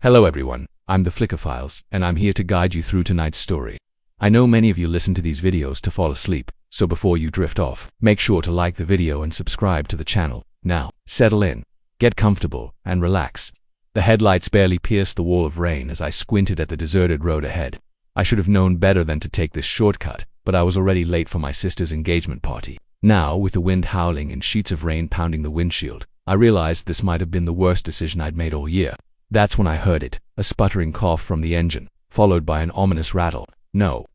Hello everyone, I'm the Flickerphiles, and I'm here to guide you through tonight's story. I know many of you listen to these videos to fall asleep, so before you drift off, make sure to like the video and subscribe to the channel. Now, settle in, get comfortable, and relax. The headlights barely pierced the wall of rain as I squinted at the deserted road ahead. I should have known better than to take this shortcut, but I was already late for my sister's engagement party. Now, with the wind howling and sheets of rain pounding the windshield, I realized this might have been the worst decision I'd made all year. That's when I heard it, a sputtering cough from the engine, followed by an ominous rattle. No,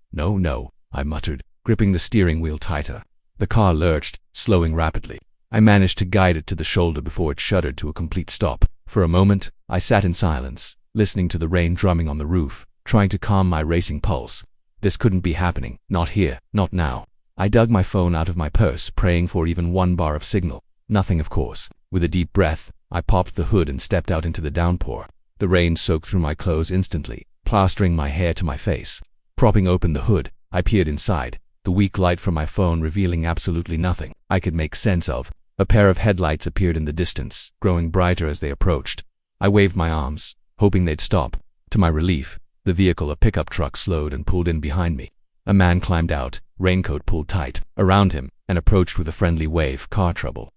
I muttered, gripping the steering wheel tighter. The car lurched, slowing rapidly. I managed to guide it to the shoulder before it shuddered to a complete stop. For a moment, I sat in silence, listening to the rain drumming on the roof, trying to calm my racing pulse. This couldn't be happening, not here, not now. I dug my phone out of my purse, praying for even one bar of signal. Nothing, of course. With a deep breath, I popped the hood and stepped out into the downpour. The rain soaked through my clothes instantly, plastering my hair to my face. Propping open the hood, I peered inside, the weak light from my phone revealing absolutely nothing I could make sense of. A pair of headlights appeared in the distance, growing brighter as they approached. I waved my arms, hoping they'd stop. To my relief, the vehicle, a pickup truck, slowed and pulled in behind me. A man climbed out, raincoat pulled tight around him, and approached with a friendly wave. Car trouble?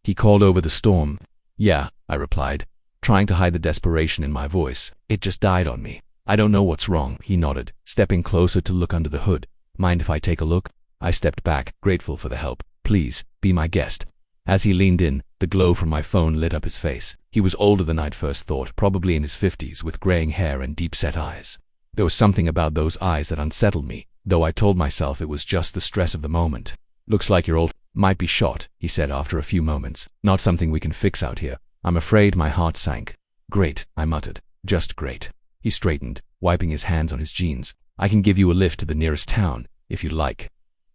He called over the storm. Yeah, I replied, trying to hide the desperation in my voice. It just died on me. I don't know what's wrong, he nodded, stepping closer to look under the hood. Mind if I take a look? I stepped back, grateful for the help. Please, be my guest. As he leaned in, the glow from my phone lit up his face. He was older than I'd first thought, probably in his 50s, with graying hair and deep-set eyes. There was something about those eyes that unsettled me, though I told myself it was just the stress of the moment. Looks like your old might be shot, he said after a few moments. Not something we can fix out here. I'm afraid. My heart sank. Great, I muttered. Just great. He straightened, wiping his hands on his jeans. I can give you a lift to the nearest town, if you'd like.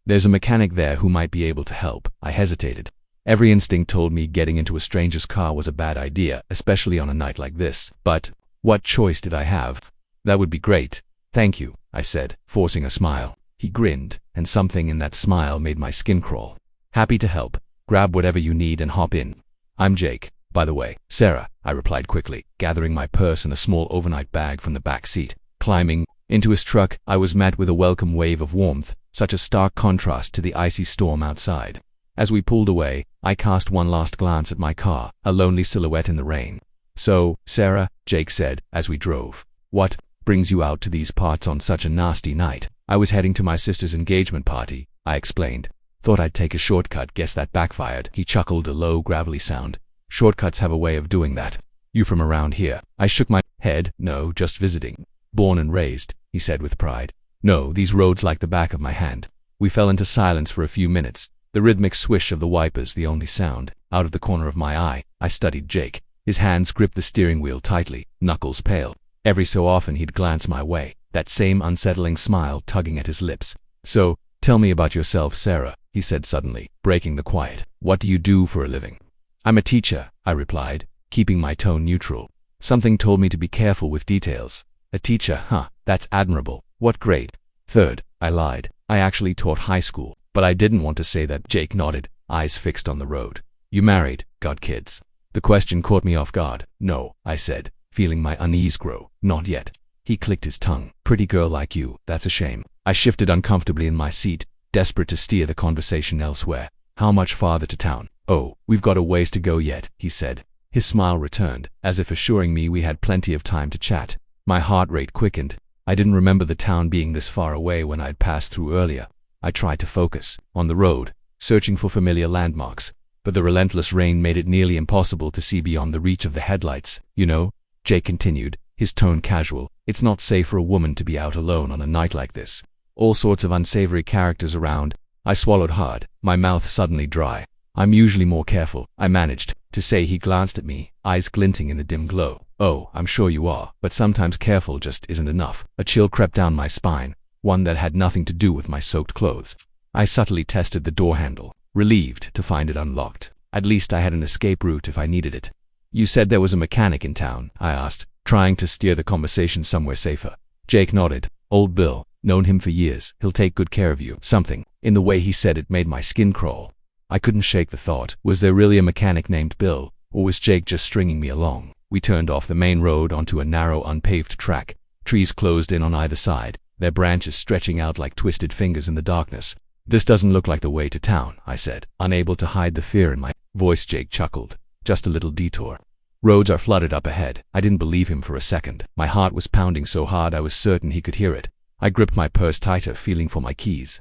There's a mechanic there who might be able to help. I hesitated. Every instinct told me getting into a stranger's car was a bad idea, especially on a night like this. But what choice did I have? That would be great. Thank you, I said, forcing a smile. He grinned, and something in that smile made my skin crawl. Happy to help. Grab whatever you need and hop in. I'm Jake, by the way. Sarah, I replied quickly, gathering my purse and a small overnight bag from the back seat. Climbing into his truck, I was met with a welcome wave of warmth, such a stark contrast to the icy storm outside. As we pulled away, I cast one last glance at my car, a lonely silhouette in the rain. So, Sarah, Jake said, as we drove. What brings you out to these parts on such a nasty night? I was heading to my sister's engagement party, I explained. Thought I'd take a shortcut. Guess that backfired. He chuckled, a low, gravelly sound. Shortcuts have a way of doing that. You from around here? I shook my head. No, just visiting. Born and raised, he said with pride. No, these roads like the back of my hand. We fell into silence for a few minutes, the rhythmic swish of the wipers the only sound. Out of the corner of my eye, I studied Jake. His hands gripped the steering wheel tightly, knuckles pale. Every so often he'd glance my way, that same unsettling smile tugging at his lips. So, tell me about yourself, Sarah, he said suddenly, breaking the quiet. What do you do for a living? I'm a teacher, I replied, keeping my tone neutral. Something told me to be careful with details. A teacher, huh? That's admirable. What grade? Third, I lied. I actually taught high school, but I didn't want to say that. Jake nodded, eyes fixed on the road. You married? Got kids? The question caught me off guard. No, I said, feeling my unease grow. Not yet. He clicked his tongue. Pretty girl like you, that's a shame. I shifted uncomfortably in my seat, desperate to steer the conversation elsewhere. How much farther to town? Oh, we've got a ways to go yet, he said. His smile returned, as if assuring me we had plenty of time to chat. My heart rate quickened. I didn't remember the town being this far away when I'd passed through earlier. I tried to focus on the road, searching for familiar landmarks, but the relentless rain made it nearly impossible to see beyond the reach of the headlights. You know, Jake continued, his tone casual, it's not safe for a woman to be out alone on a night like this. All sorts of unsavory characters around. I swallowed hard, my mouth suddenly dry. I'm usually more careful, I managed to say. He glanced at me, eyes glinting in the dim glow. Oh, I'm sure you are, but sometimes careful just isn't enough. A chill crept down my spine, one that had nothing to do with my soaked clothes. I subtly tested the door handle, relieved to find it unlocked. At least I had an escape route if I needed it. You said there was a mechanic in town, I asked, trying to steer the conversation somewhere safer. Jake nodded. Old Bill, known him for years. He'll take good care of you. Something in the way he said it made my skin crawl. I couldn't shake the thought. Was there really a mechanic named Bill, or was Jake just stringing me along? We turned off the main road onto a narrow, unpaved track. Trees closed in on either side, their branches stretching out like twisted fingers in the darkness. "This doesn't look like the way to town," I said, unable to hide the fear in my voice. Jake chuckled. "Just a little detour. Roads are flooded up ahead." I didn't believe him for a second. My heart was pounding so hard I was certain he could hear it. I gripped my purse tighter, feeling for my keys.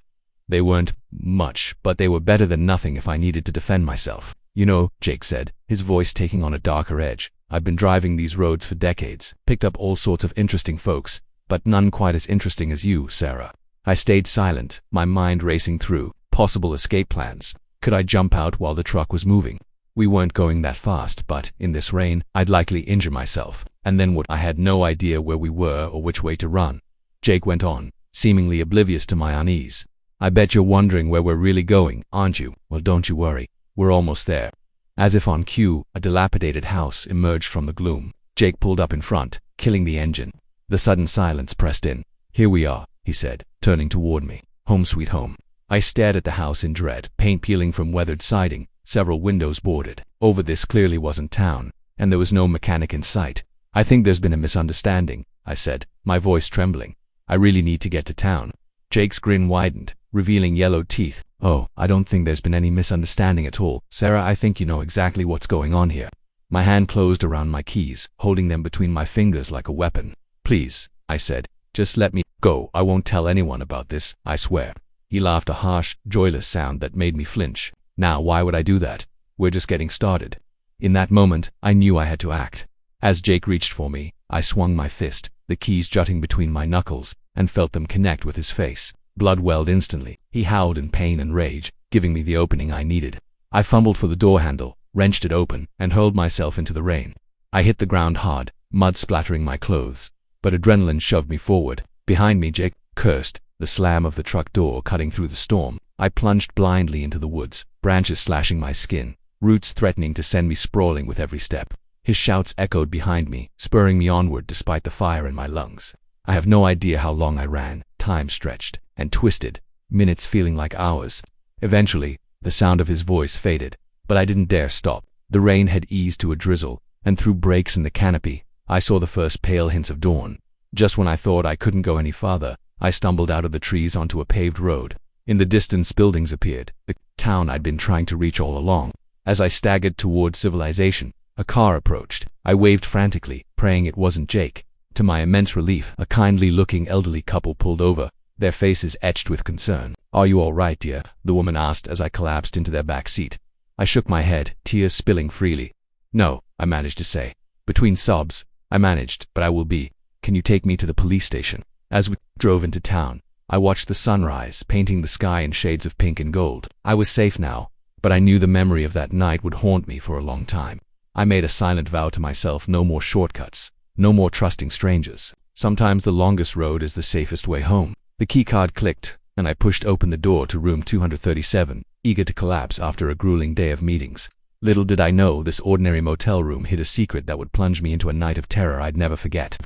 They weren't much, but they were better than nothing if I needed to defend myself. "You know," Jake said, his voice taking on a darker edge, "I've been driving these roads for decades, picked up all sorts of interesting folks, but none quite as interesting as you, Sarah." I stayed silent, my mind racing through possible escape plans. Could I jump out while the truck was moving? We weren't going that fast, but in this rain, I'd likely injure myself. And then what? I had no idea where we were or which way to run. Jake went on, seemingly oblivious to my unease. "I bet you're wondering where we're really going, aren't you? Well, don't you worry. We're almost there." As if on cue, a dilapidated house emerged from the gloom. Jake pulled up in front, killing the engine. The sudden silence pressed in. "Here we are," he said, turning toward me. "Home sweet home." I stared at the house in dread, paint peeling from weathered siding, several windows boarded. Over this clearly wasn't town, and there was no mechanic in sight. "I think there's been a misunderstanding," I said, my voice trembling. "I really need to get to town." Jake's grin widened, revealing yellow teeth. "Oh, I don't think there's been any misunderstanding at all, Sarah. I think you know exactly what's going on here." My hand closed around my keys, holding them between my fingers like a weapon. "Please," I said, "just let me go. I won't tell anyone about this, I swear." He laughed, a harsh, joyless sound that made me flinch. "Now, why would I do that? We're just getting started." In that moment, I knew I had to act. As Jake reached for me, I swung my fist, the keys jutting between my knuckles, and felt them connect with his face. Blood welled instantly. He howled in pain and rage, giving me the opening I needed. I fumbled for the door handle, wrenched it open, and hurled myself into the rain. I hit the ground hard, mud splattering my clothes. But adrenaline shoved me forward. Behind me, Jake cursed, the slam of the truck door cutting through the storm. I plunged blindly into the woods, branches slashing my skin, roots threatening to send me sprawling with every step. His shouts echoed behind me, spurring me onward despite the fire in my lungs. I have no idea how long I ran. Time stretched and twisted, minutes feeling like hours. Eventually, the sound of his voice faded, but I didn't dare stop. The rain had eased to a drizzle, and through breaks in the canopy, I saw the first pale hints of dawn. Just when I thought I couldn't go any farther, I stumbled out of the trees onto a paved road. In the distance, buildings appeared, the town I'd been trying to reach all along. As I staggered toward civilization, a car approached. I waved frantically, praying it wasn't Jake. To my immense relief, a kindly-looking elderly couple pulled over, their faces etched with concern. "Are you all right, dear?" the woman asked as I collapsed into their back seat. I shook my head, tears spilling freely. "No," I managed to say. Between sobs, I managed, "but I will be. Can you take me to the police station?" As we drove into town, I watched the sunrise, painting the sky in shades of pink and gold. I was safe now, but I knew the memory of that night would haunt me for a long time. I made a silent vow to myself: no more shortcuts, no more trusting strangers. Sometimes the longest road is the safest way home. The keycard clicked, and I pushed open the door to room 237, eager to collapse after a grueling day of meetings. Little did I know this ordinary motel room hid a secret that would plunge me into a night of terror I'd never forget.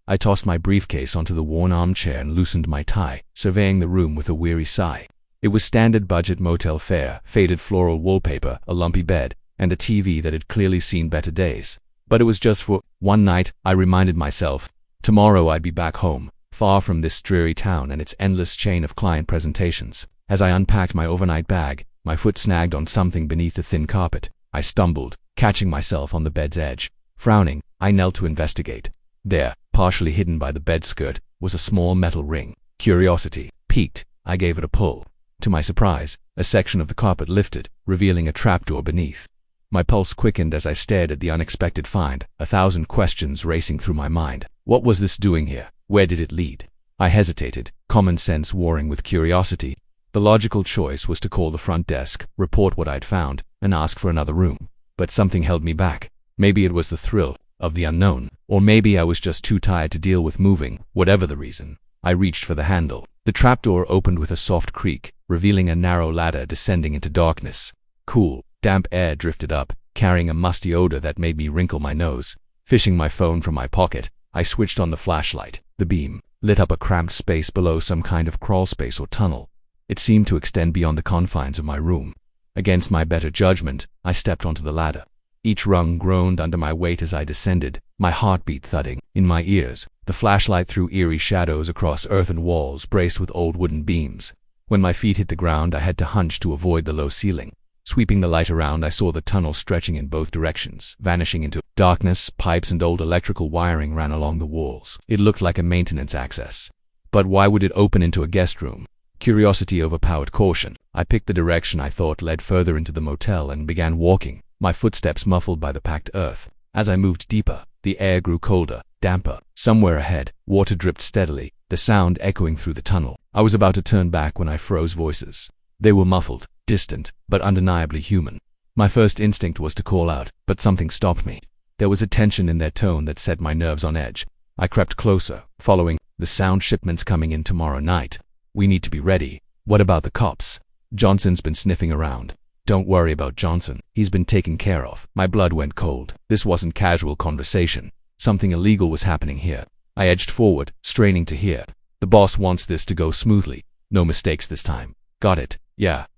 I tossed my briefcase onto the worn armchair and loosened my tie, surveying the room with a weary sigh. It was standard budget motel fare, faded floral wallpaper, a lumpy bed, and a TV that had clearly seen better days. But it was just for one night, I reminded myself. Tomorrow I'd be back home, far from this dreary town and its endless chain of client presentations. As I unpacked my overnight bag, my foot snagged on something beneath the thin carpet. I stumbled, catching myself on the bed's edge. Frowning, I knelt to investigate. There, partially hidden by the bed skirt, was a small metal ring. Curiosity piqued, I gave it a pull. To my surprise, a section of the carpet lifted, revealing a trapdoor beneath. My pulse quickened as I stared at the unexpected find, 1,000 questions racing through my mind. What was this doing here? Where did it lead? I hesitated, common sense warring with curiosity. The logical choice was to call the front desk, report what I'd found, and ask for another room. But something held me back. Maybe it was the thrill of the unknown, or maybe I was just too tired to deal with moving. Whatever the reason, I reached for the handle. The trapdoor opened with a soft creak, revealing a narrow ladder descending into darkness. Cool, damp air drifted up, carrying a musty odor that made me wrinkle my nose. Fishing my phone from my pocket, I switched on the flashlight. The beam lit up a cramped space below, some kind of crawl space or tunnel. It seemed to extend beyond the confines of my room. Against my better judgment, I stepped onto the ladder. Each rung groaned under my weight as I descended, my heartbeat thudding in my ears. The flashlight threw eerie shadows across earthen walls braced with old wooden beams. When my feet hit the ground, I had to hunch to avoid the low ceiling. Sweeping the light around, I saw the tunnel stretching in both directions, vanishing into darkness. Pipes and old electrical wiring ran along the walls. It looked like a maintenance access. But why would it open into a guest room? Curiosity overpowered caution. I picked the direction I thought led further into the motel and began walking, my footsteps muffled by the packed earth. As I moved deeper, the air grew colder, damper. Somewhere ahead, water dripped steadily, the sound echoing through the tunnel. I was about to turn back when I froze. Voices. They were muffled, distant, but undeniably human. My first instinct was to call out, but something stopped me. There was a tension in their tone that set my nerves on edge. I crept closer, following. The sound shipment's coming in tomorrow night. We need to be ready. What about the cops? Johnson's been sniffing around. Don't worry about Johnson. He's been taken care of. My blood went cold. This wasn't casual conversation. Something illegal was happening here. I edged forward, straining to hear. The boss wants this to go smoothly. No mistakes this time. Got it.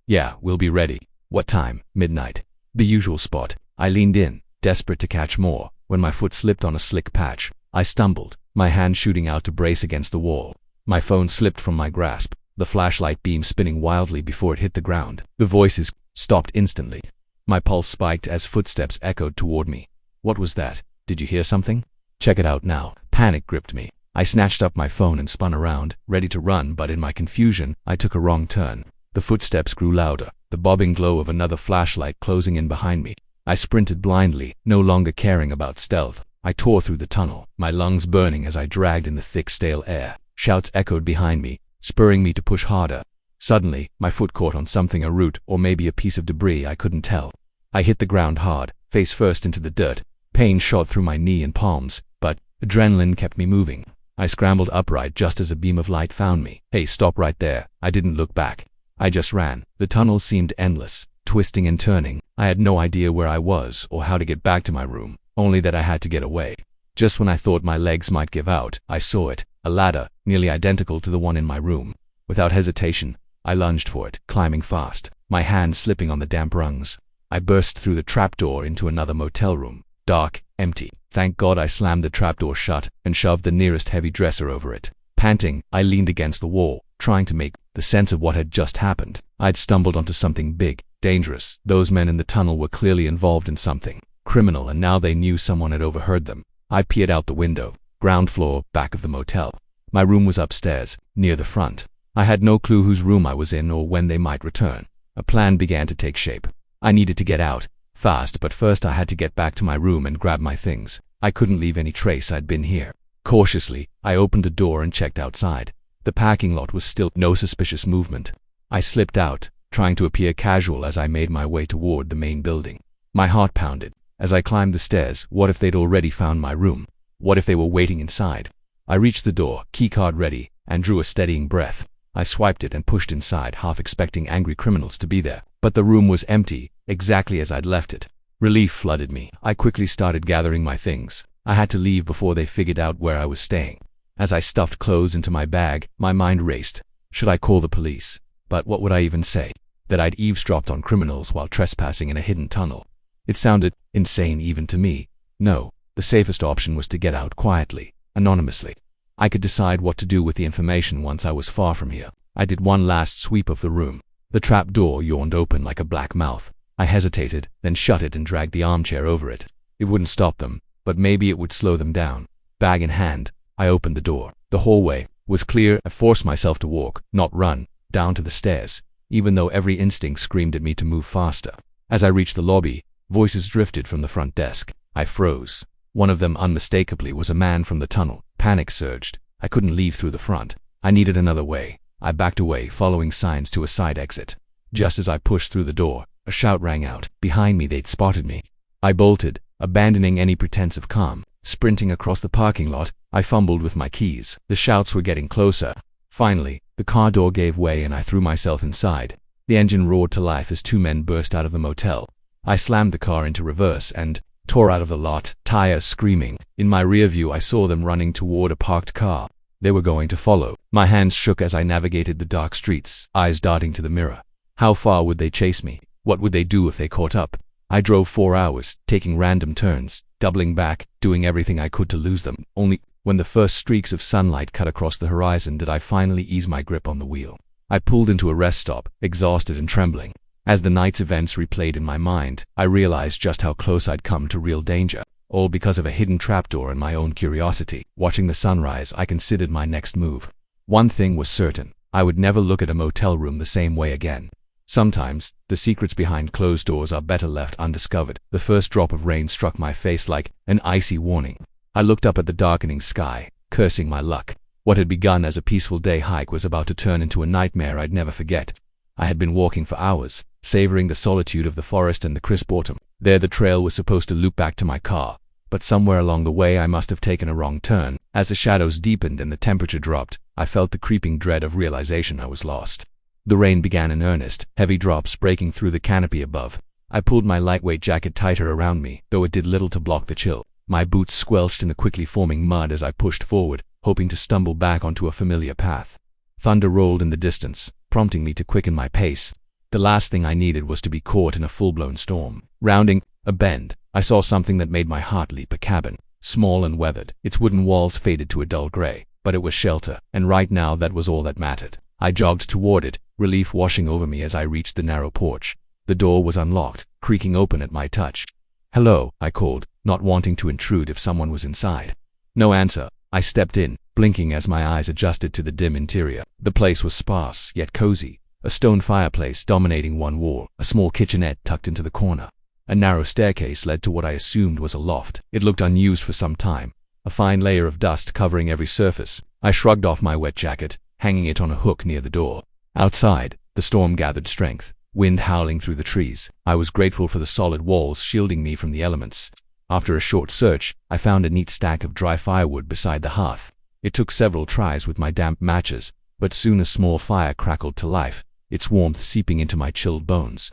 Yeah, we'll be ready. What time? Midnight. The usual spot. I leaned in, desperate to catch more, when my foot slipped on a slick patch. I stumbled, my hand shooting out to brace against the wall. My phone slipped from my grasp, the flashlight beam spinning wildly before it hit the ground. The voices stopped instantly. My pulse spiked as footsteps echoed toward me. What was that? Did you hear something? Check it out now. Panic gripped me. I snatched up my phone and spun around, ready to run, but in my confusion, I took a wrong turn. The footsteps grew louder, the bobbing glow of another flashlight closing in behind me. I sprinted blindly, no longer caring about stealth. I tore through the tunnel, my lungs burning as I dragged in the thick, stale air. Shouts echoed behind me, spurring me to push harder. Suddenly, my foot caught on something, a root or maybe a piece of debris, I couldn't tell. I hit the ground hard, face first into the dirt. Pain shot through my knee and palms, but adrenaline kept me moving. I scrambled upright just as a beam of light found me. Hey, stop right there. I didn't look back. I just ran. The tunnel seemed endless, twisting and turning. I had no idea where I was or how to get back to my room, only that I had to get away. Just when I thought my legs might give out, I saw it, a ladder, nearly identical to the one in my room. Without hesitation, I lunged for it, climbing fast, my hands slipping on the damp rungs. I burst through the trapdoor into another motel room, dark, empty. Thank God I slammed the trapdoor shut and shoved the nearest heavy dresser over it. Panting, I leaned against the wall, trying to make the sense of what had just happened. I'd stumbled onto something big, dangerous. Those men in the tunnel were clearly involved in something criminal, and now they knew someone had overheard them. I peered out the window. Ground floor, back of the motel. My room was upstairs, near the front. I had no clue whose room I was in or when they might return. A plan began to take shape. I needed to get out, fast, but first I had to get back to my room and grab my things. I couldn't leave any trace I'd been here. Cautiously, I opened the door and checked outside. The parking lot was still, no suspicious movement. I slipped out, trying to appear casual as I made my way toward the main building. My heart pounded. As I climbed the stairs, what if they'd already found my room? What if they were waiting inside? I reached the door, keycard ready, and drew a steadying breath. I swiped it and pushed inside, half expecting angry criminals to be there. But the room was empty, exactly as I'd left it. Relief flooded me. I quickly started gathering my things. I had to leave before they figured out where I was staying. As I stuffed clothes into my bag, my mind raced. Should I call the police? But what would I even say? That I'd eavesdropped on criminals while trespassing in a hidden tunnel? It sounded insane even to me. No, the safest option was to get out quietly, anonymously. I could decide what to do with the information once I was far from here. I did one last sweep of the room. The trap door yawned open like a black mouth. I hesitated, then shut it and dragged the armchair over it. It wouldn't stop them, but maybe it would slow them down. Bag in hand, I opened the door. The hallway was clear. I forced myself to walk, not run, down to the stairs, even though every instinct screamed at me to move faster. As I reached the lobby, voices drifted from the front desk. I froze. One of them unmistakably was a man from the tunnel. Panic surged. I couldn't leave through the front. I needed another way. I backed away, following signs to a side exit. Just as I pushed through the door, a shout rang out. Behind me, they'd spotted me. I bolted, abandoning any pretense of calm. Sprinting across the parking lot, I fumbled with my keys. The shouts were getting closer. Finally, the car door gave way and I threw myself inside. The engine roared to life as two men burst out of the motel. I slammed the car into reverse and tore out of the lot, tires screaming. In my rear view, I saw them running toward a parked car. They were going to follow. My hands shook as I navigated the dark streets, eyes darting to the mirror. How far would they chase me? What would they do if they caught up? I drove 4 hours, taking random turns, doubling back, doing everything I could to lose them. Only when the first streaks of sunlight cut across the horizon did I finally ease my grip on the wheel. I pulled into a rest stop, exhausted and trembling. As the night's events replayed in my mind, I realized just how close I'd come to real danger, all because of a hidden trapdoor and my own curiosity. Watching the sunrise, I considered my next move. One thing was certain: I would never look at a motel room the same way again. Sometimes, the secrets behind closed doors are better left undiscovered. The first drop of rain struck my face like an icy warning. I looked up at the darkening sky, cursing my luck. What had begun as a peaceful day hike was about to turn into a nightmare I'd never forget. I had been walking for hours, savoring the solitude of the forest and the crisp autumn. There the trail was supposed to loop back to my car, but somewhere along the way I must have taken a wrong turn. As the shadows deepened and the temperature dropped, I felt the creeping dread of realization I was lost. The rain began in earnest, heavy drops breaking through the canopy above. I pulled my lightweight jacket tighter around me, though it did little to block the chill. My boots squelched in the quickly forming mud as I pushed forward, hoping to stumble back onto a familiar path. Thunder rolled in the distance, prompting me to quicken my pace. The last thing I needed was to be caught in a full-blown storm. Rounding a bend, I saw something that made my heart leap: a cabin, small and weathered. Its wooden walls faded to a dull gray, but it was shelter, and right now that was all that mattered. I jogged toward it, relief washing over me as I reached the narrow porch. The door was unlocked, creaking open at my touch. "Hello," I called, not wanting to intrude if someone was inside. No answer. I stepped in, blinking as my eyes adjusted to the dim interior. The place was sparse, yet cozy. A stone fireplace dominating one wall, a small kitchenette tucked into the corner. A narrow staircase led to what I assumed was a loft. It looked unused for some time, a fine layer of dust covering every surface. I shrugged off my wet jacket, hanging it on a hook near the door. Outside, the storm gathered strength, wind howling through the trees. I was grateful for the solid walls shielding me from the elements. After a short search, I found a neat stack of dry firewood beside the hearth. It took several tries with my damp matches, but soon a small fire crackled to life, its warmth seeping into my chilled bones.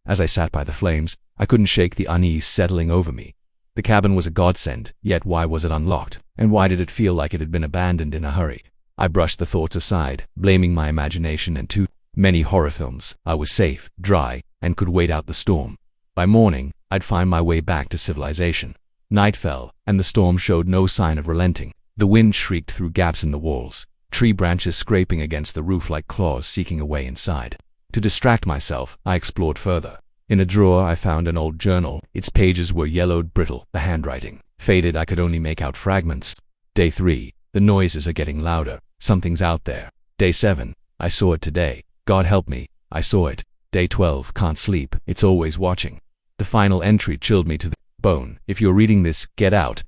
As I sat by the flames, I couldn't shake the unease settling over me. The cabin was a godsend, yet why was it unlocked? And why did it feel like it had been abandoned in a hurry? I brushed the thoughts aside, blaming my imagination and too many horror films. I was safe, dry, and could wait out the storm. By morning, I'd find my way back to civilization. Night fell, and the storm showed no sign of relenting. The wind shrieked through gaps in the walls, tree branches scraping against the roof like claws seeking a way inside. To distract myself, I explored further. In a drawer, I found an old journal. Its pages were yellowed, brittle, the handwriting faded. I could only make out fragments. Day 3. The noises are getting louder. Something's out there. Day 7. I saw it today. God help me, I saw it. Day 12. Can't sleep. It's always watching. The final entry chilled me to the bone. If you're reading this, get out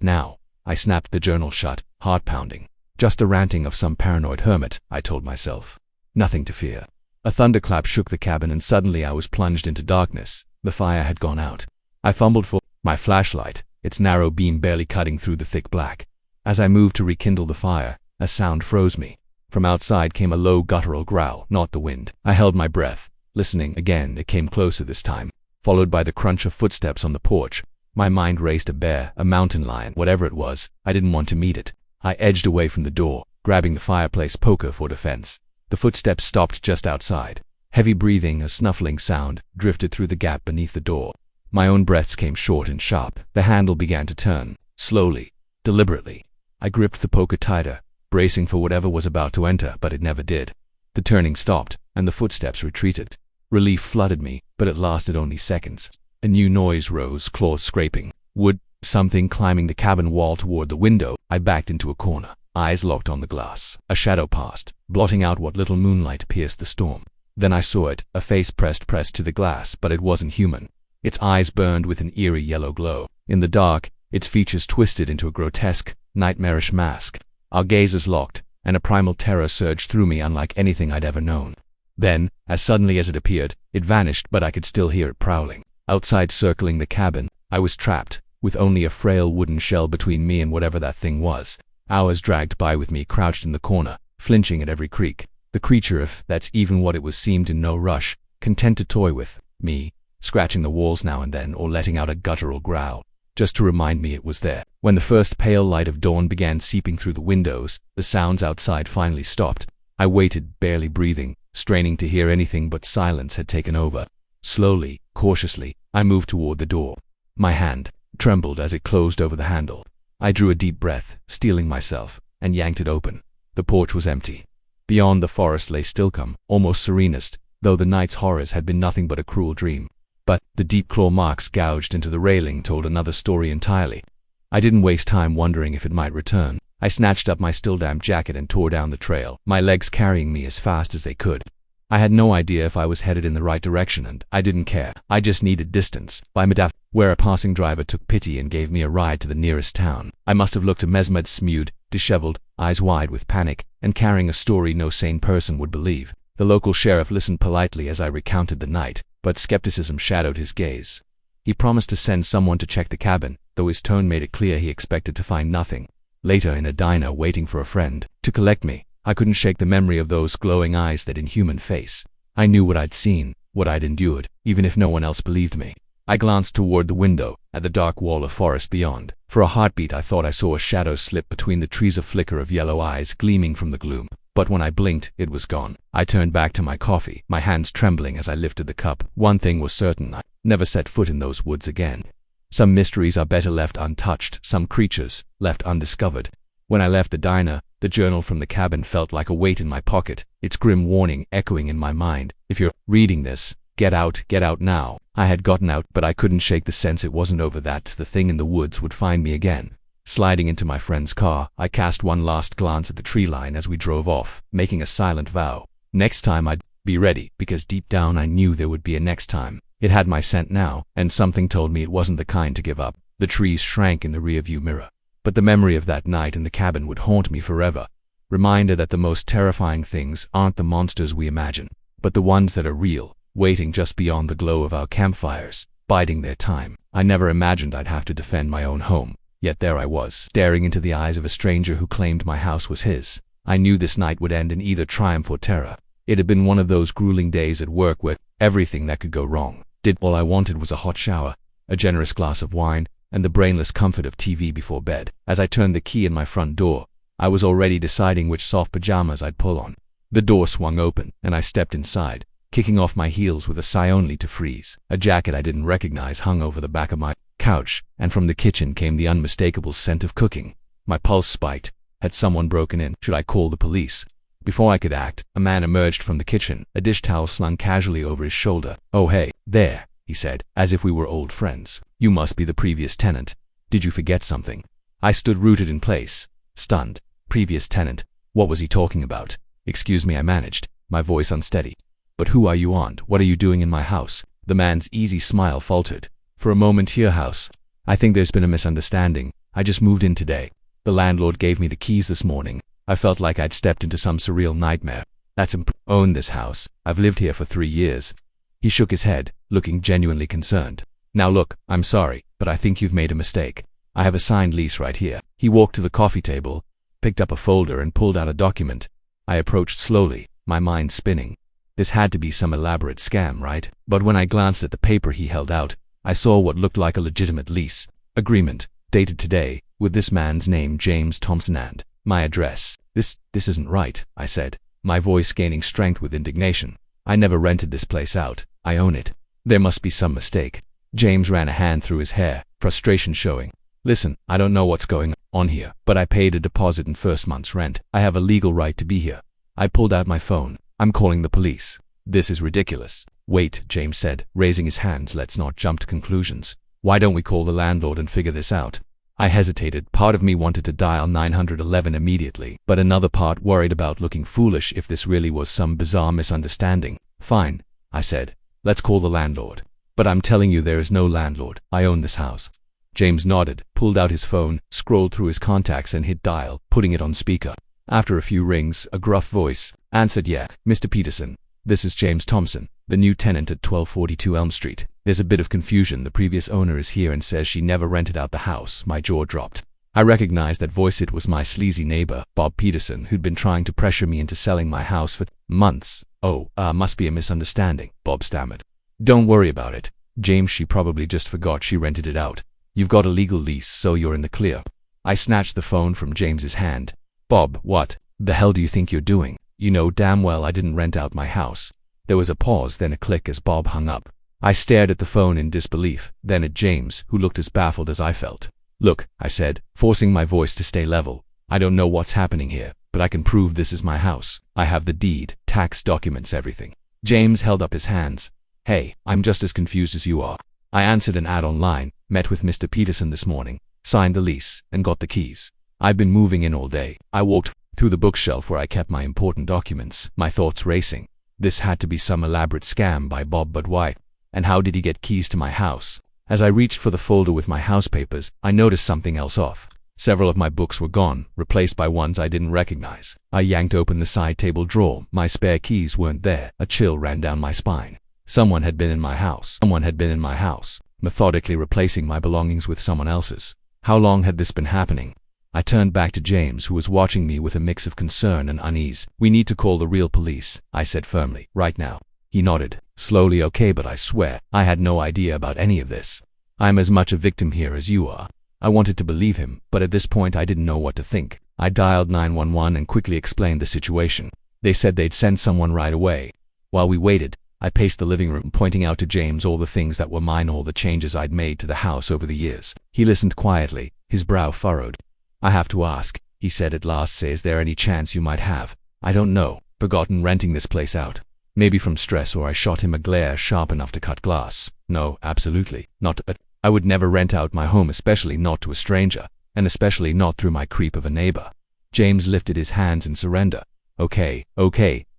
now. I snapped the journal shut, heart pounding. Just a ranting of some paranoid hermit, I told myself. Nothing to fear. A thunderclap shook the cabin and suddenly I was plunged into darkness. The fire had gone out. I fumbled for my flashlight, its narrow beam barely cutting through the thick black. As I moved to rekindle the fire, a sound froze me. From outside came a low guttural growl, not the wind. I held my breath, listening. Again, it came closer this time, followed by the crunch of footsteps on the porch. My mind raced: a bear, a mountain lion, whatever it was. I didn't want to meet it. I edged away from the door, grabbing the fireplace poker for defense. The footsteps stopped just outside. Heavy breathing, a snuffling sound, drifted through the gap beneath the door. My own breaths came short and sharp. The handle began to turn, slowly, deliberately. I gripped the poker tighter, bracing for whatever was about to enter, but it never did. The turning stopped, and the footsteps retreated. Relief flooded me, but it lasted only seconds. A new noise rose, claws scraping. Wood, something climbing the cabin wall toward the window. I backed into a corner, eyes locked on the glass. A shadow passed, blotting out what little moonlight pierced the storm. Then I saw it, a face pressed to the glass, but it wasn't human. Its eyes burned with an eerie yellow glow. In the dark, its features twisted into a grotesque, nightmarish mask. Our gazes locked, and a primal terror surged through me unlike anything I'd ever known. Then, as suddenly as it appeared, it vanished, but I could still hear it prowling. Outside, circling the cabin, I was trapped, with only a frail wooden shell between me and whatever that thing was. Hours dragged by with me crouched in the corner, flinching at every creak. The creature, if that's even what it was, seemed in no rush, content to toy with me, scratching the walls now and then or letting out a guttural growl, just to remind me it was there. When the first pale light of dawn began seeping through the windows, the sounds outside finally stopped. I waited, barely breathing, straining to hear anything, but silence had taken over. Slowly, cautiously, I moved toward the door. My hand trembled as it closed over the handle. I drew a deep breath, steeling myself, and yanked it open. The porch was empty. Beyond the forest lay Stillcombe, almost serenest, though the night's horrors had been nothing but a cruel dream. But the deep claw marks gouged into the railing told another story entirely. I didn't waste time wondering if it might return. I snatched up my still damp jacket and tore down the trail, my legs carrying me as fast as they could. I had no idea if I was headed in the right direction, and I didn't care. I just needed distance. By midday, where a passing driver took pity and gave me a ride to the nearest town. I must have looked a mesmered, smeared, disheveled, eyes wide with panic, and carrying a story no sane person would believe. The local sheriff listened politely as I recounted the night, but skepticism shadowed his gaze. He promised to send someone to check the cabin, though his tone made it clear he expected to find nothing. Later, in a diner waiting for a friend to collect me, I couldn't shake the memory of those glowing eyes, that inhuman face. I knew what I'd seen, what I'd endured, even if no one else believed me. I glanced toward the window, at the dark wall of forest beyond. For a heartbeat I thought I saw a shadow slip between the trees, a flicker of yellow eyes gleaming from the gloom. But when I blinked, it was gone. I turned back to my coffee, my hands trembling as I lifted the cup. One thing was certain: I'd never set foot in those woods again. Some mysteries are better left untouched, some creatures left undiscovered. When I left the diner, the journal from the cabin felt like a weight in my pocket, its grim warning echoing in my mind. If you're reading this, get out now. I had gotten out, but I couldn't shake the sense it wasn't over, that the thing in the woods would find me again. Sliding into my friend's car, I cast one last glance at the tree line as we drove off, making a silent vow. Next time I'd be ready, because deep down I knew there would be a next time. It had my scent now, and something told me it wasn't the kind to give up. The trees shrank in the rearview mirror. But the memory of that night in the cabin would haunt me forever. Reminder that the most terrifying things aren't the monsters we imagine, but the ones that are real, waiting just beyond the glow of our campfires, biding their time. I never imagined I'd have to defend my own home. Yet there I was, staring into the eyes of a stranger who claimed my house was his. I knew this night would end in either triumph or terror. It had been one of those grueling days at work where everything that could go wrong did. All I wanted was a hot shower, a generous glass of wine, and the brainless comfort of TV before bed. As I turned the key in my front door, I was already deciding which soft pajamas I'd pull on. The door swung open, and I stepped inside, kicking off my heels with a sigh only to freeze. A jacket I didn't recognize hung over the back of my couch, and from the kitchen came the unmistakable scent of cooking. My pulse spiked. Had someone broken in? Should I call the police? Before I could act, a man emerged from the kitchen, a dish towel slung casually over his shoulder. "Oh hey, there," he said, as if we were old friends. "You must be the previous tenant. Did you forget something?" I stood rooted in place, stunned. Previous tenant? What was he talking about? "Excuse me," I managed, my voice unsteady. "But who are you, aunt? What are you doing in my house?" The man's easy smile faltered. "For a moment, your house. I think there's been a misunderstanding. I just moved in today. The landlord gave me the keys this morning. I felt like I'd stepped into some surreal nightmare. That's own this house. I've lived here for 3 years. He shook his head, looking genuinely concerned. "Now look, I'm sorry, but I think you've made a mistake. I have a signed lease right here." He walked to the coffee table, picked up a folder and pulled out a document. I approached slowly, my mind spinning. This had to be some elaborate scam, right? But when I glanced at the paper he held out, I saw what looked like a legitimate lease agreement, dated today, with this man's name, James Thompson, and my address. This isn't right," I said, my voice gaining strength with indignation. "I never rented this place out. I own it. There must be some mistake." James ran a hand through his hair, frustration showing. "Listen, I don't know what's going on here, but I paid a deposit and first month's rent. I have a legal right to be here." I pulled out my phone. "I'm calling the police. This is ridiculous." "Wait," James said, raising his hands. "Let's not jump to conclusions. Why don't we call the landlord and figure this out?" I hesitated. Part of me wanted to dial 911 immediately, but another part worried about looking foolish if this really was some bizarre misunderstanding. "Fine," I said. "Let's call the landlord. But I'm telling you, there is no landlord. I own this house." James nodded, pulled out his phone, scrolled through his contacts and hit dial, putting it on speaker. After a few rings, a gruff voice answered. "Yeah, Mr. Peterson. This is James Thompson, the new tenant at 1242 Elm Street. There's a bit of confusion. The previous owner is here and says she never rented out the house." My jaw dropped. I recognized that voice. It was my sleazy neighbor, Bob Peterson, who'd been trying to pressure me into selling my house for months. Must be a misunderstanding," Bob stammered. "Don't worry about it, James. She probably just forgot she rented it out. You've got a legal lease, so you're in the clear." I snatched the phone from James's hand. "Bob, what the hell do you think you're doing? You know damn well I didn't rent out my house." There was a pause, then a click as Bob hung up. I stared at the phone in disbelief, then at James, who looked as baffled as I felt. "Look," I said, forcing my voice to stay level. "I don't know what's happening here, but I can prove this is my house. I have the deed, tax documents, everything." James held up his hands. "Hey, I'm just as confused as you are. I answered an ad online, met with Mr. Peterson this morning, signed the lease, and got the keys. I've been moving in all day." I walked through the bookshelf where I kept my important documents, my thoughts racing. This had to be some elaborate scam by Bob, but why? And how did he get keys to my house? As I reached for the folder with my house papers, I noticed something else off. Several of my books were gone, replaced by ones I didn't recognize. I yanked open the side table drawer. My spare keys weren't there. A chill ran down my spine. Someone had been in my house. Someone had been in my house, methodically replacing my belongings with someone else's. How long had this been happening? I turned back to James, who was watching me with a mix of concern and unease. "We need to call the real police," I said firmly, "right now." He nodded, slowly. "Okay, but I swear, I had no idea about any of this. I'm as much a victim here as you are." I wanted to believe him, but at this point I didn't know what to think. I dialed 911 and quickly explained the situation. They said they'd send someone right away. While we waited, I paced the living room, pointing out to James all the things that were mine, all the changes I'd made to the house over the years. He listened quietly, his brow furrowed. "I have to ask," he said at last, "is there any chance you might have, I don't know, forgotten renting this place out? Maybe from stress, or I shot him a glare sharp enough to cut glass." "No, absolutely not. I would never rent out my home, especially not to a stranger, and especially not through my creep of a neighbor." James lifted his hands in surrender. Okay,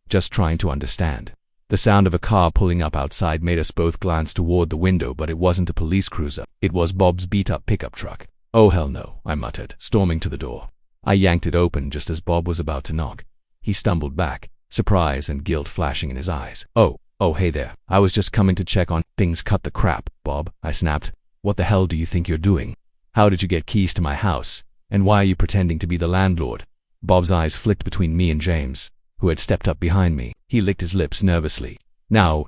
just trying to understand." The sound of a car pulling up outside made us both glance toward the window, but it wasn't a police cruiser. It was Bob's beat-up pickup truck. "Oh hell no," I muttered, storming to the door. I yanked it open just as Bob was about to knock. He stumbled back, surprise and guilt flashing in his eyes. Oh, hey there. I was just coming to check on things." "Cut the crap, Bob," I snapped. "What the hell do you think you're doing? How did you get keys to my house? And why are you pretending to be the landlord?" Bob's eyes flicked between me and James, who had stepped up behind me. He licked his lips nervously. Now,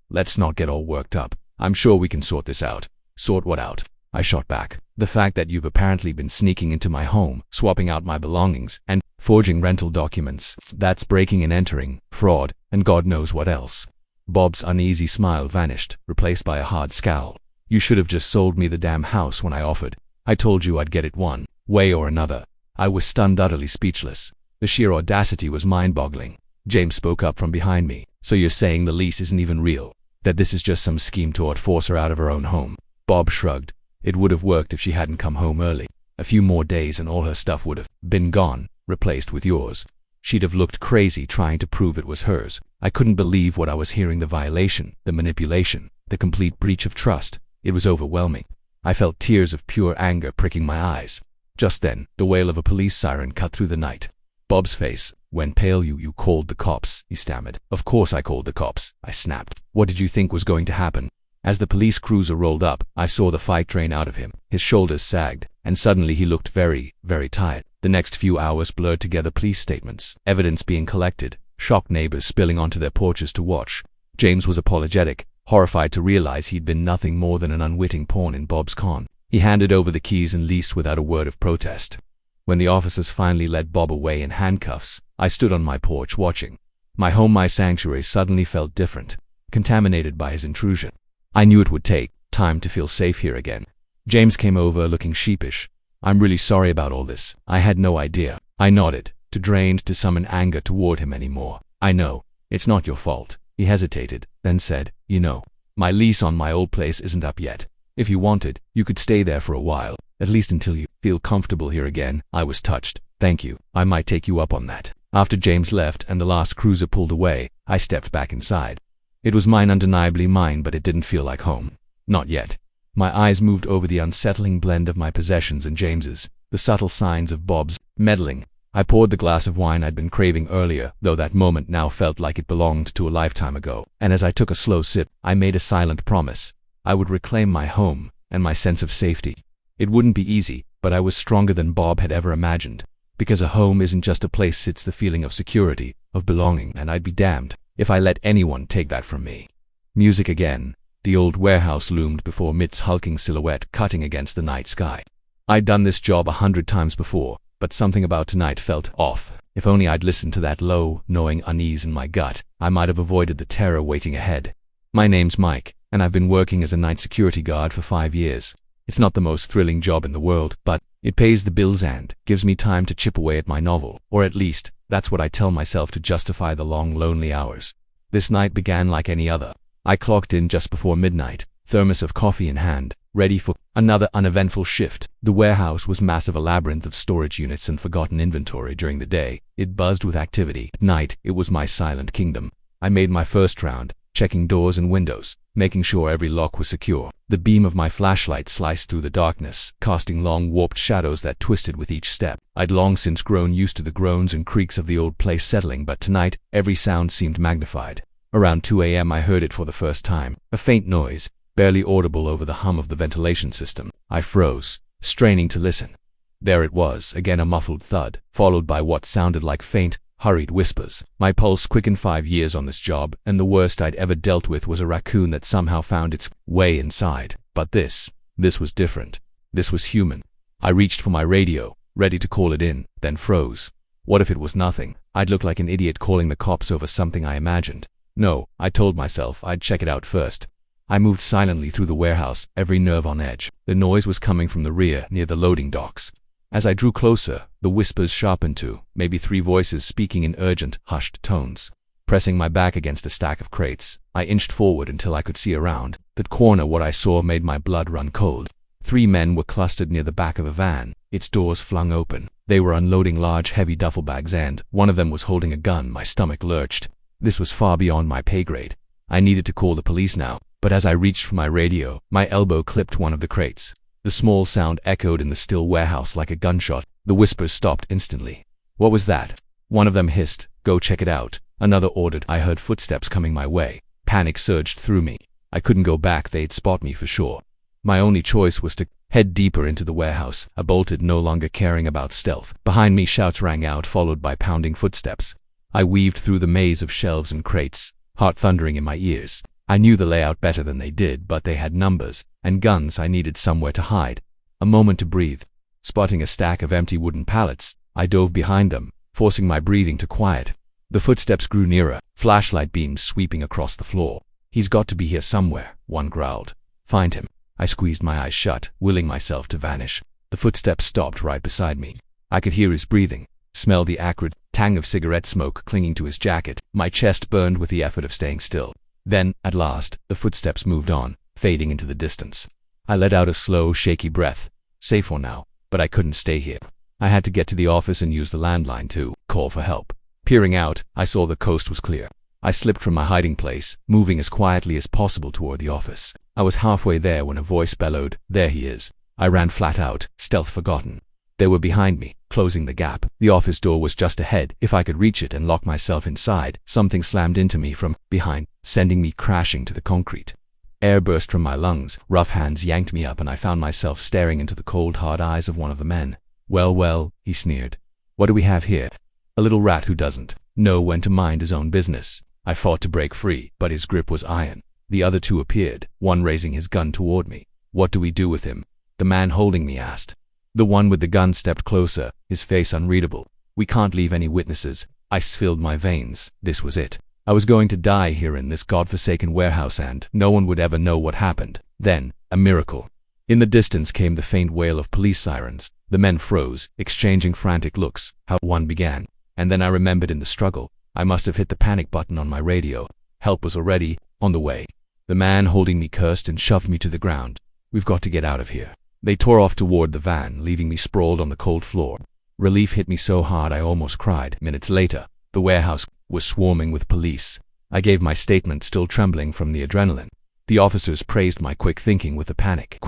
let's not get all worked up. I'm sure we can sort this out." "Sort what out?" I shot back. "The fact that you've apparently been sneaking into my home, swapping out my belongings, and forging rental documents. That's breaking and entering, fraud, and God knows what else." Bob's uneasy smile vanished, replaced by a hard scowl. "You should have just sold me the damn house when I offered. I told you I'd get it one way or another." I was stunned, utterly speechless. The sheer audacity was mind-boggling. James spoke up from behind me. "So you're saying the lease isn't even real? That this is just some scheme to force her out of her own home?" Bob shrugged. "It would have worked if she hadn't come home early. A few more days and all her stuff would have been gone, replaced with yours. She'd have looked crazy trying to prove it was hers." I couldn't believe what I was hearing. The violation, the manipulation, the complete breach of trust. It was overwhelming. I felt tears of pure anger pricking my eyes. Just then, the wail of a police siren cut through the night. Bob's face went pale. You called the cops," he stammered. "Of course I called the cops," I snapped. "What did you think was going to happen?" As the police cruiser rolled up, I saw the fight drain out of him. His shoulders sagged, and suddenly he looked very, very tired. The next few hours blurred together: police statements, evidence being collected, shocked neighbors spilling onto their porches to watch. James was apologetic, horrified to realize he'd been nothing more than an unwitting pawn in Bob's con. He handed over the keys and lease without a word of protest. When the officers finally led Bob away in handcuffs, I stood on my porch watching. My home, my sanctuary, suddenly felt different, contaminated by his intrusion. I knew it would take time to feel safe here again. James came over looking sheepish. "I'm really sorry about all this. I had no idea." I nodded, too drained to summon anger toward him anymore. "I know. It's not your fault." He hesitated, then said, "You know, my lease on my old place isn't up yet. If you wanted, you could stay there for a while, at least until you feel comfortable here again." I was touched. "Thank you. I might take you up on that." After James left and the last cruiser pulled away, I stepped back inside. It was mine, undeniably mine, but it didn't feel like home. Not yet. My eyes moved over the unsettling blend of my possessions and James's, the subtle signs of Bob's meddling. I poured the glass of wine I'd been craving earlier, though that moment now felt like it belonged to a lifetime ago. And as I took a slow sip, I made a silent promise. I would reclaim my home and my sense of safety. It wouldn't be easy, but I was stronger than Bob had ever imagined. Because a home isn't just a place, it's the feeling of security, of belonging, and I'd be damned if I let anyone take that from me. Music again. The old warehouse loomed before Mitt's hulking silhouette cutting against the night sky. I'd done this job 100 times before, but something about tonight felt off. If only I'd listened to that low, knowing unease in my gut, I might have avoided the terror waiting ahead. "My name's Mike, and I've been working as a night security guard for 5 years. It's not the most thrilling job in the world, but it pays the bills and gives me time to chip away at my novel, or at least, that's what I tell myself to justify the long, lonely hours. This night began like any other. I clocked in just before midnight, thermos of coffee in hand, ready for another uneventful shift. The warehouse was massive, a labyrinth of storage units and forgotten inventory. During the day, it buzzed with activity. At night, it was my silent kingdom. I made my first round, checking doors and windows, making sure every lock was secure. The beam of my flashlight sliced through the darkness, casting long warped shadows that twisted with each step. I'd long since grown used to the groans and creaks of the old place settling, but tonight, every sound seemed magnified. Around 2 a.m. I heard it for the first time, a faint noise, barely audible over the hum of the ventilation system. I froze, straining to listen. There it was, again, a muffled thud, followed by what sounded like faint, hurried whispers. My pulse quickened. 5 years on this job, and the worst I'd ever dealt with was a raccoon that somehow found its way inside. But this was different. This was human. I reached for my radio, ready to call it in, then froze. What if it was nothing? I'd look like an idiot calling the cops over something I imagined. No, I told myself I'd check it out first. I moved silently through the warehouse, every nerve on edge. The noise was coming from the rear, near the loading docks. As I drew closer, the whispers sharpened to maybe 3 voices speaking in urgent, hushed tones. Pressing my back against a stack of crates, I inched forward until I could see around that corner. What I saw made my blood run cold. 3 men were clustered near the back of a van, its doors flung open. They were unloading large, heavy duffel bags, and one of them was holding a gun. My stomach lurched. This was far beyond my pay grade. I needed to call the police now, but as I reached for my radio, my elbow clipped one of the crates. The small sound echoed in the still warehouse like a gunshot. The whispers stopped instantly. What was that? One of them hissed, "Go check it out." Another ordered. I heard footsteps coming my way. Panic surged through me. I couldn't go back. They'd spot me for sure. My only choice was to head deeper into the warehouse. I bolted, no longer caring about stealth. Behind me, shouts rang out, followed by pounding footsteps. I weaved through the maze of shelves and crates, heart thundering in my ears. I knew the layout better than they did, but they had numbers and guns. I needed somewhere to hide, a moment to breathe. Spotting a stack of empty wooden pallets, I dove behind them, forcing my breathing to quiet. The footsteps grew nearer, flashlight beams sweeping across the floor. "He's got to be here somewhere," one growled. "Find him." I squeezed my eyes shut, willing myself to vanish. The footsteps stopped right beside me. I could hear his breathing, smell the acrid tang of cigarette smoke clinging to his jacket. My chest burned with the effort of staying still. Then, at last, the footsteps moved on, fading into the distance. I let out a slow, shaky breath. Safe for now, but I couldn't stay here. I had to get to the office and use the landline to call for help. Peering out, I saw the coast was clear. I slipped from my hiding place, moving as quietly as possible toward the office. I was halfway there when a voice bellowed, "There he is." I ran flat out, stealth forgotten. They were behind me, closing the gap. The office door was just ahead. If I could reach it and lock myself inside, something slammed into me from behind, sending me crashing to the concrete. Air burst from my lungs. Rough hands yanked me up, and I found myself staring into the cold, hard eyes of one of the men. Well, he sneered. "What do we have here? A little rat who doesn't know when to mind his own business." I fought to break free, but his grip was iron. The other 2 appeared, one raising his gun toward me. "What do we do with him?" the man holding me asked. The one with the gun stepped closer, his face unreadable. "We can't leave any witnesses." Ice filled my veins. This was it. I was going to die here in this godforsaken warehouse, and no one would ever know what happened. Then, a miracle. In the distance came the faint wail of police sirens. The men froze, exchanging frantic looks. How one began. And then I remembered in the struggle, I must have hit the panic button on my radio. Help was already on the way. The man holding me cursed and shoved me to the ground. "We've got to get out of here." They tore off toward the van, leaving me sprawled on the cold floor. Relief hit me so hard I almost cried. Minutes later, the warehouse was swarming with police. I gave my statement, still trembling from the adrenaline. The officers praised my quick thinking with the panic.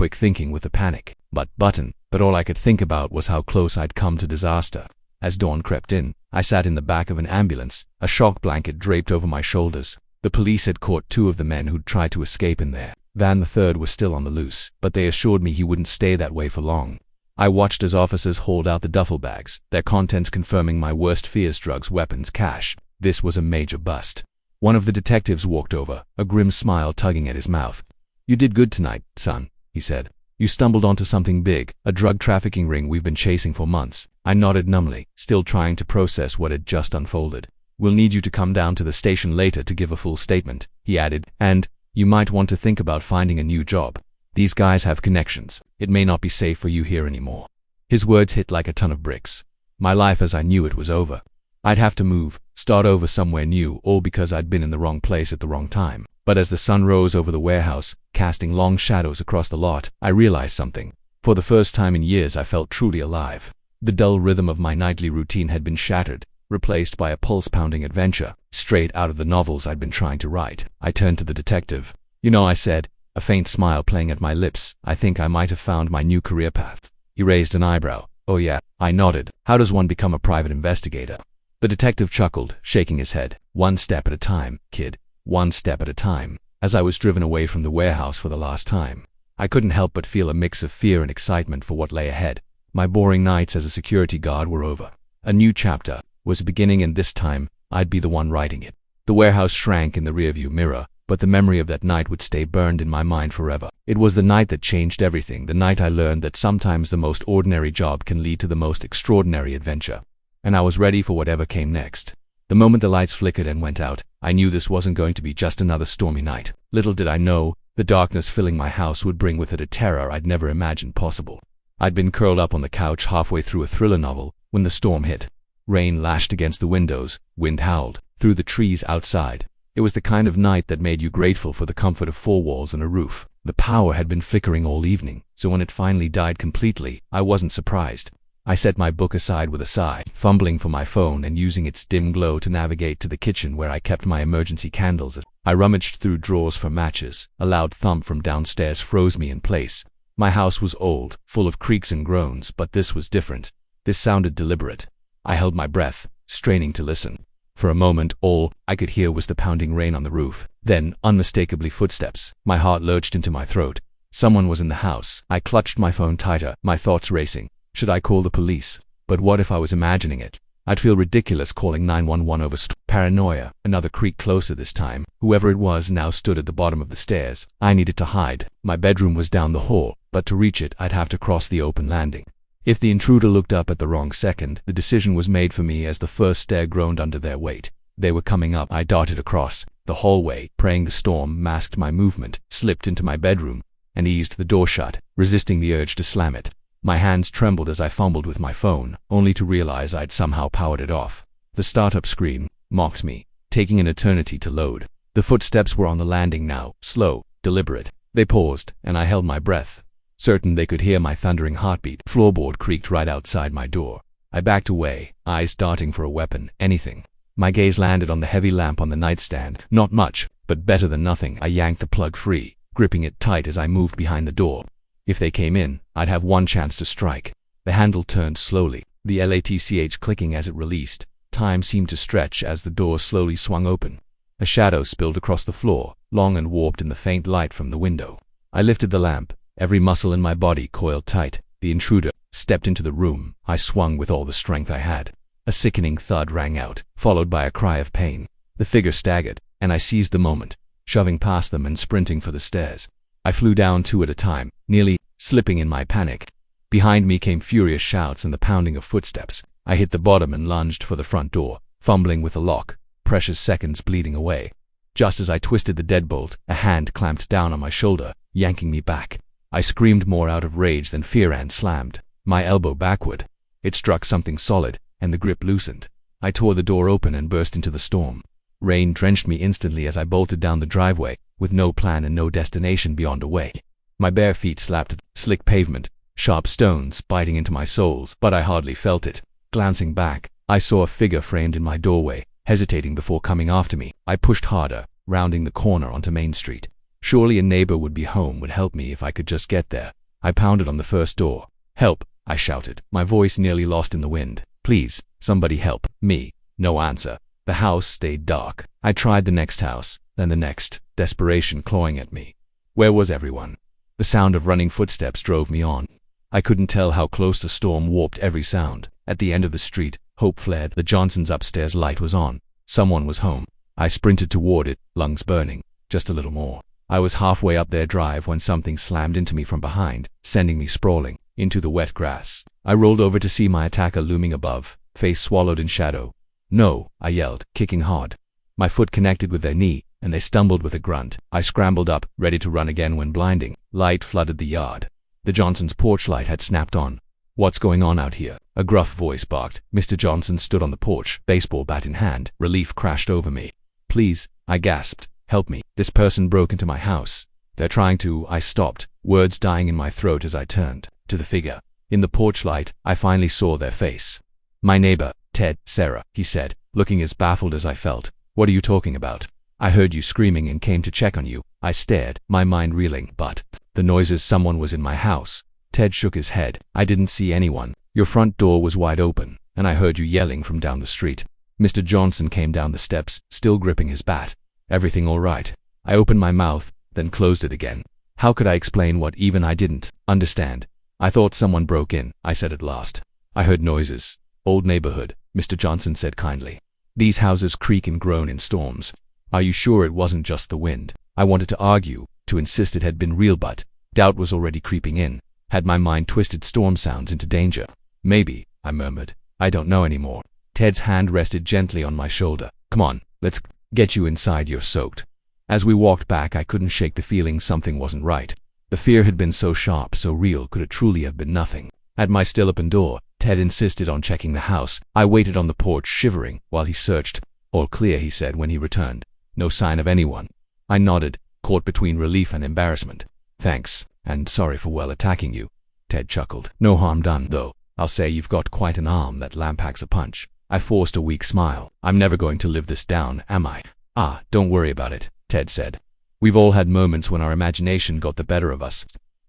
But all I could think about was how close I'd come to disaster. As dawn crept in, I sat in the back of an ambulance, a shock blanket draped over my shoulders. The police had caught 2 of the men who'd tried to escape in there. Van, the third, was still on the loose, but they assured me he wouldn't stay that way for long. I watched as officers hauled out the duffel bags, their contents confirming my worst fears: drugs, weapons, cash. This was a major bust. One of the detectives walked over, a grim smile tugging at his mouth. "You did good tonight, son," he said. "You stumbled onto something big, a drug trafficking ring we've been chasing for months." I nodded numbly, still trying to process what had just unfolded. "We'll need you to come down to the station later to give a full statement," he added, "and You might want to think about finding a new job. These guys have connections. It may not be safe for you here anymore." His words hit like a ton of bricks. My life as I knew it was over. I'd have to move, start over somewhere new, all because I'd been in the wrong place at the wrong time. But as the sun rose over the warehouse, casting long shadows across the lot, I realized something. For the first time in years, I felt truly alive. The dull rhythm of my nightly routine had been shattered, replaced by a pulse-pounding adventure, straight out of the novels I'd been trying to write. I turned to the detective. "You know," I said, a faint smile playing at my lips, "I think I might have found my new career path." He raised an eyebrow. "Oh yeah," I nodded. "How does one become a private investigator?" The detective chuckled, shaking his head. "One step at a time, kid. One step at a time." As I was driven away from the warehouse for the last time, I couldn't help but feel a mix of fear and excitement for what lay ahead. My boring nights as a security guard were over. A new chapter was beginning, and this time, I'd be the one writing it. The warehouse shrank in the rearview mirror, but the memory of that night would stay burned in my mind forever. It was the night that changed everything, the night I learned that sometimes the most ordinary job can lead to the most extraordinary adventure. And I was ready for whatever came next. The moment the lights flickered and went out, I knew this wasn't going to be just another stormy night. Little did I know, the darkness filling my house would bring with it a terror I'd never imagined possible. I'd been curled up on the couch halfway through a thriller novel when the storm hit. Rain lashed against the windows, wind howled through the trees outside. It was the kind of night that made you grateful for the comfort of four walls and a roof. The power had been flickering all evening, so when it finally died completely, I wasn't surprised. I set my book aside with a sigh, fumbling for my phone and using its dim glow to navigate to the kitchen where I kept my emergency candles. I rummaged through drawers for matches. A loud thump from downstairs froze me in place. My house was old, full of creaks and groans, but this was different. This sounded deliberate. I held my breath, straining to listen. For a moment, all I could hear was the pounding rain on the roof. Then, unmistakably, footsteps. My heart lurched into my throat. Someone was in the house. I clutched my phone tighter, my thoughts racing. Should I call the police? But what if I was imagining it? I'd feel ridiculous calling 911 over paranoia. Another creak closer this time. Whoever it was now stood at the bottom of the stairs. I needed to hide. My bedroom was down the hall, but to reach it, I'd have to cross the open landing. If the intruder looked up at the wrong second, the decision was made for me as the first stair groaned under their weight. They were coming up. I darted across the hallway, praying the storm masked my movement, slipped into my bedroom, and eased the door shut, resisting the urge to slam it. My hands trembled as I fumbled with my phone, only to realize I'd somehow powered it off. The startup screen mocked me, taking an eternity to load. The footsteps were on the landing now, slow, deliberate. They paused, and I held my breath, certain they could hear my thundering heartbeat. Floorboard creaked right outside my door. I backed away, eyes darting for a weapon, anything. My gaze landed on the heavy lamp on the nightstand. Not much, but better than nothing. I yanked the plug free, gripping it tight as I moved behind the door. If they came in, I'd have one chance to strike. The handle turned slowly, the latch clicking as it released. Time seemed to stretch as the door slowly swung open. A shadow spilled across the floor, long and warped in the faint light from the window. I lifted the lamp, every muscle in my body coiled tight. The intruder stepped into the room. I swung with all the strength I had. A sickening thud rang out, followed by a cry of pain. The figure staggered, and I seized the moment, shoving past them and sprinting for the stairs. I flew down two at a time, nearly slipping in my panic. Behind me came furious shouts and the pounding of footsteps. I hit the bottom and lunged for the front door, fumbling with the lock, precious seconds bleeding away. Just as I twisted the deadbolt, a hand clamped down on my shoulder, yanking me back. I screamed more out of rage than fear and slammed my elbow backward. It struck something solid, and the grip loosened. I tore the door open and burst into the storm. Rain drenched me instantly as I bolted down the driveway, with no plan and no destination beyond a way. My bare feet slapped the slick pavement, sharp stones biting into my soles, but I hardly felt it. Glancing back, I saw a figure framed in my doorway, hesitating before coming after me. I pushed harder, rounding the corner onto Main Street. Surely a neighbor would be home, would help me if I could just get there. I pounded on the first door. "Help!" I shouted, my voice nearly lost in the wind. "Please, somebody help me." No answer. The house stayed dark. I tried the next house, then the next, desperation clawing at me. Where was everyone? The sound of running footsteps drove me on. I couldn't tell how close the storm warped every sound. At the end of the street, hope flared. The Johnsons' upstairs light was on. Someone was home. I sprinted toward it, lungs burning. Just a little more. I was halfway up their drive when something slammed into me from behind, sending me sprawling into the wet grass. I rolled over to see my attacker looming above, face swallowed in shadow. "No," I yelled, kicking hard. My foot connected with their knee, and they stumbled with a grunt. I scrambled up, ready to run again when blinding light flooded the yard. The Johnsons' porch light had snapped on. "What's going on out here?" a gruff voice barked. Mr. Johnson stood on the porch, baseball bat in hand. Relief crashed over me. "Please," I gasped. "Help me. This person broke into my house. They're trying to—" I stopped, words dying in my throat as I turned to the figure. In the porch light, I finally saw their face. "My neighbor, Ted, Sarah," he said, looking as baffled as I felt. "What are you talking about?" "I heard you screaming and came to check on you." I stared, my mind reeling. "But the noises, someone was in my house." Ted shook his head. "I didn't see anyone. Your front door was wide open, and I heard you yelling from down the street." Mr. Johnson came down the steps, still gripping his bat. "Everything all right?" I opened my mouth, then closed it again. How could I explain what even I didn't understand? "I thought someone broke in," I said at last. "I heard noises." "Old neighborhood," Mr. Johnson said kindly. "These houses creak and groan in storms. Are you sure it wasn't just the wind?" I wanted to argue, to insist it had been real, but doubt was already creeping in. Had my mind twisted storm sounds into danger? "Maybe," I murmured. "I don't know anymore." Ted's hand rested gently on my shoulder. "Come on, let's get you inside, you're soaked." As we walked back, I couldn't shake the feeling something wasn't right. The fear had been so sharp, so real. Could it truly have been nothing? At my still open door, Ted insisted on checking the house. I waited on the porch, shivering, while he searched. "All clear," he said when he returned. "No sign of anyone." I nodded, caught between relief and embarrassment. "Thanks, and sorry for attacking you." Ted chuckled. "No harm done, though. I'll say you've got quite an arm that lamp packs a punch." I forced a weak smile. "I'm never going to live this down, am I?" "Ah, don't worry about it," Ted said. "We've all had moments when our imagination got the better of us.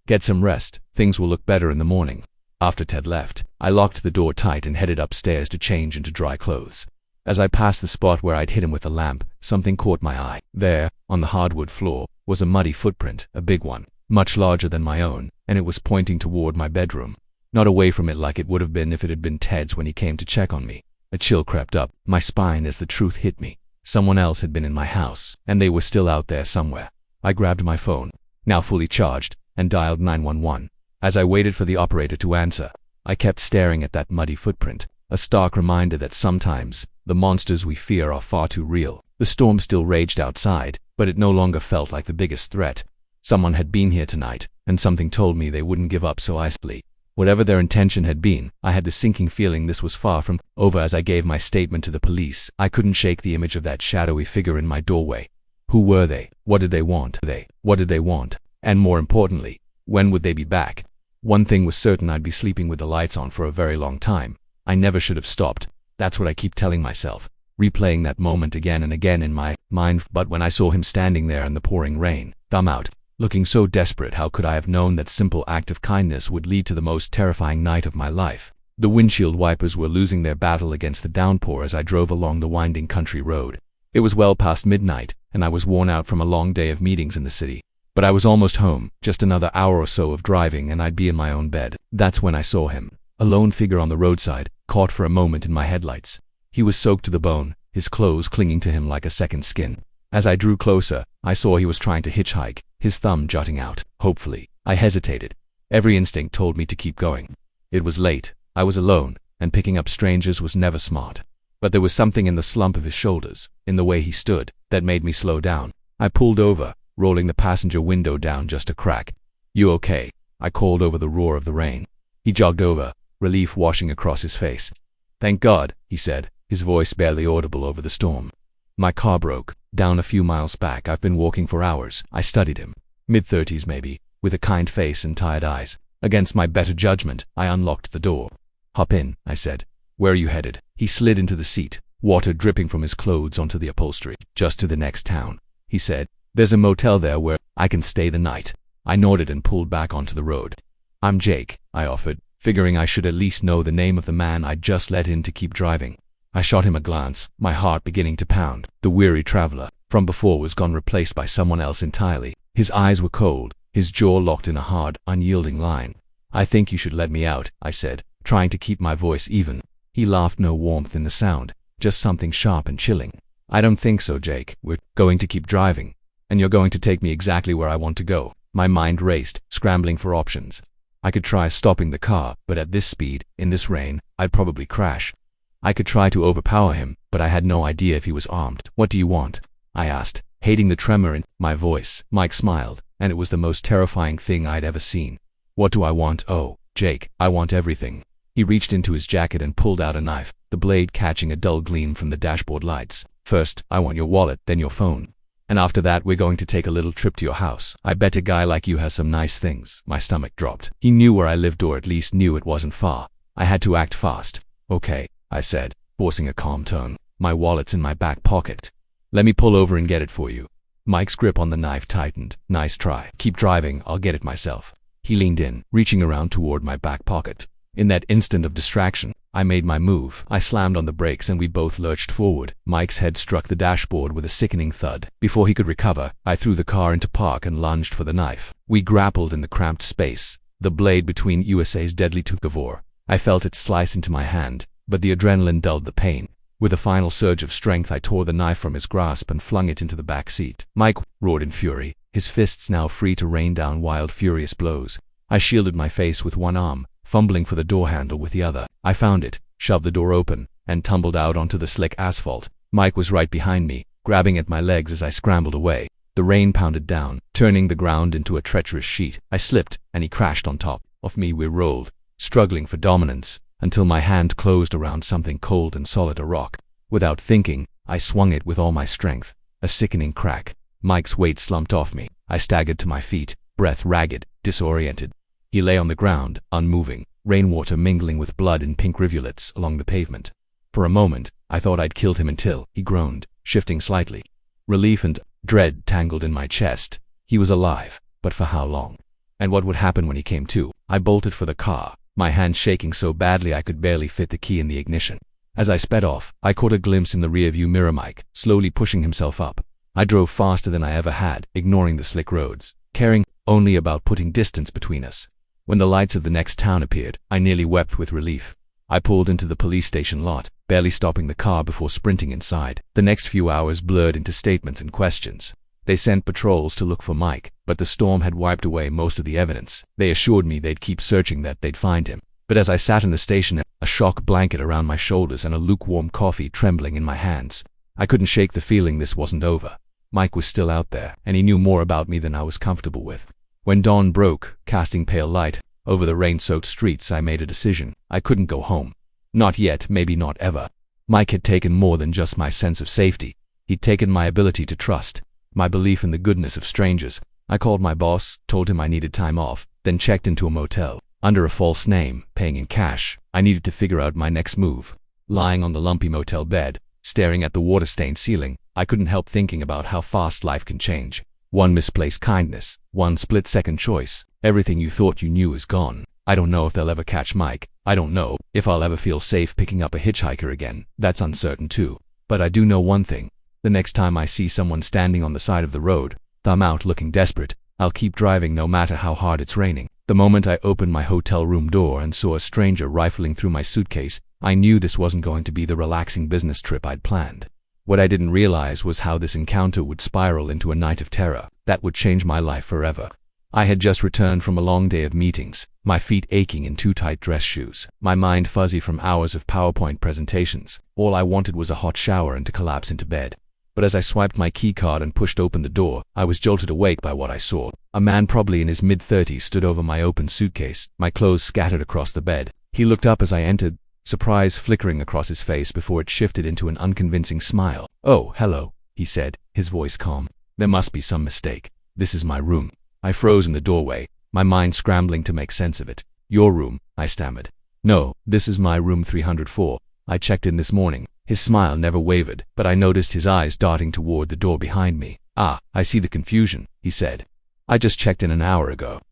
Get some rest. Things will look better in the morning." After Ted left, I locked the door tight and headed upstairs to change into dry clothes. As I passed the spot where I'd hit him with the lamp, something caught my eye. There, on the hardwood floor, was a muddy footprint, a big one, much larger than my own, and it was pointing toward my bedroom. Not away from it like it would have been if it had been Ted's when he came to check on me. A chill crept up my spine as the truth hit me. Someone else had been in my house, and they were still out there somewhere. I grabbed my phone, now fully charged, and dialed 911. As I waited for the operator to answer, I kept staring at that muddy footprint, a stark reminder that sometimes the monsters we fear are far too real. The storm still raged outside, but it no longer felt like the biggest threat. Someone had been here tonight, and something told me they wouldn't give up so easily. Whatever their intention had been, I had the sinking feeling this was far from over. As I gave my statement to the police, I couldn't shake the image of that shadowy figure in my doorway. Who were they? What did they want? What did they want? And more importantly, when would they be back? One thing was certain: I'd be sleeping with the lights on for a very long time. I never should have stopped. That's what I keep telling myself, replaying that moment again and again in my mind. But when I saw him standing there in the pouring rain, thumb out, looking so desperate, how could I have known that simple act of kindness would lead to the most terrifying night of my life? The windshield wipers were losing their battle against the downpour as I drove along the winding country road. It was well past midnight, and I was worn out from a long day of meetings in the city. But I was almost home, just another hour or so of driving and I'd be in my own bed. That's when I saw him, a lone figure on the roadside, caught for a moment in my headlights. He was soaked to the bone, his clothes clinging to him like a second skin. As I drew closer, I saw he was trying to hitchhike, his thumb jutting out, hopefully. I hesitated. Every instinct told me to keep going. It was late, I was alone, and picking up strangers was never smart. But there was something in the slump of his shoulders, in the way he stood, that made me slow down. I pulled over, rolling the passenger window down just a crack. "You okay?" I called over the roar of the rain. He jogged over, relief washing across his face. "Thank God," he said, his voice barely audible over the storm. "My car broke down a few miles back. I've been walking for hours." I studied him. Mid-30s maybe, with a kind face and tired eyes. Against my better judgment, I unlocked the door. "Hop in," I said. "Where are you headed?" He slid into the seat, water dripping from his clothes onto the upholstery. "Just to the next town," he said. "There's a motel there where I can stay the night." I nodded and pulled back onto the road. "I'm Jake," I offered, figuring I should at least know the name of the man I'd just let in to keep driving. I shot him a glance, my heart beginning to pound. The weary traveler from before was gone, replaced by someone else entirely. His eyes were cold, his jaw locked in a hard, unyielding line. "I think you should let me out," I said, trying to keep my voice even. He laughed, no warmth in the sound, just something sharp and chilling. "I don't think so, Jake. We're going to keep driving, and you're going to take me exactly where I want to go." My mind raced, scrambling for options. I could try stopping the car, but at this speed, in this rain, I'd probably crash. I could try to overpower him, but I had no idea if he was armed. "What do you want?" I asked, hating the tremor in my voice. Mike smiled, and it was the most terrifying thing I'd ever seen. What do I want? Oh, Jake, I want everything. He reached into his jacket and pulled out a knife, the blade catching a dull gleam from the dashboard lights. First, I want your wallet, then your phone. And after that, we're going to take a little trip to your house. I bet a guy like you has some nice things. My stomach dropped. He knew where I lived, or at least knew it wasn't far. I had to act fast. Okay, I said, forcing a calm tone. My wallet's in my back pocket. Let me pull over and get it for you. Mike's grip on the knife tightened. Nice try. Keep driving, I'll get it myself. He leaned in, reaching around toward my back pocket. In that instant of distraction, I made my move. I slammed on the brakes and we both lurched forward. Mike's head struck the dashboard with a sickening thud. Before he could recover, I threw the car into park and lunged for the knife. We grappled in the cramped space, the blade between USA's deadly tooth of war. I felt it slice into my hand, but the adrenaline dulled the pain. With a final surge of strength, I tore the knife from his grasp and flung it into the back seat. Mike roared in fury, his fists now free to rain down wild, furious blows. I shielded my face with one arm, fumbling for the door handle with the other. I found it, shoved the door open, and tumbled out onto the slick asphalt. Mike was right behind me, grabbing at my legs as I scrambled away. The rain pounded down, turning the ground into a treacherous sheet. I slipped, and he crashed on top of me. We rolled, struggling for dominance, until my hand closed around something cold and solid, a rock. Without thinking, I swung it with all my strength. A sickening crack. Mike's weight slumped off me. I staggered to my feet, breath ragged, disoriented. He lay on the ground, unmoving, rainwater mingling with blood in pink rivulets along the pavement. For a moment, I thought I'd killed him until he groaned, shifting slightly. Relief and dread tangled in my chest. He was alive, but for how long? And what would happen when he came to? I bolted for the car, my hand shaking so badly I could barely fit the key in the ignition. As I sped off, I caught a glimpse in the rearview mirror Mike, slowly pushing himself up. I drove faster than I ever had, ignoring the slick roads, caring only about putting distance between us. When the lights of the next town appeared, I nearly wept with relief. I pulled into the police station lot, barely stopping the car before sprinting inside. The next few hours blurred into statements and questions. They sent patrols to look for Mike, but the storm had wiped away most of the evidence. They assured me they'd keep searching, that they'd find him. But as I sat in the station, a shock blanket around my shoulders and a lukewarm coffee trembling in my hands, I couldn't shake the feeling this wasn't over. Mike was still out there, and he knew more about me than I was comfortable with. When dawn broke, casting pale light over the rain-soaked streets, I made a decision. I couldn't go home. Not yet, maybe not ever. Mike had taken more than just my sense of safety. He'd taken my ability to trust, my belief in the goodness of strangers. I called my boss, told him I needed time off, then checked into a motel, under a false name, paying in cash. I needed to figure out my next move. Lying on the lumpy motel bed, staring at the water-stained ceiling, I couldn't help thinking about how fast life can change. One misplaced kindness, one split-second choice, everything you thought you knew is gone. I don't know if they'll ever catch Mike. I don't know if I'll ever feel safe picking up a hitchhiker again. That's uncertain too. But I do know one thing. The next time I see someone standing on the side of the road, thumb out looking desperate, I'll keep driving no matter how hard it's raining. The moment I opened my hotel room door and saw a stranger rifling through my suitcase, I knew this wasn't going to be the relaxing business trip I'd planned. What I didn't realize was how this encounter would spiral into a night of terror that would change my life forever. I had just returned from a long day of meetings, my feet aching in too tight dress shoes, my mind fuzzy from hours of PowerPoint presentations. All I wanted was a hot shower and to collapse into bed. But as I swiped my keycard and pushed open the door, I was jolted awake by what I saw. A man probably in his mid-30s stood over my open suitcase, my clothes scattered across the bed. He looked up as I entered, surprise flickering across his face before it shifted into an unconvincing smile. "Oh, hello," he said, his voice calm. "There must be some mistake. This is my room." I froze in the doorway, my mind scrambling to make sense of it. "Your room," I stammered. "No, this is my room 304. I checked in this morning." His smile never wavered, but I noticed his eyes darting toward the door behind me. "Ah, I see the confusion," he said. "I just checked in an hour ago.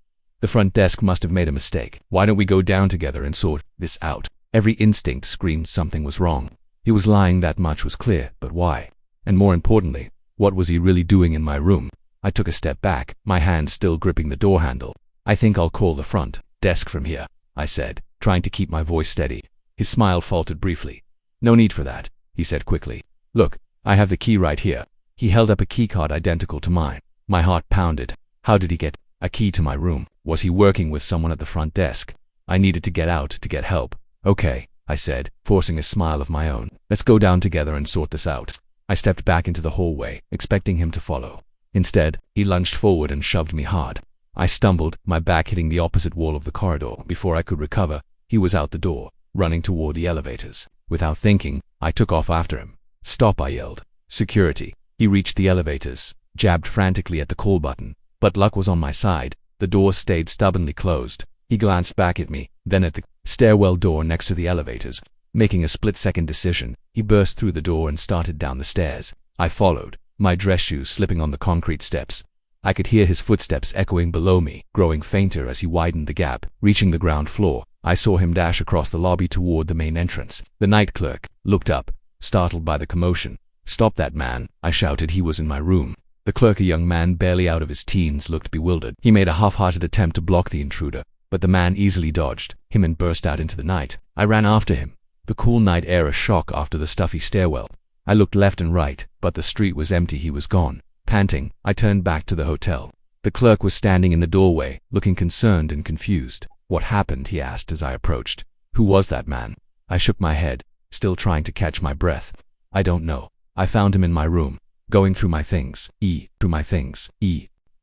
The front desk must have made a mistake. Why don't we go down together and sort this out?" Every instinct screamed something was wrong. He was lying, that much was clear, but why? And more importantly, what was he really doing in my room? I took a step back, my hand still gripping the door handle. "I think I'll call the front desk from here," I said, trying to keep my voice steady. His smile faltered briefly. "No need for that," he said quickly. "Look, I have the key right here." He held up a keycard identical to mine. My heart pounded. How did he get a key to my room? Was he working with someone at the front desk? I needed to get out, to get help. "Okay," I said, forcing a smile of my own. "Let's go down together and sort this out." I stepped back into the hallway, expecting him to follow. Instead, he lunged forward and shoved me hard. I stumbled, my back hitting the opposite wall of the corridor. Before I could recover, he was out the door, running toward the elevators. Without thinking, I took off after him. "Stop," I yelled. "Security." He reached the elevators, jabbed frantically at the call button, but luck was on my side. The door stayed stubbornly closed. He glanced back at me, then at the stairwell door next to the elevators. Making a split-second decision, he burst through the door and started down the stairs. I followed, my dress shoes slipping on the concrete steps. I could hear his footsteps echoing below me, growing fainter as he widened the gap. Reaching the ground floor, I saw him dash across the lobby toward the main entrance. The night clerk looked up, startled by the commotion. "Stop that man," I shouted. He was in my room. The clerk, a young man barely out of his teens, looked bewildered. He made a half-hearted attempt to block the intruder, but the man easily dodged him and burst out into the night. I ran after him, the cool night air a shock after the stuffy stairwell. I looked left and right, but the street was empty. He was gone. Panting, I turned back to the hotel. The clerk was standing in the doorway, looking concerned and confused. "What happened?" he asked as I approached. "Who was that man?" I shook my head, still trying to catch my breath. "I don't know. I found him in my room, going through my things. He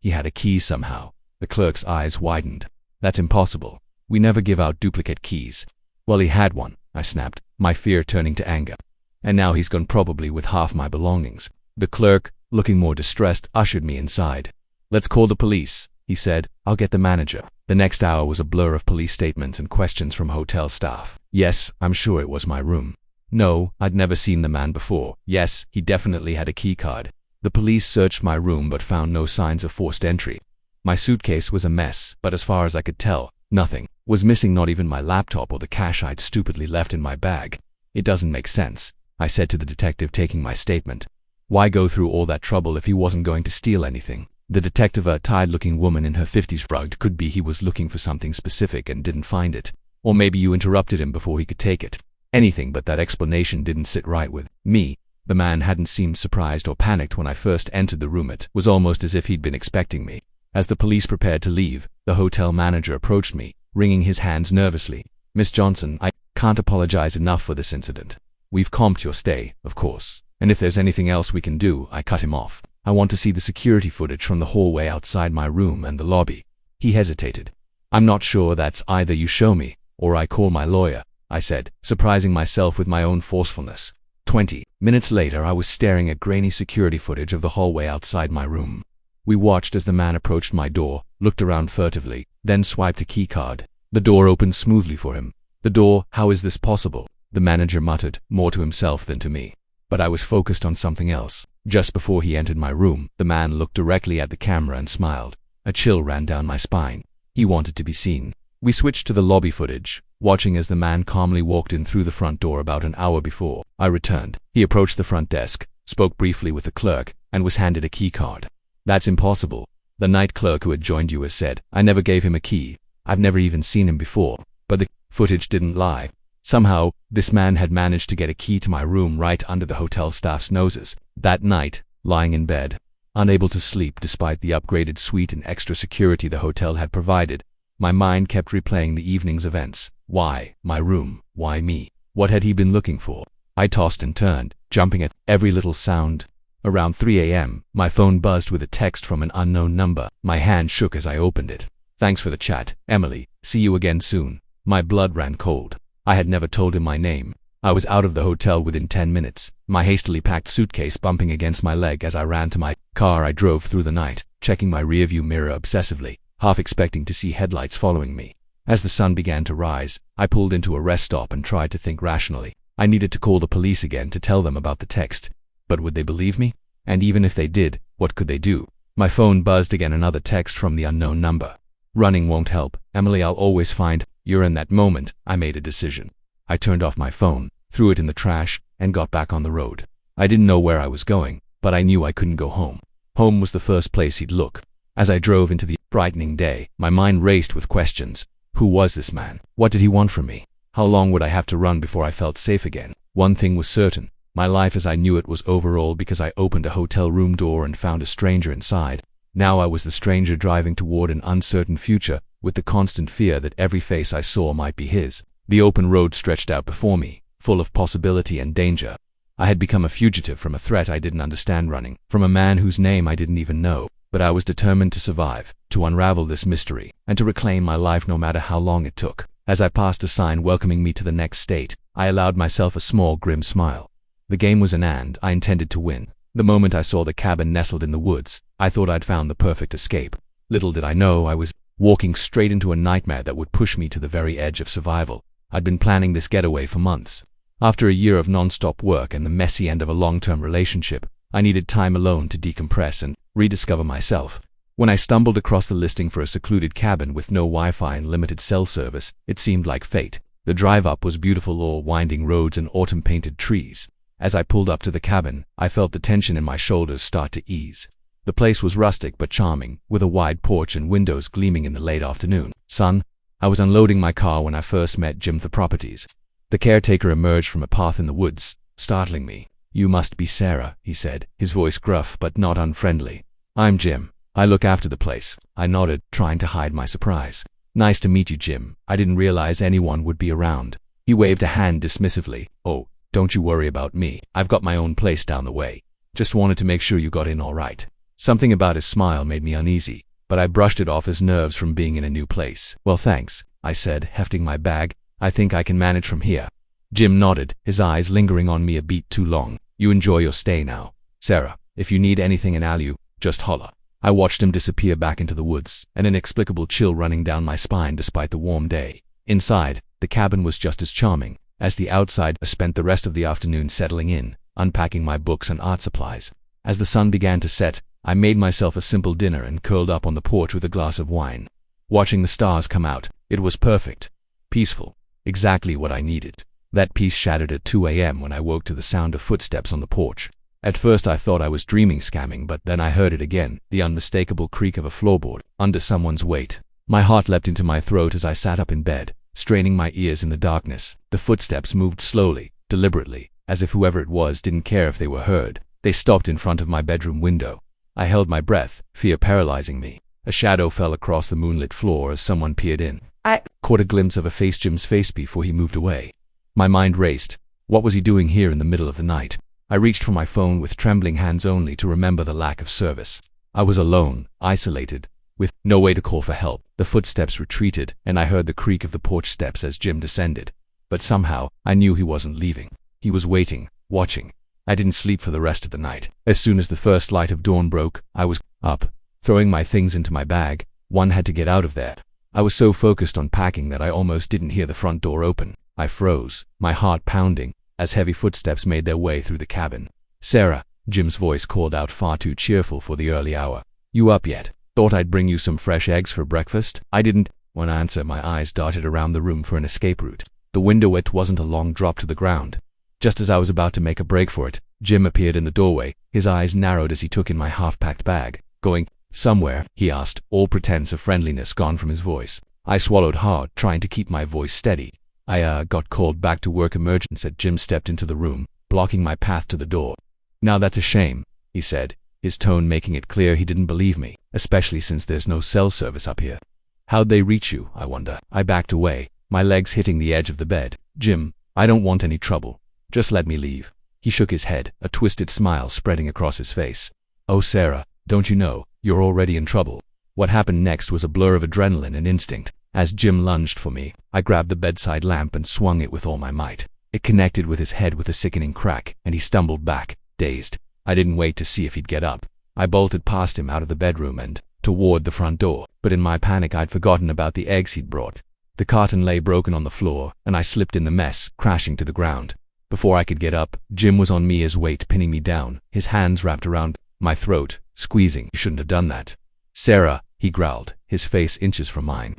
had a key somehow." The clerk's eyes widened. "That's impossible. We never give out duplicate keys." "Well, he had one," I snapped, my fear turning to anger. "And now he's gone, probably with half my belongings." The clerk, looking more distressed, ushered me inside. "Let's call the police," he said. "I'll get the manager." The next hour was a blur of police statements and questions from hotel staff. Yes, I'm sure it was my room. No, I'd never seen the man before. Yes, he definitely had a key card. The police searched my room but found no signs of forced entry. My suitcase was a mess, but as far as I could tell, nothing was missing, not even my laptop or the cash I'd stupidly left in my bag. "It doesn't make sense," I said to the detective, taking my statement. "Why go through all that trouble if he wasn't going to steal anything?" The detective, a tired-looking woman in her 50s, shrugged. "Could be he was looking for something specific and didn't find it. Or maybe you interrupted him before he could take it." Anything but that explanation didn't sit right with me. The man hadn't seemed surprised or panicked when I first entered the room. It was almost as if he'd been expecting me. As the police prepared to leave, the hotel manager approached me, wringing his hands nervously. "Miss Johnson, I can't apologize enough for this incident. We've comped your stay, of course. And if there's anything else we can do," I cut him off. "I want to see the security footage from the hallway outside my room and the lobby." He hesitated. "I'm not sure. That's either you show me, or I call my lawyer," I said, surprising myself with my own forcefulness. 20 minutes later, I was staring at grainy security footage of the hallway outside my room. We watched as the man approached my door, looked around furtively, then swiped a key card. The door opened smoothly for him. "The door? How is this possible?" the manager muttered, more to himself than to me. But I was focused on something else. Just before he entered my room, the man looked directly at the camera and smiled. A chill ran down my spine. He wanted to be seen. We switched to the lobby footage, watching as the man calmly walked in through the front door about an hour before I returned. He approached the front desk, spoke briefly with the clerk, and was handed a key card. "That's impossible," the night clerk who had joined you has said. "I never gave him a key. I've never even seen him before." But the footage didn't lie. Somehow, this man had managed to get a key to my room right under the hotel staff's noses. That night, lying in bed, unable to sleep despite the upgraded suite and extra security the hotel had provided, my mind kept replaying the evening's events. Why my room? Why me? What had he been looking for? I tossed and turned, jumping at every little sound. Around 3 a.m., my phone buzzed with a text from an unknown number. My hand shook as I opened it. "Thanks for the chat, Emily. See you again soon." My blood ran cold. I had never told him my name. I was out of the hotel within 10 minutes, my hastily packed suitcase bumping against my leg as I ran to my car. I drove through the night, checking my rearview mirror obsessively, half expecting to see headlights following me. As the sun began to rise, I pulled into a rest stop and tried to think rationally. I needed to call the police again to tell them about the text. But would they believe me? And even if they did, what could they do? My phone buzzed again, another text from the unknown number. "Running won't help, Emily. I'll always find you're." In that moment, I made a decision. I turned off my phone, threw it in the trash, and got back on the road. I didn't know where I was going, but I knew I couldn't go home. Home was the first place he'd look. As I drove into the brightening day, my mind raced with questions. Who was this man? What did he want from me? How long would I have to run before I felt safe again? One thing was certain. My life as I knew it was over all because I opened a hotel room door and found a stranger inside. Now I was the stranger driving toward an uncertain future, with the constant fear that every face I saw might be his. The open road stretched out before me, full of possibility and danger. I had become a fugitive from a threat I didn't understand, running from a man whose name I didn't even know. But I was determined to survive, to unravel this mystery, and to reclaim my life no matter how long it took. As I passed a sign welcoming me to the next state, I allowed myself a small, grim smile. The game was an and I intended to win. The moment I saw the cabin nestled in the woods, I thought I'd found the perfect escape. Little did I know I was walking straight into a nightmare that would push me to the very edge of survival. I'd been planning this getaway for months. After a year of non-stop work and the messy end of a long-term relationship, I needed time alone to decompress and rediscover myself. When I stumbled across the listing for a secluded cabin with no Wi-Fi and limited cell service, it seemed like fate. The drive up was beautiful, all winding roads and autumn-painted trees. As I pulled up to the cabin, I felt the tension in my shoulders start to ease. The place was rustic but charming, with a wide porch and windows gleaming in the late afternoon sun. I was unloading my car when I first met Jim the Properties. The caretaker emerged from a path in the woods, startling me. "You must be Sarah," he said, his voice gruff but not unfriendly. "I'm Jim. I look after the place." I nodded, trying to hide my surprise. "Nice to meet you, Jim. I didn't realize anyone would be around." He waved a hand dismissively. "Oh, don't you worry about me. I've got my own place down the way. Just wanted to make sure you got in all right." Something about his smile made me uneasy, but I brushed it off as nerves from being in a new place. "Well, thanks," I said, hefting my bag. "I think I can manage from here." Jim nodded, his eyes lingering on me a beat too long. "You enjoy your stay now, Sarah. If you need anything in Alu, just holler." I watched him disappear back into the woods, an inexplicable chill running down my spine despite the warm day. Inside, the cabin was just as charming as the outside. I spent the rest of the afternoon settling in, unpacking my books and art supplies. As the sun began to set, I made myself a simple dinner and curled up on the porch with a glass of wine. Watching the stars come out, it was perfect. Peaceful. Exactly what I needed. That peace shattered at 2 a.m. when I woke to the sound of footsteps on the porch. At first I thought I was dreaming, scamming, but then I heard it again, the unmistakable creak of a floorboard under someone's weight. My heart leapt into my throat as I sat up in bed, straining my ears in the darkness. The footsteps moved slowly, deliberately, as if whoever it was didn't care if they were heard. They stopped in front of my bedroom window. I held my breath, fear paralyzing me. A shadow fell across the moonlit floor as someone peered in. I caught a glimpse of Jim's face before he moved away. My mind raced. What was he doing here in the middle of the night? I reached for my phone with trembling hands only to remember the lack of service. I was alone, isolated, with no way to call for help. The footsteps retreated, and I heard the creak of the porch steps as Jim descended. But somehow, I knew he wasn't leaving. He was waiting, watching. I didn't sleep for the rest of the night. As soon as the first light of dawn broke, I was up, throwing my things into my bag. One had to get out of there. I was so focused on packing that I almost didn't hear the front door open. I froze, my heart pounding, as heavy footsteps made their way through the cabin. "Sarah," Jim's voice called out, far too cheerful for the early hour. "You up yet? Thought I'd bring you some fresh eggs for breakfast." I didn't. When I answered, my eyes darted around the room for an escape route. The window, it wasn't a long drop to the ground. Just as I was about to make a break for it, Jim appeared in the doorway. His eyes narrowed as he took in my half-packed bag. "Going somewhere?" he asked, all pretense of friendliness gone from his voice. I swallowed hard, trying to keep my voice steady. "I got called back to work emergency," said Jim. Stepped into the room, blocking my path to the door. "Now that's a shame," he said, his tone making it clear he didn't believe me, especially since there's no cell service up here. "How'd they reach you, I wonder?" I backed away, my legs hitting the edge of the bed. "Jim, I don't want any trouble. Just let me leave." He shook his head, a twisted smile spreading across his face. "Oh, Sarah, don't you know, you're already in trouble." What happened next was a blur of adrenaline and instinct. As Jim lunged for me, I grabbed the bedside lamp and swung it with all my might. It connected with his head with a sickening crack, and he stumbled back, dazed. I didn't wait to see if he'd get up. I bolted past him out of the bedroom and toward the front door, but in my panic I'd forgotten about the eggs he'd brought. The carton lay broken on the floor, and I slipped in the mess, crashing to the ground. Before I could get up, Jim was on me, his weight pinning me down, his hands wrapped around my throat, squeezing. "You shouldn't have done that." "Sarah," he growled, his face inches from mine.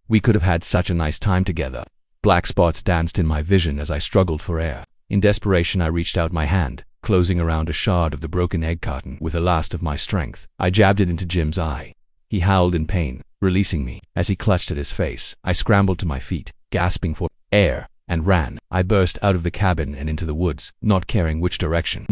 "We could have had such a nice time together." Black spots danced in my vision as I struggled for air. In desperation, I reached out my hand, closing around a shard of the broken egg carton with the last of my strength. I jabbed it into Jim's eye. He howled in pain, releasing me. As he clutched at his face, I scrambled to my feet, gasping for air, and ran. I burst out of the cabin and into the woods, not caring which direction.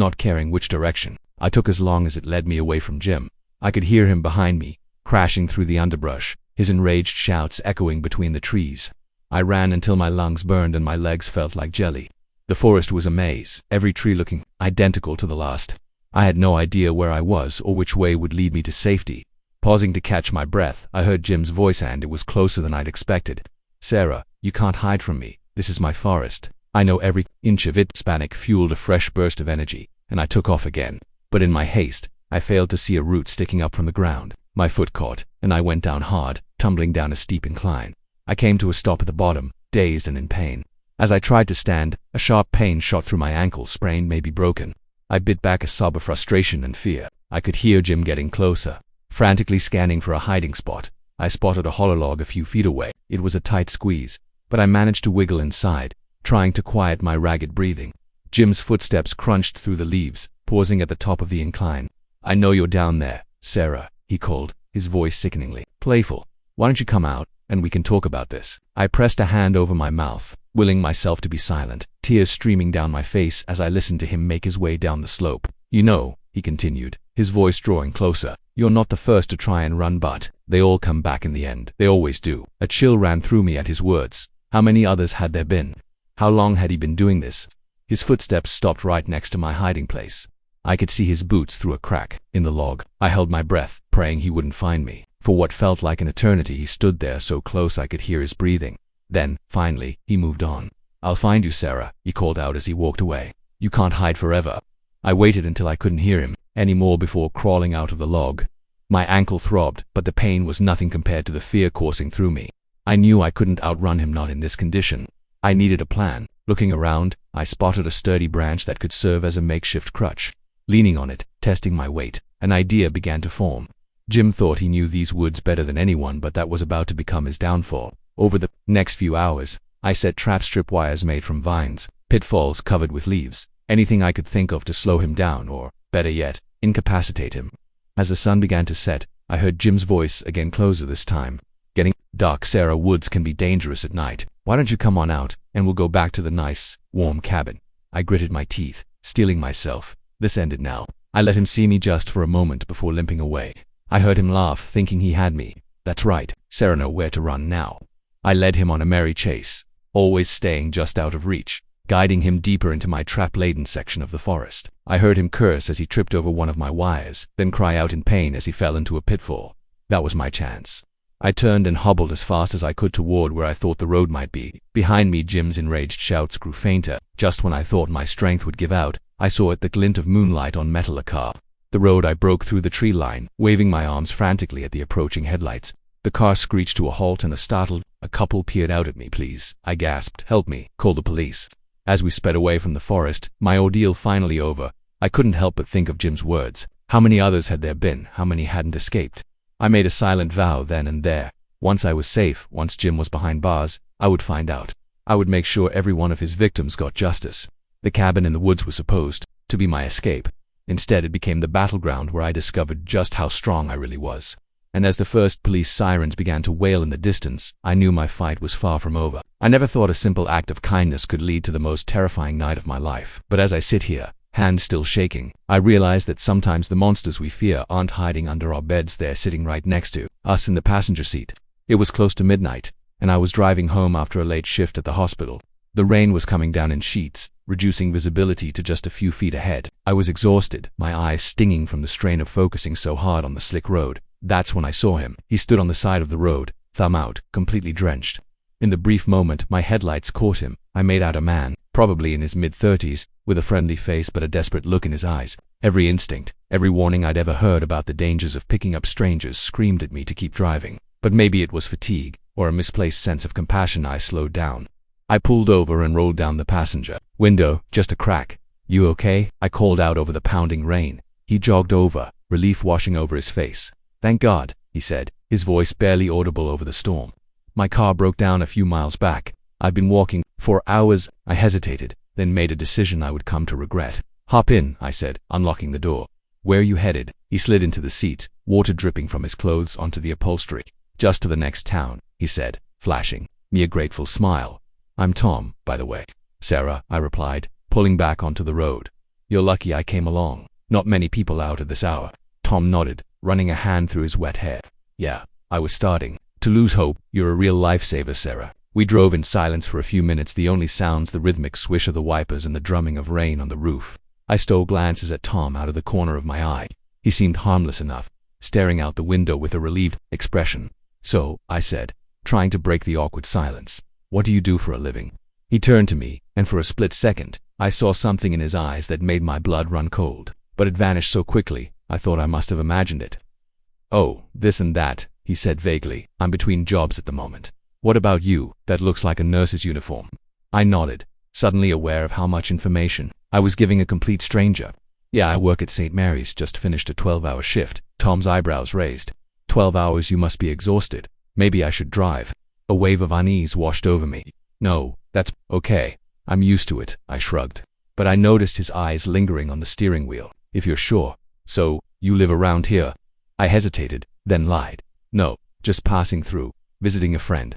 I took as long as it led me away from Jim. I could hear him behind me, crashing through the underbrush, his enraged shouts echoing between the trees. I ran until my lungs burned and my legs felt like jelly. The forest was a maze, every tree looking identical to the last. I had no idea where I was or which way would lead me to safety. Pausing to catch my breath, I heard Jim's voice, and it was closer than I'd expected. "Sarah, you can't hide from me. This is my forest. I know every inch of it." Panic fueled a fresh burst of energy, and I took off again. But in my haste, I failed to see a root sticking up from the ground. My foot caught, and I went down hard, tumbling down a steep incline. I came to a stop at the bottom, dazed and in pain. As I tried to stand, a sharp pain shot through my ankle, sprained, maybe broken. I bit back a sob of frustration and fear. I could hear Jim getting closer. Frantically scanning for a hiding spot, I spotted a hollow log a few feet away. It was a tight squeeze, but I managed to wiggle inside, trying to quiet my ragged breathing. Jim's footsteps crunched through the leaves, pausing at the top of the incline. "I know you're down there, Sarah," he called, his voice sickeningly playful. "Why don't you come out, and we can talk about this?" I pressed a hand over my mouth, willing myself to be silent, tears streaming down my face as I listened to him make his way down the slope. "You know," he continued, his voice drawing closer, "you're not the first to try and run, but they all come back in the end. They always do." A chill ran through me at his words. How many others had there been? How long had he been doing this? His footsteps stopped right next to my hiding place. I could see his boots through a crack in the log. I held my breath, praying he wouldn't find me. For what felt like an eternity, he stood there so close I could hear his breathing. Then, finally, he moved on. "I'll find you, Sarah," he called out as he walked away. "You can't hide forever." I waited until I couldn't hear him anymore before crawling out of the log. My ankle throbbed, but the pain was nothing compared to the fear coursing through me. I knew I couldn't outrun him, not in this condition. I needed a plan. Looking around, I spotted a sturdy branch that could serve as a makeshift crutch. Leaning on it, testing my weight, an idea began to form. Jim thought he knew these woods better than anyone, but that was about to become his downfall. Over the next few hours, I set trap strip wires made from vines, pitfalls covered with leaves, anything I could think of to slow him down or, better yet, incapacitate him. As the sun began to set, I heard Jim's voice again, closer this time. "Getting dark, Sarah. Woods can be dangerous at night. Why don't you come on out, and we'll go back to the nice, warm cabin?" I gritted my teeth, steeling myself. This ended now. I let him see me just for a moment before limping away. I heard him laugh, thinking he had me. That's right, Sarah knew where to run now. I led him on a merry chase, always staying just out of reach, guiding him deeper into my trap-laden section of the forest. I heard him curse as he tripped over one of my wires, then cry out in pain as he fell into a pitfall. That was my chance. I turned and hobbled as fast as I could toward where I thought the road might be. Behind me, Jim's enraged shouts grew fainter. Just when I thought my strength would give out, I saw at the glint of moonlight on metal a car. The road, I broke through the tree line, waving my arms frantically at the approaching headlights. The car screeched to a halt, and a couple peered out at me. "Please," I gasped. "Help me. Call the police." As we sped away from the forest, my ordeal finally over, I couldn't help but think of Jim's words. How many others had there been? How many hadn't escaped? I made a silent vow then and there. Once I was safe, once Jim was behind bars, I would find out. I would make sure every one of his victims got justice. The cabin in the woods was supposed to be my escape. Instead, it became the battleground where I discovered just how strong I really was. And as the first police sirens began to wail in the distance, I knew my fight was far from over. I never thought a simple act of kindness could lead to the most terrifying night of my life. But as I sit here, hands still shaking, I realize that sometimes the monsters we fear aren't hiding under our beds, they're sitting right next to us in the passenger seat. It was close to midnight, and I was driving home after a late shift at the hospital. The rain was coming down in sheets, reducing visibility to just a few feet ahead. I was exhausted, my eyes stinging from the strain of focusing so hard on the slick road. That's when I saw him. He stood on the side of the road, thumb out, completely drenched. In the brief moment my headlights caught him, I made out a man, probably in his mid-30s, with a friendly face but a desperate look in his eyes. Every instinct, every warning I'd ever heard about the dangers of picking up strangers screamed at me to keep driving. But maybe it was fatigue, or a misplaced sense of compassion. I slowed down. I pulled over and rolled down the passenger window, just a crack. "You okay?" I called out over the pounding rain. He jogged over, relief washing over his face. "Thank God," he said, his voice barely audible over the storm. "My car broke down a few miles back. I've been walking for hours." I hesitated, then made a decision I would come to regret. "Hop in," I said, unlocking the door. "Where are you headed?" He slid into the seat, water dripping from his clothes onto the upholstery. "Just to the next town," he said, flashing me a grateful smile. "I'm Tom, by the way." "Sarah," I replied, pulling back onto the road. "You're lucky I came along. Not many people out at this hour." Tom nodded, running a hand through his wet hair. "Yeah, I was starting to lose hope." "You're a real lifesaver, Sarah." We drove in silence for a few minutes, the only sounds the rhythmic swish of the wipers and the drumming of rain on the roof. I stole glances at Tom out of the corner of my eye. He seemed harmless enough, staring out the window with a relieved expression. "So," I said, trying to break the awkward silence, "what do you do for a living?" He turned to me, and for a split second, I saw something in his eyes that made my blood run cold, but it vanished so quickly, I thought I must have imagined it. "Oh, this and that," he said vaguely. "I'm between jobs at the moment." "What about you? That looks like a nurse's uniform." I nodded, suddenly aware of how much information I was giving a complete stranger. "Yeah, I work at St. Mary's, just finished a 12-hour shift." Tom's eyebrows raised. 12 hours, you must be exhausted. Maybe I should drive." A wave of unease washed over me. "No, that's okay. I'm used to it," I shrugged. But I noticed his eyes lingering on the steering wheel. "If you're sure. So, you live around here?" I hesitated, then lied. "No, just passing through, visiting a friend."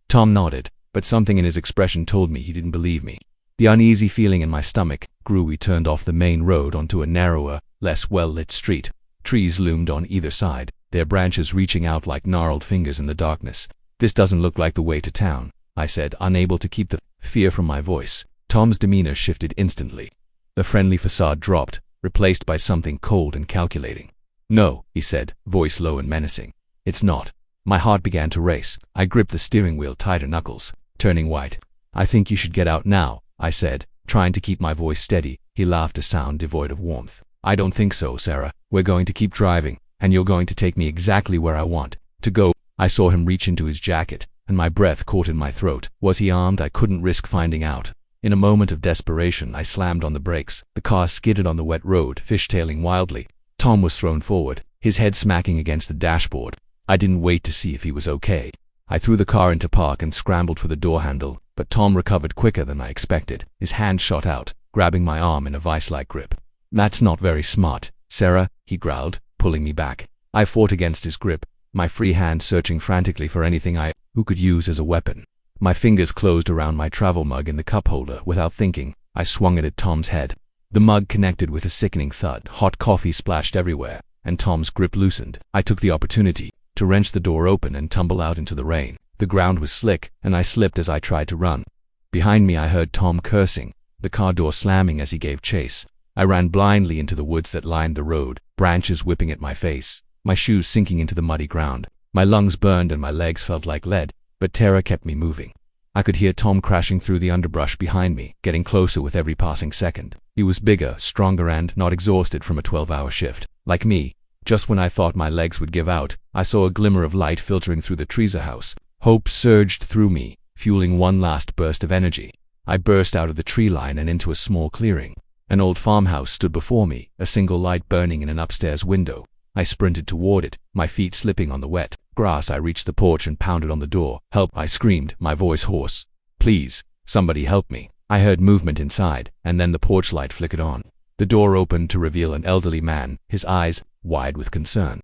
Tom nodded, but something in his expression told me he didn't believe me. The uneasy feeling in my stomach grew. We turned off the main road onto a narrower, less well-lit street. Trees loomed on either side, their branches reaching out like gnarled fingers in the darkness. "This doesn't look like the way to town," I said, unable to keep the fear from my voice. Tom's demeanor shifted instantly. The friendly facade dropped, replaced by something cold and calculating. "No," he said, voice low and menacing. "It's not." My heart began to race. I gripped the steering wheel tighter, knuckles turning white. "I think you should get out now," I said, trying to keep my voice steady. He laughed, a sound devoid of warmth. "I don't think so, Sarah. We're going to keep driving, and you're going to take me exactly where I want to go." I saw him reach into his jacket, and my breath caught in my throat. Was he armed? I couldn't risk finding out. In a moment of desperation, I slammed on the brakes. The car skidded on the wet road, fishtailing wildly. Tom was thrown forward, his head smacking against the dashboard. I didn't wait to see if he was okay. I threw the car into park and scrambled for the door handle, but Tom recovered quicker than I expected. His hand shot out, grabbing my arm in a vice-like grip. "That's not very smart, Sarah," he growled, pulling me back. I fought against his grip, my free hand searching frantically for anything I could use as a weapon. My fingers closed around my travel mug in the cup holder. Without thinking, I swung it at Tom's head. The mug connected with a sickening thud. Hot coffee splashed everywhere, and Tom's grip loosened. I took the opportunity to wrench the door open and tumble out into the rain. The ground was slick, and I slipped as I tried to run. Behind me I heard Tom cursing, the car door slamming as he gave chase. I ran blindly into the woods that lined the road, branches whipping at my face, my shoes sinking into the muddy ground. My lungs burned and my legs felt like lead, but terror kept me moving. I could hear Tom crashing through the underbrush behind me, getting closer with every passing second. He was bigger, stronger, and not exhausted from a 12-hour shift. Like me, just when I thought my legs would give out, I saw a glimmer of light filtering through the trees. A house. Hope surged through me, fueling one last burst of energy. I burst out of the tree line and into a small clearing. An old farmhouse stood before me, a single light burning in an upstairs window. I sprinted toward it, my feet slipping on the wet grass. I reached the porch and pounded on the door. "Help!" I screamed, my voice hoarse. "Please, somebody help me." I heard movement inside, and then the porch light flickered on. The door opened to reveal an elderly man, his eyes wide with concern.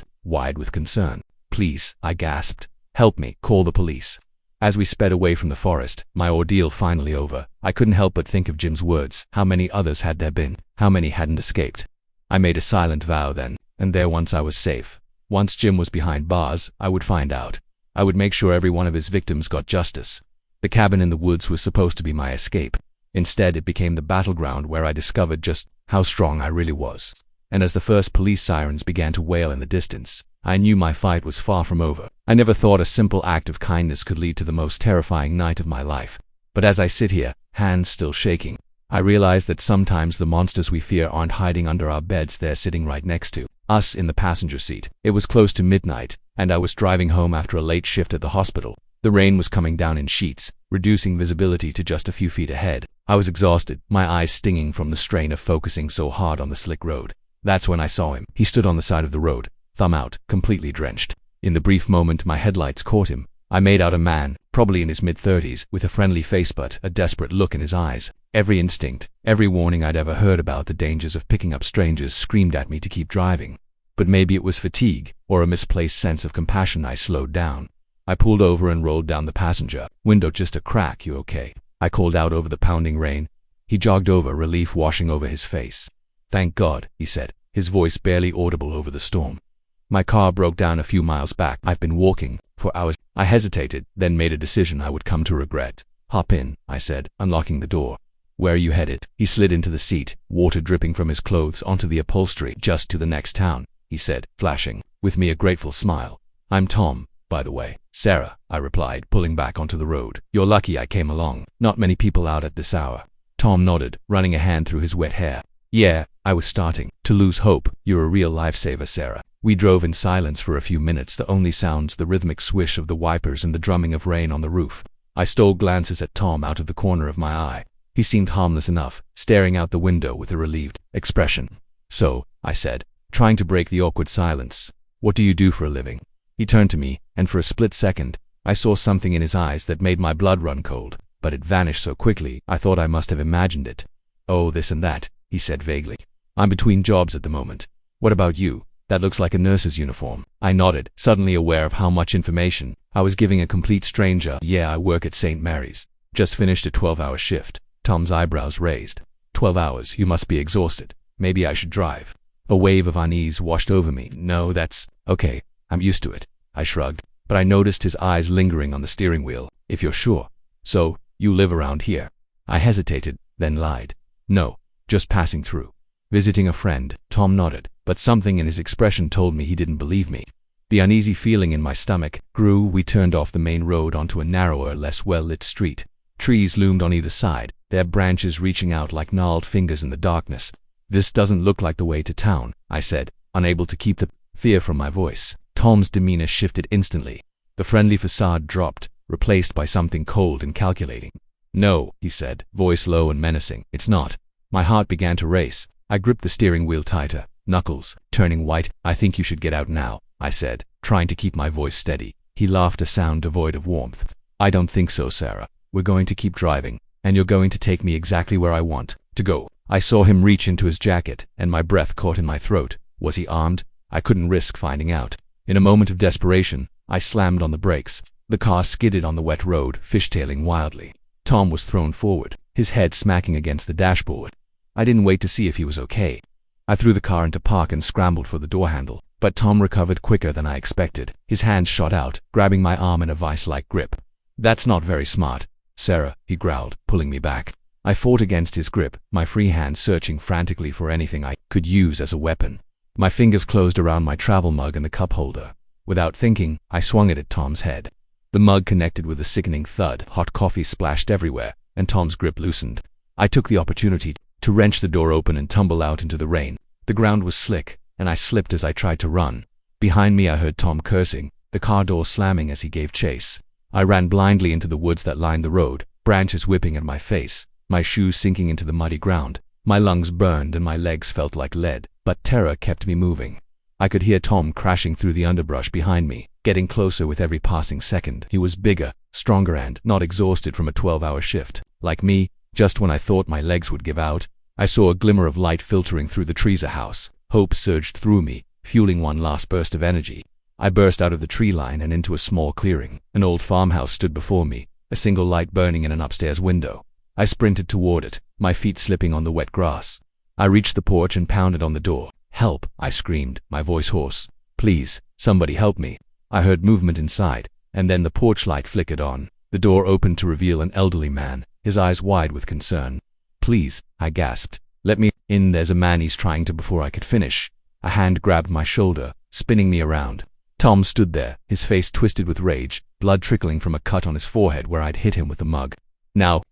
"Please," I gasped. "Help me, call the police." As we sped away from the forest, my ordeal finally over, I couldn't help but think of Jim's words. How many others had there been? How many hadn't escaped? I made a silent vow then, and there once I was safe. Once Jim was behind bars, I would find out. I would make sure every one of his victims got justice. The cabin in the woods was supposed to be my escape. Instead, it became the battleground where I discovered just how strong I really was. And as the first police sirens began to wail in the distance, I knew my fight was far from over. I never thought a simple act of kindness could lead to the most terrifying night of my life. But as I sit here, hands still shaking, I realize that sometimes the monsters we fear aren't hiding under our beds, they're sitting right next to us in the passenger seat. It was close to midnight, and I was driving home after a late shift at the hospital. The rain was coming down in sheets, reducing visibility to just a few feet ahead. I was exhausted, my eyes stinging from the strain of focusing so hard on the slick road. That's when I saw him. He stood on the side of the road, thumb out, completely drenched. In the brief moment my headlights caught him, I made out a man, probably in his mid-30s, with a friendly face but a desperate look in his eyes. Every instinct, every warning I'd ever heard about the dangers of picking up strangers screamed at me to keep driving. But maybe it was fatigue, or a misplaced sense of compassion. I slowed down. I pulled over and rolled down the passenger window. "Just a crack, you okay?" I called out over the pounding rain. He jogged over, relief washing over his face. "Thank God," he said, his voice barely audible over the storm. My car broke down a few miles back. I've been walking for hours. I hesitated, then made a decision I would come to regret. Hop in, I said, unlocking the door. Where are you headed? He slid into the seat, water dripping from his clothes onto the upholstery. Just to the next town, he said, flashing with me a grateful smile. I'm Tom, by the way. Sarah, I replied, pulling back onto the road. You're lucky I came along. Not many people out at this hour. Tom nodded, running a hand through his wet hair. Yeah, I was starting to lose hope. You're a real lifesaver, Sarah. We drove in silence for a few minutes, the only sounds the rhythmic swish of the wipers and the drumming of rain on the roof. I stole glances at Tom out of the corner of my eye. He seemed harmless enough, staring out the window with a relieved expression. So, I said, trying to break the awkward silence, what do you do for a living? He turned to me, and for a split second, I saw something in his eyes that made my blood run cold, but it vanished so quickly I thought I must have imagined it. Oh, this and that, he said vaguely. I'm between jobs at the moment. What about you? That looks like a nurse's uniform. I nodded, suddenly aware of how much information I was giving a complete stranger. Yeah, I work at St. Mary's. Just finished a 12-hour shift. Tom's eyebrows raised. 12 hours, you must be exhausted. Maybe I should drive. A wave of unease washed over me. No, that's okay. I'm used to it. I shrugged, but I noticed his eyes lingering on the steering wheel. If you're sure. So, you live around here? I hesitated, then lied. No, just passing through. Visiting a friend. Tom nodded, but something in his expression told me he didn't believe me. The uneasy feeling in my stomach grew. We turned off the main road onto a narrower, less well-lit street. Trees loomed on either side, their branches reaching out like gnarled fingers in the darkness. This doesn't look like the way to town, I said, unable to keep the fear from my voice. Tom's demeanor shifted instantly. The friendly facade dropped, replaced by something cold and calculating. No, he said, voice low and menacing. It's not. My heart began to race. I gripped the steering wheel tighter, knuckles turning white. I think you should get out now, I said, trying to keep my voice steady. He laughed, a sound devoid of warmth. I don't think so, Sarah. We're going to keep driving, and you're going to take me exactly where I want to go. I saw him reach into his jacket, and my breath caught in my throat. Was he armed? I couldn't risk finding out. In a moment of desperation, I slammed on the brakes. The car skidded on the wet road, fishtailing wildly. Tom was thrown forward, his head smacking against the dashboard. I didn't wait to see if he was okay. I threw the car into park and scrambled for the door handle, but Tom recovered quicker than I expected. His hands shot out, grabbing my arm in a vice-like grip. That's not very smart, Sarah, he growled, pulling me back. I fought against his grip, my free hand searching frantically for anything I could use as a weapon. My fingers closed around my travel mug and the cup holder. Without thinking, I swung it at Tom's head. The mug connected with a sickening thud. Hot coffee splashed everywhere, and Tom's grip loosened. I took the opportunity to wrench the door open and tumble out into the rain. The ground was slick, and I slipped as I tried to run. Behind me I heard Tom cursing, the car door slamming as he gave chase. I ran blindly into the woods that lined the road, branches whipping at my face, my shoes sinking into the muddy ground. My lungs burned and my legs felt like lead, but terror kept me moving. I could hear Tom crashing through the underbrush behind me, getting closer with every passing second. He was bigger, stronger, and not exhausted from a 12-hour shift. Like me, just when I thought my legs would give out, I saw a glimmer of light filtering through the trees. A house. Hope surged through me, fueling one last burst of energy. I burst out of the tree line and into a small clearing. An old farmhouse stood before me, a single light burning in an upstairs window. I sprinted toward it, my feet slipping on the wet grass. I reached the porch and pounded on the door. Help, I screamed, my voice hoarse. Please, somebody help me. I heard movement inside, and then the porch light flickered on. The door opened to reveal an elderly man, his eyes wide with concern. Please, I gasped. Let me in. There's a man. He's trying to. Before I could finish, a hand grabbed my shoulder, spinning me around. Tom stood there, his face twisted with rage, blood trickling from a cut on his forehead where I'd hit him with the mug. Now,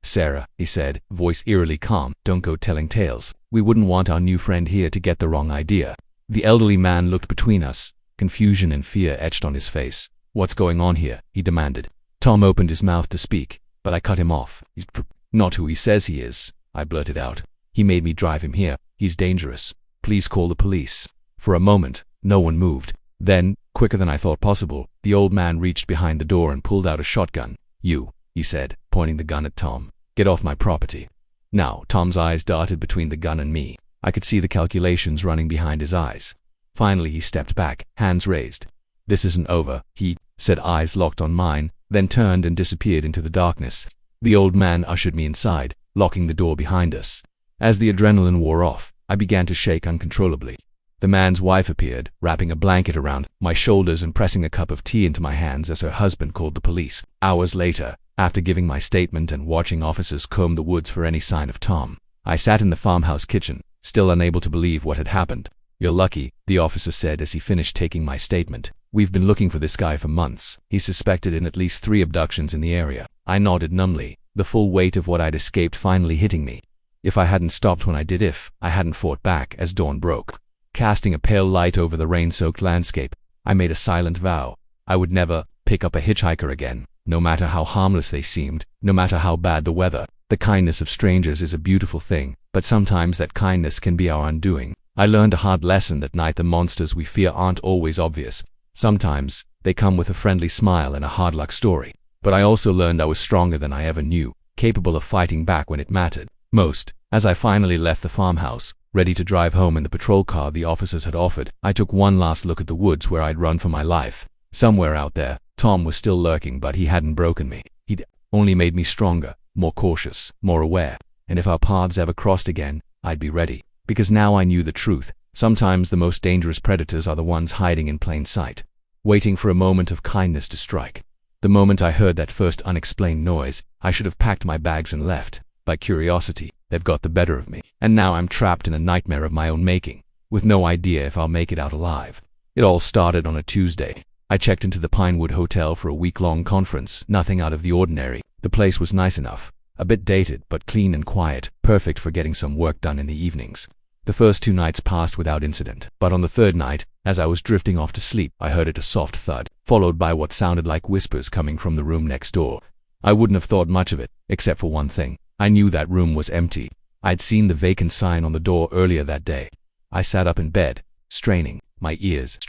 Sarah, he said, voice eerily calm, don't go telling tales. We wouldn't want our new friend here to get the wrong idea. The elderly man looked between us, confusion and fear etched on his face. What's going on here? He demanded. Tom opened his mouth to speak, but I cut him off. He's not who he says he is, I blurted out. He made me drive him here. He's dangerous. Please call the police. For a moment, no one moved. Then, quicker than I thought possible, the old man reached behind the door and pulled out a shotgun. You, he said, pointing the gun at Tom. Get off my property. Now, Tom's eyes darted between the gun and me. I could see the calculations running behind his eyes. Finally, he stepped back, hands raised. This isn't over, he said, eyes locked on mine, then turned and disappeared into the darkness. The old man ushered me inside, locking the door behind us. As the adrenaline wore off, I began to shake uncontrollably. The man's wife appeared, wrapping a blanket around my shoulders and pressing a cup of tea into my hands as her husband called the police. Hours later, after giving my statement and watching officers comb the woods for any sign of Tom, I sat in the farmhouse kitchen, still unable to believe what had happened. "You're lucky," the officer said as he finished taking my statement. "We've been looking for this guy for months. He's suspected in at least 3 abductions in the area." I nodded numbly, the full weight of what I'd escaped finally hitting me. If I hadn't stopped when I did, if I hadn't fought back as dawn broke, casting a pale light over the rain-soaked landscape, I made a silent vow. I would never pick up a hitchhiker again, no matter how harmless they seemed, no matter how bad the weather. The kindness of strangers is a beautiful thing, but sometimes that kindness can be our undoing. I learned a hard lesson that night. The monsters we fear aren't always obvious. Sometimes they come with a friendly smile and a hard luck story. But I also learned I was stronger than I ever knew, capable of fighting back when it mattered most. As I finally left the farmhouse, ready to drive home in the patrol car the officers had offered, I took one last look at the woods where I'd run for my life. Somewhere out there, Tom was still lurking, but he hadn't broken me. He'd only made me stronger, more cautious, more aware. And if our paths ever crossed again, I'd be ready. Because now I knew the truth. Sometimes the most dangerous predators are the ones hiding in plain sight, waiting for a moment of kindness to strike. The moment I heard that first unexplained noise, I should have packed my bags and left. By curiosity, they've got the better of me. And now I'm trapped in a nightmare of my own making, with no idea if I'll make it out alive. It all started on a Tuesday. I checked into the Pinewood Hotel for a week-long conference, nothing out of the ordinary. The place was nice enough, a bit dated but clean and quiet, perfect for getting some work done in the evenings. The first 2 nights passed without incident, but on the third night, as I was drifting off to sleep, I heard a soft thud, followed by what sounded like whispers coming from the room next door. I wouldn't have thought much of it, except for one thing. I knew that room was empty. I'd seen the vacant sign on the door earlier that day. I sat up in bed, straining my ears.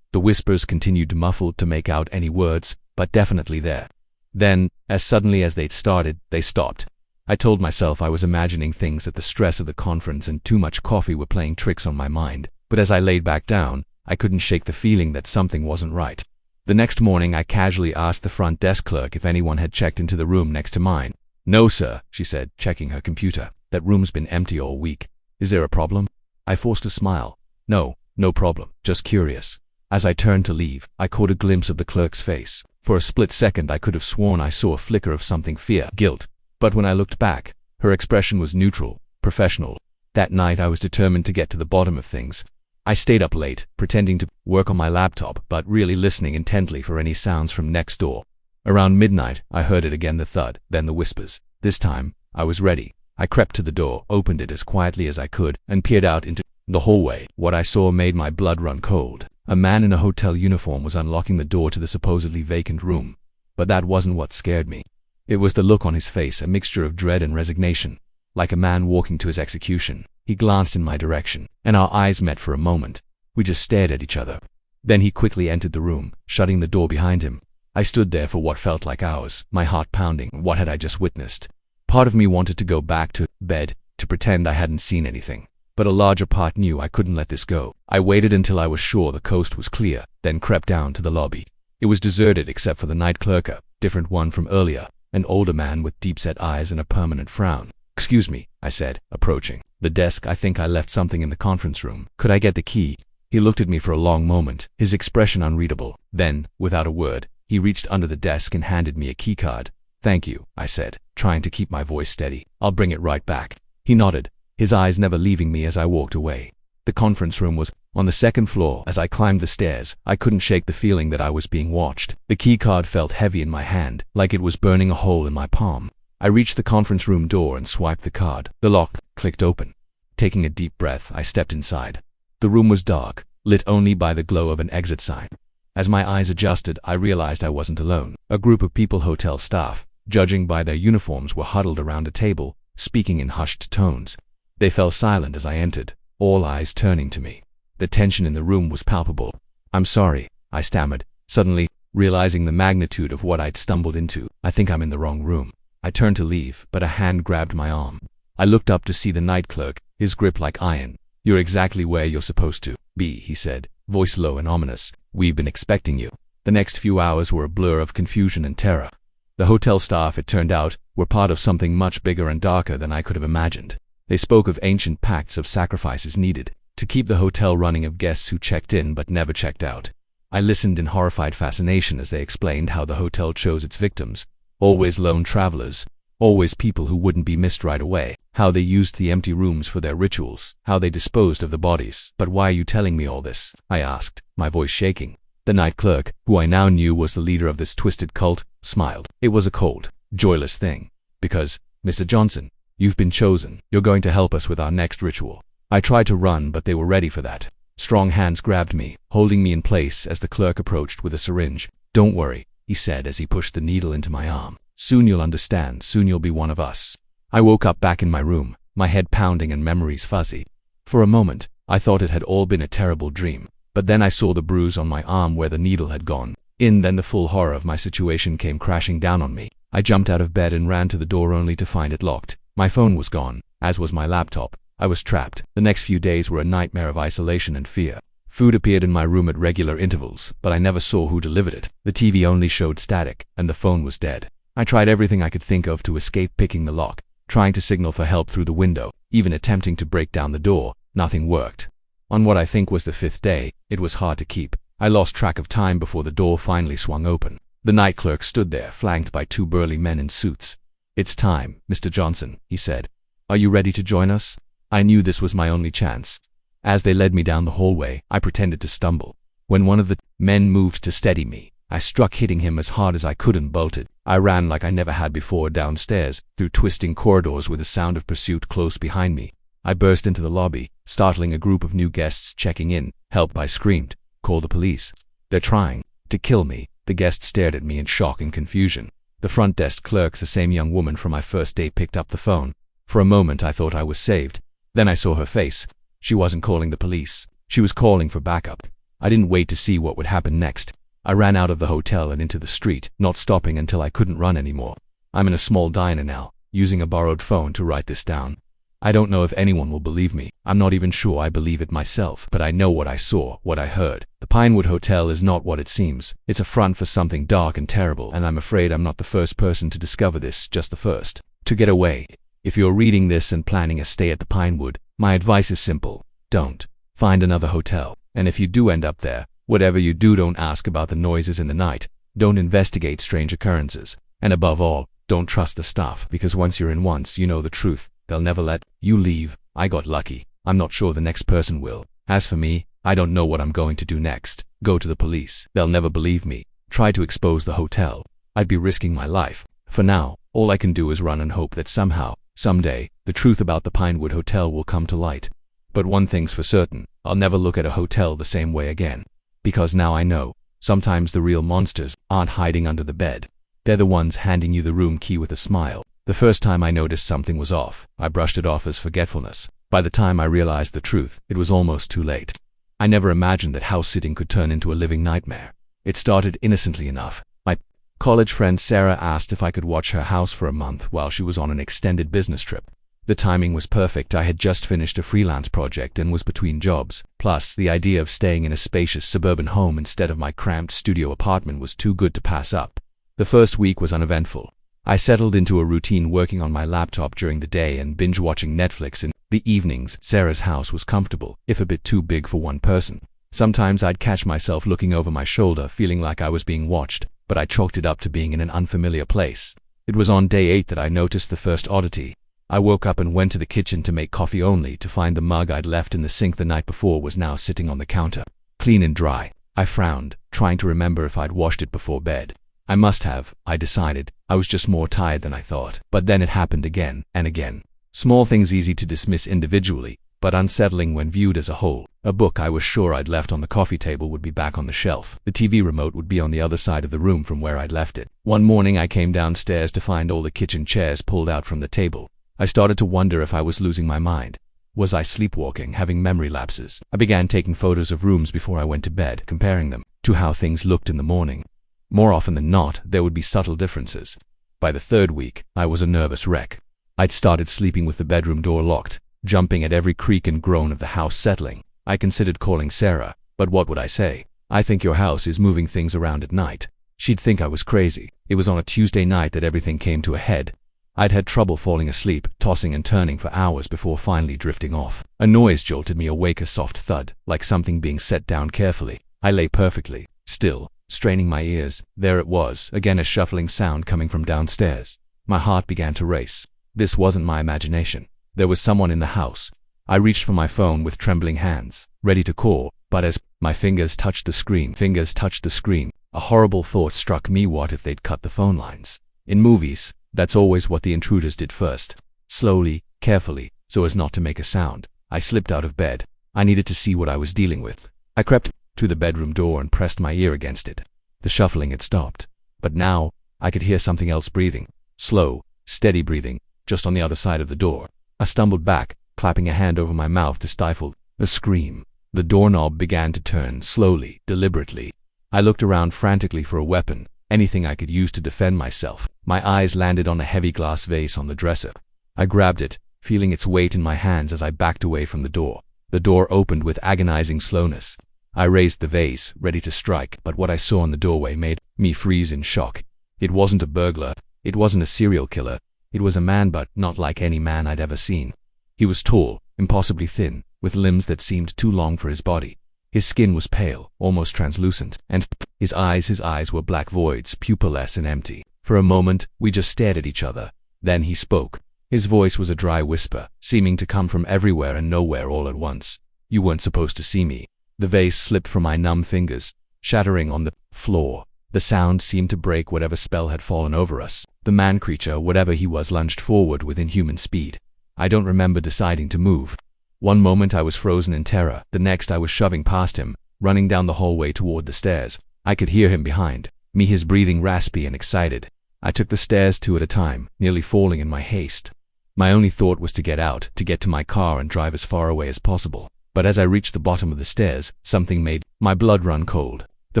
The whispers continued muffled to make out any words, but definitely there. Then, as suddenly as they'd started, they stopped. I told myself I was imagining things, that the stress of the conference and too much coffee were playing tricks on my mind. But as I laid back down, I couldn't shake the feeling that something wasn't right. The next morning, I casually asked the front desk clerk if anyone had checked into the room next to mine. "No, sir," she said, checking her computer. "That room's been empty all week. Is there a problem?" I forced a smile. "No problem. Just curious." As I turned to leave, I caught a glimpse of the clerk's face. For a split second, I could have sworn I saw a flicker of something, fear, guilt. But when I looked back, her expression was neutral, professional. That night, I was determined to get to the bottom of things. I stayed up late, pretending to work on my laptop, but really listening intently for any sounds from next door. Around midnight, I heard it again, the thud, then the whispers. This time, I was ready. I crept to the door, opened it as quietly as I could, and peered out into the hallway. What I saw made my blood run cold. A man in a hotel uniform was unlocking the door to the supposedly vacant room. But that wasn't what scared me. It was the look on his face, a mixture of dread and resignation. Like a man walking to his execution, he glanced in my direction, and our eyes met for a moment. We just stared at each other. Then he quickly entered the room, shutting the door behind him. I stood there for what felt like hours, my heart pounding. What had I just witnessed? Part of me wanted to go back to bed, to pretend I hadn't seen anything. But a larger part knew I couldn't let this go. I waited until I was sure the coast was clear, then crept down to the lobby. It was deserted except for the night clerk, different one from earlier, an older man with deep-set eyes and a permanent frown. "Excuse me," I said, approaching the desk. "I think I left something in the conference room. Could I get the key?" He looked at me for a long moment, his expression unreadable. Then, without a word, he reached under the desk and handed me a keycard. "Thank you," I said, trying to keep my voice steady. "I'll bring it right back." He nodded, his eyes never leaving me as I walked away. The conference room was on the second floor. As I climbed the stairs, I couldn't shake the feeling that I was being watched. The keycard felt heavy in my hand, like it was burning a hole in my palm. I reached the conference room door and swiped the card. The lock clicked open. Taking a deep breath, I stepped inside. The room was dark, lit only by the glow of an exit sign. As my eyes adjusted, I realized I wasn't alone. A group of people, hotel staff, judging by their uniforms, were huddled around a table, speaking in hushed tones. They fell silent as I entered, all eyes turning to me. The tension in the room was palpable. "I'm sorry," I stammered, suddenly realizing the magnitude of what I'd stumbled into. "I think I'm in the wrong room." I turned to leave, but a hand grabbed my arm. I looked up to see the night clerk, his grip like iron. "You're exactly where you're supposed to be," he said, voice low and ominous. "We've been expecting you." The next few hours were a blur of confusion and terror. The hotel staff, it turned out, were part of something much bigger and darker than I could have imagined. They spoke of ancient pacts, of sacrifices needed to keep the hotel running of guests who checked in but never checked out. I listened in horrified fascination as they explained how the hotel chose its victims. Always lone travelers. Always people who wouldn't be missed right away. How they used the empty rooms for their rituals. How they disposed of the bodies. "But why are you telling me all this?" I asked, my voice shaking. The night clerk, who I now knew was the leader of this twisted cult, smiled. It was a cold, joyless thing. "Because, Mr. Johnson, you've been chosen. You're going to help us with our next ritual." I tried to run, but they were ready for that. Strong hands grabbed me, holding me in place as the clerk approached with a syringe. "Don't worry," he said as he pushed the needle into my arm. "Soon you'll understand. Soon you'll be one of us." I woke up back in my room, my head pounding and memories fuzzy. For a moment, I thought it had all been a terrible dream. But then I saw the bruise on my arm where the needle had gone. Then the full horror of my situation came crashing down on me. I jumped out of bed and ran to the door only to find it locked. My phone was gone, as was my laptop. I was trapped. The next few days were a nightmare of isolation and fear. Food appeared in my room at regular intervals, but I never saw who delivered it. The TV only showed static, and the phone was dead. I tried everything I could think of to escape picking the lock, trying to signal for help through the window, even attempting to break down the door. Nothing worked. On what I think was the 5th day, it was hard to keep. I lost track of time before the door finally swung open. The night clerk stood there, flanked by 2 burly men in suits. "It's time, Mr. Johnson," he said. "Are you ready to join us?" I knew this was my only chance. As they led me down the hallway, I pretended to stumble. When one of the men moved to steady me, I struck, hitting him as hard as I could, and bolted. I ran like I never had before, downstairs, through twisting corridors with the sound of pursuit close behind me. I burst into the lobby, startling a group of new guests checking in. "Help!" I screamed. "Call the police. They're trying to kill me." The guests stared at me in shock and confusion. The front desk clerk, the same young woman from my first day, picked up the phone. For a moment I thought I was saved. Then I saw her face. She wasn't calling the police. She was calling for backup. I didn't wait to see what would happen next. I ran out of the hotel and into the street, not stopping until I couldn't run anymore. I'm in a small diner now, using a borrowed phone to write this down. I don't know if anyone will believe me. I'm not even sure I believe it myself, but I know what I saw, what I heard. The Pinewood Hotel is not what it seems. It's a front for something dark and terrible, and I'm afraid I'm not the first person to discover this, just the first. To get away. If you're reading this and planning a stay at the Pinewood, my advice is simple. Don't. Find another hotel. And if you do end up there, whatever you do, don't ask about the noises in the night. Don't investigate strange occurrences. And above all, don't trust the staff, because once you're in once, you know the truth. They'll never let you leave. I got lucky. I'm not sure the next person will. As for me, I don't know what I'm going to do next. Go to the police. They'll never believe me. Try to expose the hotel. I'd be risking my life. For now, all I can do is run and hope that somehow, someday, the truth about the Pinewood Hotel will come to light. But one thing's for certain, I'll never look at a hotel the same way again. Because now I know, sometimes the real monsters aren't hiding under the bed. They're the ones handing you the room key with a smile. The first time I noticed something was off, I brushed it off as forgetfulness. By the time I realized the truth, it was almost too late. I never imagined that house sitting could turn into a living nightmare. It started innocently enough. My college friend Sarah asked if I could watch her house for a month while she was on an extended business trip. The timing was perfect. I had just finished a freelance project and was between jobs. Plus, the idea of staying in a spacious suburban home instead of my cramped studio apartment was too good to pass up. The first week was uneventful. I settled into a routine, working on my laptop during the day and binge-watching Netflix in the evenings. Sarah's house was comfortable, if a bit too big for one person. Sometimes I'd catch myself looking over my shoulder, feeling like I was being watched, but I chalked it up to being in an unfamiliar place. It was on day 8 that I noticed the first oddity. I woke up and went to the kitchen to make coffee, only to find the mug I'd left in the sink the night before was now sitting on the counter, clean and dry. I frowned, trying to remember if I'd washed it before bed. I must have, I decided. I was just more tired than I thought. But then it happened again and again. Small things easy to dismiss individually, but unsettling when viewed as a whole. A book I was sure I'd left on the coffee table would be back on the shelf. The TV remote would be on the other side of the room from where I'd left it. One morning I came downstairs to find all the kitchen chairs pulled out from the table. I started to wonder if I was losing my mind. Was I sleepwalking, having memory lapses? I began taking photos of rooms before I went to bed, comparing them to how things looked in the morning. More often than not, there would be subtle differences. By the 3rd week, I was a nervous wreck. I'd started sleeping with the bedroom door locked, jumping at every creak and groan of the house settling. I considered calling Sarah, but what would I say? "I think your house is moving things around at night." She'd think I was crazy. It was on a Tuesday night that everything came to a head. I'd had trouble falling asleep, tossing and turning for hours before finally drifting off. A noise jolted me awake, a soft thud, like something being set down carefully. I lay perfectly still, straining my ears. There it was, again, a shuffling sound coming from downstairs. My heart began to race. This wasn't my imagination. There was someone in the house. I reached for my phone with trembling hands, ready to call, but as my fingers touched the screen, a horrible thought struck me. What if they'd cut the phone lines? In movies, that's always what the intruders did first. Slowly, carefully, so as not to make a sound, I slipped out of bed. I needed to see what I was dealing with. I crept to the bedroom door and pressed my ear against it. The shuffling had stopped, but now I could hear something else breathing. Slow, steady breathing, just on the other side of the door. I stumbled back, clapping a hand over my mouth to stifle a scream. The doorknob began to turn, slowly, deliberately. I looked around frantically for a weapon, anything I could use to defend myself. My eyes landed on a heavy glass vase on the dresser. I grabbed it, feeling its weight in my hands as I backed away from the door. The door opened with agonizing slowness. I raised the vase, ready to strike, but what I saw in the doorway made me freeze in shock. It wasn't a burglar. It wasn't a serial killer. It was a man, but not like any man I'd ever seen. He was tall, impossibly thin, with limbs that seemed too long for his body. His skin was pale, almost translucent, and his eyes were black voids, pupilless and empty. For a moment, we just stared at each other. Then he spoke. His voice was a dry whisper, seeming to come from everywhere and nowhere all at once. "You weren't supposed to see me." The vase slipped from my numb fingers, shattering on the floor. The sound seemed to break whatever spell had fallen over us. The man-creature, whatever he was, lunged forward with inhuman speed. I don't remember deciding to move. One moment I was frozen in terror. The next I was shoving past him, running down the hallway toward the stairs. I could hear him behind me, his breathing raspy and excited. I took the stairs 2 at a time, nearly falling in my haste. My only thought was to get out, to get to my car and drive as far away as possible. But as I reached the bottom of the stairs, something made my blood run cold. The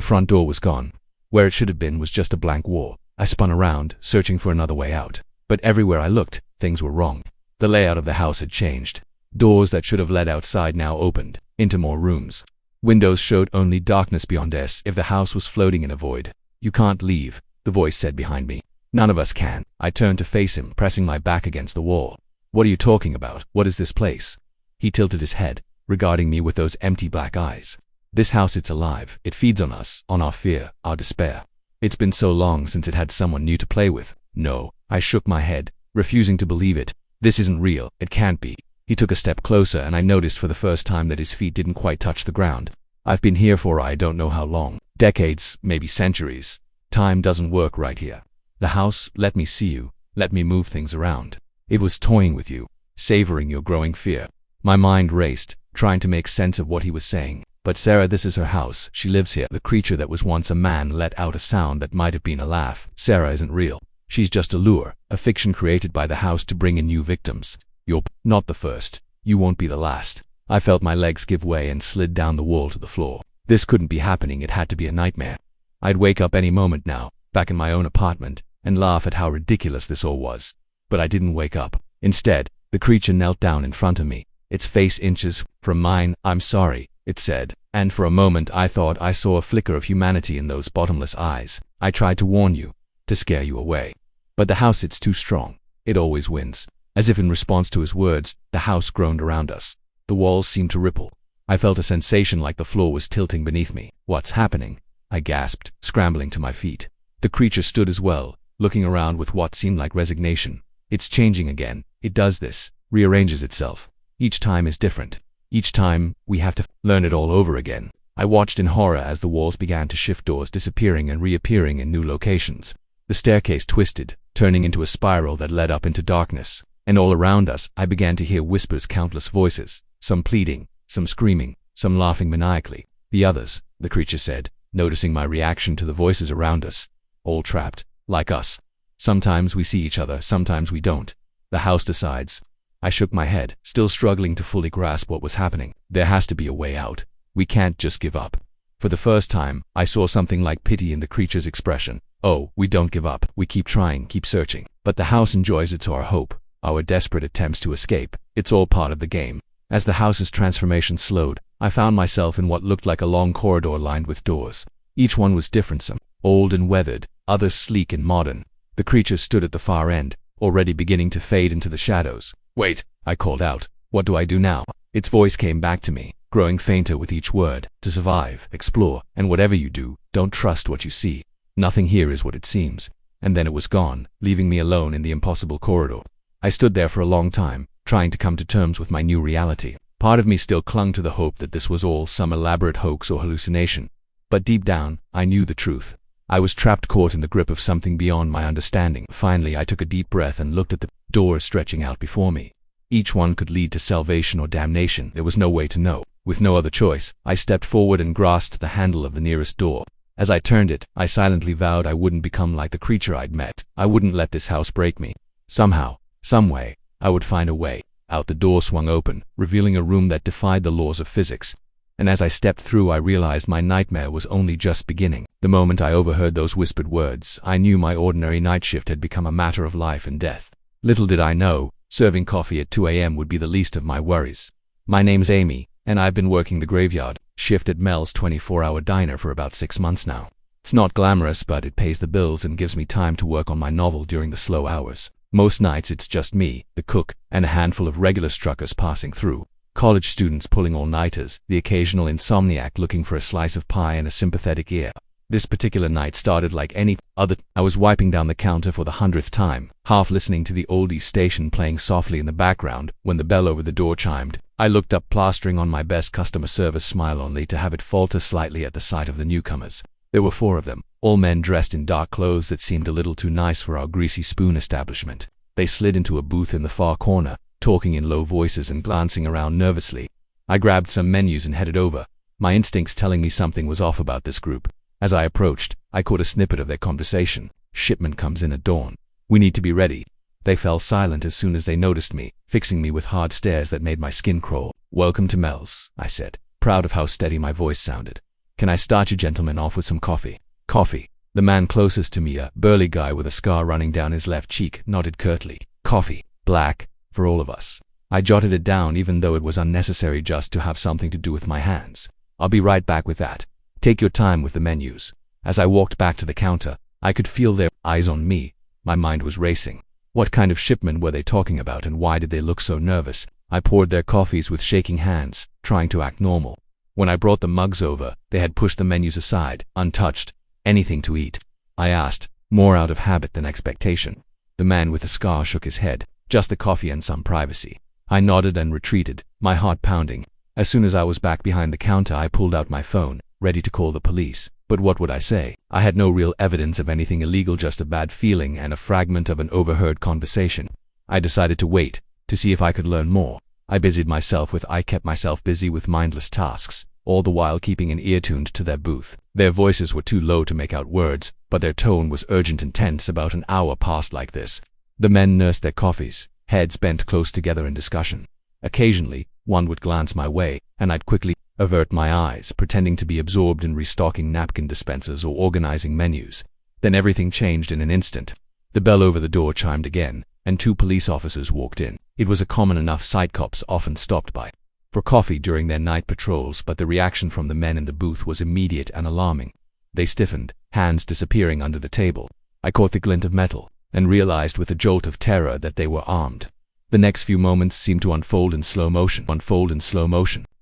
front door was gone. Where it should have been was just a blank wall. I spun around, searching for another way out. But everywhere I looked, things were wrong. The layout of the house had changed. Doors that should have led outside now opened into more rooms. Windows showed only darkness beyond us, if the house was floating in a void. "You can't leave," the voice said behind me. "None of us can." I turned to face him, pressing my back against the wall. "What are you talking about? What is this place?" He tilted his head, regarding me with those empty black eyes. "This house, it's alive. It feeds on us, on our fear, our despair. It's been so long since it had someone new to play with." "No." I shook my head, refusing to believe it. "This isn't real. It can't be." He took a step closer, and I noticed for the first time that his feet didn't quite touch the ground. "I've been here for I don't know how long. Decades, maybe centuries. Time doesn't work right here. The house, let me see you. Let me move things around. It was toying with you, savoring your growing fear." My mind raced, trying to make sense of what he was saying. "But Sarah, this is her house. She lives here." The creature that was once a man let out a sound that might have been a laugh. "Sarah isn't real. She's just a lure, a fiction created by the house to bring in new victims. You're not the first. You won't be the last." I felt my legs give way and slid down the wall to the floor. This couldn't be happening. It had to be a nightmare. I'd wake up any moment now, back in my own apartment, and laugh at how ridiculous this all was. But I didn't wake up. Instead, the creature knelt down in front of me, its face inches from mine. "I'm sorry," it said, and for a moment I thought I saw a flicker of humanity in those bottomless eyes. "I tried to warn you, to scare you away. But the house, it's too strong. It always wins." As if in response to his words, the house groaned around us. The walls seemed to ripple. I felt a sensation like the floor was tilting beneath me. "What's happening?" I gasped, scrambling to my feet. The creature stood as well, looking around with what seemed like resignation. "It's changing again. It does this, rearranges itself. Each time is different. Each time, we have to learn it all over again." I watched in horror as the walls began to shift, doors disappearing and reappearing in new locations. The staircase twisted, turning into a spiral that led up into darkness. And all around us, I began to hear whispers, countless voices, some pleading, some screaming, some laughing maniacally. "The others," the creature said, noticing my reaction to the voices around us. "All trapped, like us. Sometimes we see each other, sometimes we don't. The house decides." I shook my head, still struggling to fully grasp what was happening. "There has to be a way out. We can't just give up." For the first time, I saw something like pity in the creature's expression. "Oh, we don't give up. We keep trying, keep searching. But the house enjoys it, our hope, our desperate attempts to escape. It's all part of the game." As the house's transformation slowed, I found myself in what looked like a long corridor lined with doors. Each one was different, some old and weathered, others sleek and modern. The creature stood at the far end, already beginning to fade into the shadows. "Wait," I called out. "What do I do now?" Its voice came back to me, growing fainter with each word. To survive, explore, and whatever you do, don't trust what you see. Nothing here is what it seems. And then it was gone, leaving me alone in the impossible corridor. I stood there for a long time, trying to come to terms with my new reality. Part of me still clung to the hope that this was all some elaborate hoax or hallucination. But deep down, I knew the truth. I was trapped, caught in the grip of something beyond my understanding. Finally, I took a deep breath and looked at the doors stretching out before me. Each one could lead to salvation or damnation. There was no way to know. With no other choice, I stepped forward and grasped the handle of the nearest door. As I turned it, I silently vowed I wouldn't become like the creature I'd met. I wouldn't let this house break me. Somehow, some way, I would find a way. Out the door swung open, revealing a room that defied the laws of physics. And as I stepped through, I realized my nightmare was only just beginning. The moment I overheard those whispered words, I knew my ordinary night shift had become a matter of life and death. Little did I know, serving coffee at 2 a.m. would be the least of my worries. My name's Amy, and I've been working the graveyard shift at Mel's 24-hour diner for about 6 months now. It's not glamorous, but it pays the bills and gives me time to work on my novel during the slow hours. Most nights it's just me, the cook, and a handful of regular truckers passing through. College students pulling all-nighters, the occasional insomniac looking for a slice of pie and a sympathetic ear. This particular night started like any other. I was wiping down the counter for the 100th time, half listening to the oldies station playing softly in the background, when the bell over the door chimed. I looked up, plastering on my best customer service smile only to have it falter slightly at the sight of the newcomers. There were 4 of them, all men dressed in dark clothes that seemed a little too nice for our greasy spoon establishment. They slid into a booth in the far corner, talking in low voices and glancing around nervously. I grabbed some menus and headed over, my instincts telling me something was off about this group. As I approached, I caught a snippet of their conversation. Shipment comes in at dawn. We need to be ready. They fell silent as soon as they noticed me, fixing me with hard stares that made my skin crawl. Welcome to Mel's, I said, proud of how steady my voice sounded. Can I start you gentlemen off with some coffee? Coffee. The man closest to me, a burly guy with a scar running down his left cheek, nodded curtly. Coffee. Black. For all of us. I jotted it down, even though it was unnecessary, just to have something to do with my hands. I'll be right back with that. Take your time with the menus. As I walked back to the counter, I could feel their eyes on me. My mind was racing. What kind of shipment were they talking about, and why did they look so nervous? I poured their coffees with shaking hands, trying to act normal. When I brought the mugs over, they had pushed the menus aside, untouched. Anything to eat? I asked, more out of habit than expectation. The man with the scar shook his head. Just the coffee and some privacy. I nodded and retreated, my heart pounding. As soon as I was back behind the counter, I pulled out my phone, ready to call the police. But what would I say? I had no real evidence of anything illegal, just a bad feeling and a fragment of an overheard conversation. I decided to wait, to see if I could learn more. I kept myself busy with mindless tasks, all the while keeping an ear tuned to their booth. Their voices were too low to make out words, but their tone was urgent and tense. About an hour passed like this. The men nursed their coffees, heads bent close together in discussion. Occasionally, one would glance my way, and I'd quickly avert my eyes, pretending to be absorbed in restocking napkin dispensers or organizing menus. Then everything changed in an instant. The bell over the door chimed again, and 2 police officers walked in. It was a common enough sight cops often stopped by for coffee during their night patrols, but the reaction from the men in the booth was immediate and alarming. They stiffened, hands disappearing under the table. I caught the glint of metal, and realized with a jolt of terror that they were armed. The next few moments seemed to unfold in slow motion.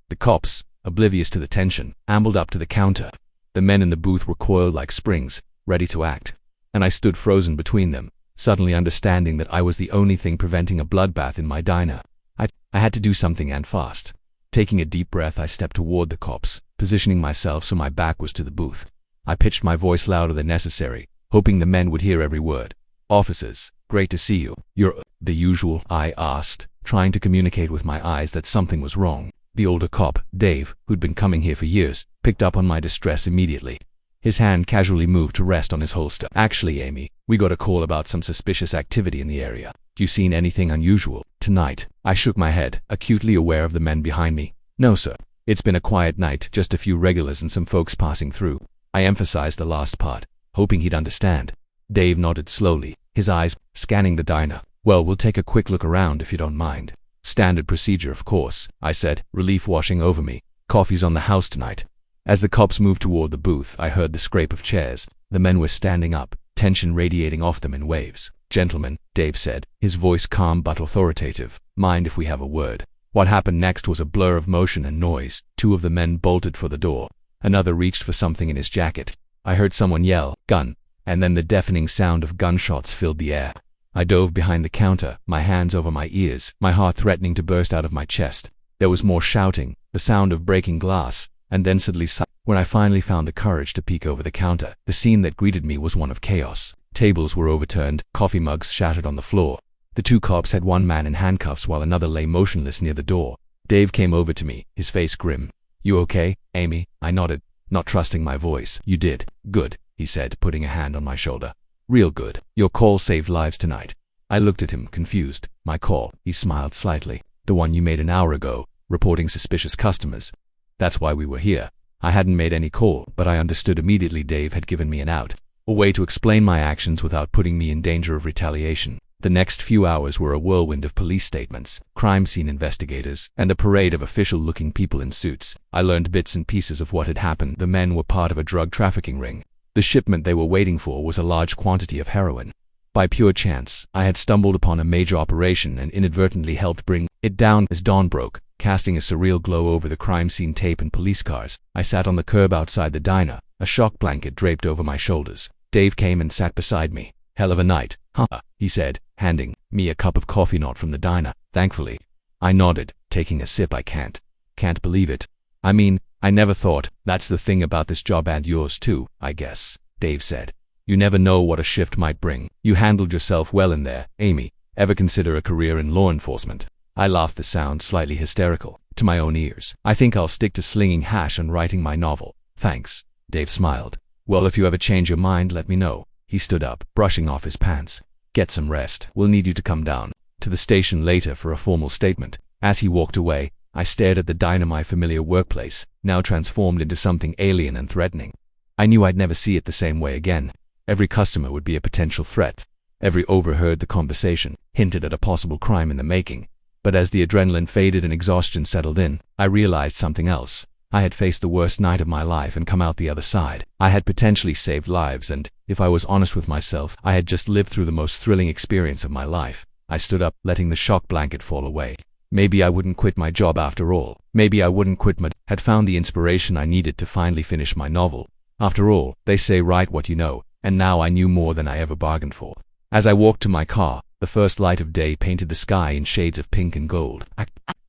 The cops, oblivious to the tension, ambled up to the counter. The men in the booth recoiled like springs, ready to act. And I stood frozen between them, suddenly understanding that I was the only thing preventing a bloodbath in my diner. I had to do something, and fast. Taking a deep breath, I stepped toward the cops, positioning myself so my back was to the booth. I pitched my voice louder than necessary, hoping the men would hear every word. Officers, great to see you. You're the usual? I asked, trying to communicate with my eyes that something was wrong. The older cop, Dave, who'd been coming here for years, picked up on my distress immediately. His hand casually moved to rest on his holster. Actually, Amy, we got a call about some suspicious activity in the area. You seen anything unusual tonight? I shook my head, acutely aware of the men behind me. No, sir. It's been a quiet night, just a few regulars and some folks passing through. I emphasized the last part, hoping he'd understand. Dave nodded slowly, his eyes scanning the diner. Well, we'll take a quick look around if you don't mind. Standard procedure, of course, I said, relief washing over me. Coffee's on the house tonight. As the cops moved toward the booth, I heard the scrape of chairs. The men were standing up, tension radiating off them in waves. Gentlemen, Dave said, his voice calm but authoritative. Mind if we have a word? What happened next was a blur of motion and noise. Two of the men bolted for the door. Another reached for something in his jacket. I heard someone yell, "Gun!" and then the deafening sound of gunshots filled the air. I dove behind the counter, my hands over my ears, my heart threatening to burst out of my chest. There was more shouting, the sound of breaking glass, and then suddenly when I finally found the courage to peek over the counter, the scene that greeted me was one of chaos. Tables were overturned, coffee mugs shattered on the floor. The two cops had one man in handcuffs while another lay motionless near the door. Dave came over to me, his face grim. "You okay, Amy?" I nodded, not trusting my voice. "You did. Good," he said, putting a hand on my shoulder. "Real good. Your call saved lives tonight." I looked at him, confused. "My call?" He smiled slightly. "The one you made an hour ago, reporting suspicious customers. That's why we were here." I hadn't made any call, but I understood immediately Dave had given me an out. A way to explain my actions without putting me in danger of retaliation. The next few hours were a whirlwind of police statements, crime scene investigators, and a parade of official-looking people in suits. I learned bits and pieces of what had happened. The men were part of a drug trafficking ring. The shipment they were waiting for was a large quantity of heroin. By pure chance, I had stumbled upon a major operation and inadvertently helped bring it down as dawn broke, casting a surreal glow over the crime scene tape and police cars. I sat on the curb outside the diner, a shock blanket draped over my shoulders. Dave came and sat beside me. "Hell of a night, huh?" he said, handing me a cup of coffee not from the diner, thankfully. I nodded, taking a sip. "I can't believe it. I mean, I never thought." "That's the thing about this job and yours too, I guess," Dave said. "You never know what a shift might bring. You handled yourself well in there, Amy. Ever consider a career in law enforcement?" I laughed, the sound slightly hysterical, to my own ears. "I think I'll stick to slinging hash and writing my novel. Thanks." Dave smiled. "Well, if you ever change your mind, let me know." He stood up, brushing off his pants. "Get some rest. We'll need you to come down to the station later for a formal statement." As he walked away, I stared at the diner, my familiar workplace, now transformed into something alien and threatening. I knew I'd never see it the same way again. Every customer would be a potential threat. Every overheard the conversation hinted at a possible crime in the making. But as the adrenaline faded and exhaustion settled in, I realized something else. I had faced the worst night of my life and come out the other side. I had potentially saved lives, and, if I was honest with myself, I had just lived through the most thrilling experience of my life. I stood up, letting the shock blanket fall away. Maybe I wouldn't quit my job after all. Maybe I wouldn't quit had found the inspiration I needed to finally finish my novel. After all, they say write what you know, and now I knew more than I ever bargained for. As I walked to my car, the first light of day painted the sky in shades of pink and gold. I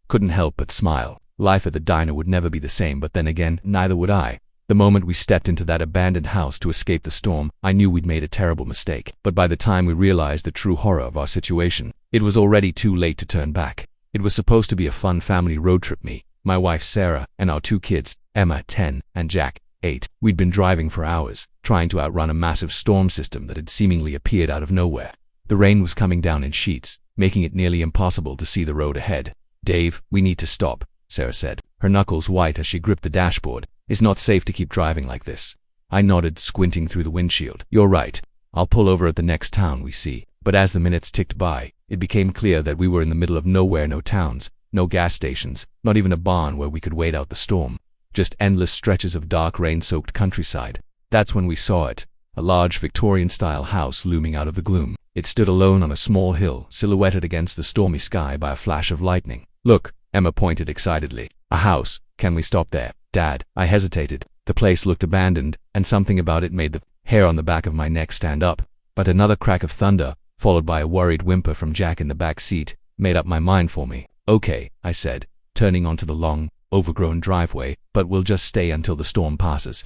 couldn't help but smile. Life at the diner would never be the same, but then again, neither would I. The moment we stepped into that abandoned house to escape the storm, I knew we'd made a terrible mistake. But by the time we realized the true horror of our situation, it was already too late to turn back. It was supposed to be a fun family road trip, me, my wife Sarah, and our two kids, Emma, 10, and Jack, 8. We'd been driving for hours, trying to outrun a massive storm system that had seemingly appeared out of nowhere. The rain was coming down in sheets, making it nearly impossible to see the road ahead. "Dave, we need to stop," Sarah said, her knuckles white as she gripped the dashboard. "It's not safe to keep driving like this." I nodded, squinting through the windshield. "You're right. I'll pull over at the next town we see." But as the minutes ticked by, it became clear that we were in the middle of nowhere. No towns, no gas stations, not even a barn where we could wait out the storm. Just endless stretches of dark, rain-soaked countryside. That's when we saw it. A large Victorian-style house looming out of the gloom. It stood alone on a small hill, silhouetted against the stormy sky by a flash of lightning. "Look," Emma pointed excitedly. "A house. Can we stop there, Dad?" I hesitated. The place looked abandoned, and something about it made the hair on the back of my neck stand up. But another crack of thunder, followed by a worried whimper from Jack in the back seat, made up my mind for me. "Okay," I said, turning onto the long, overgrown driveway, "but we'll just stay until the storm passes."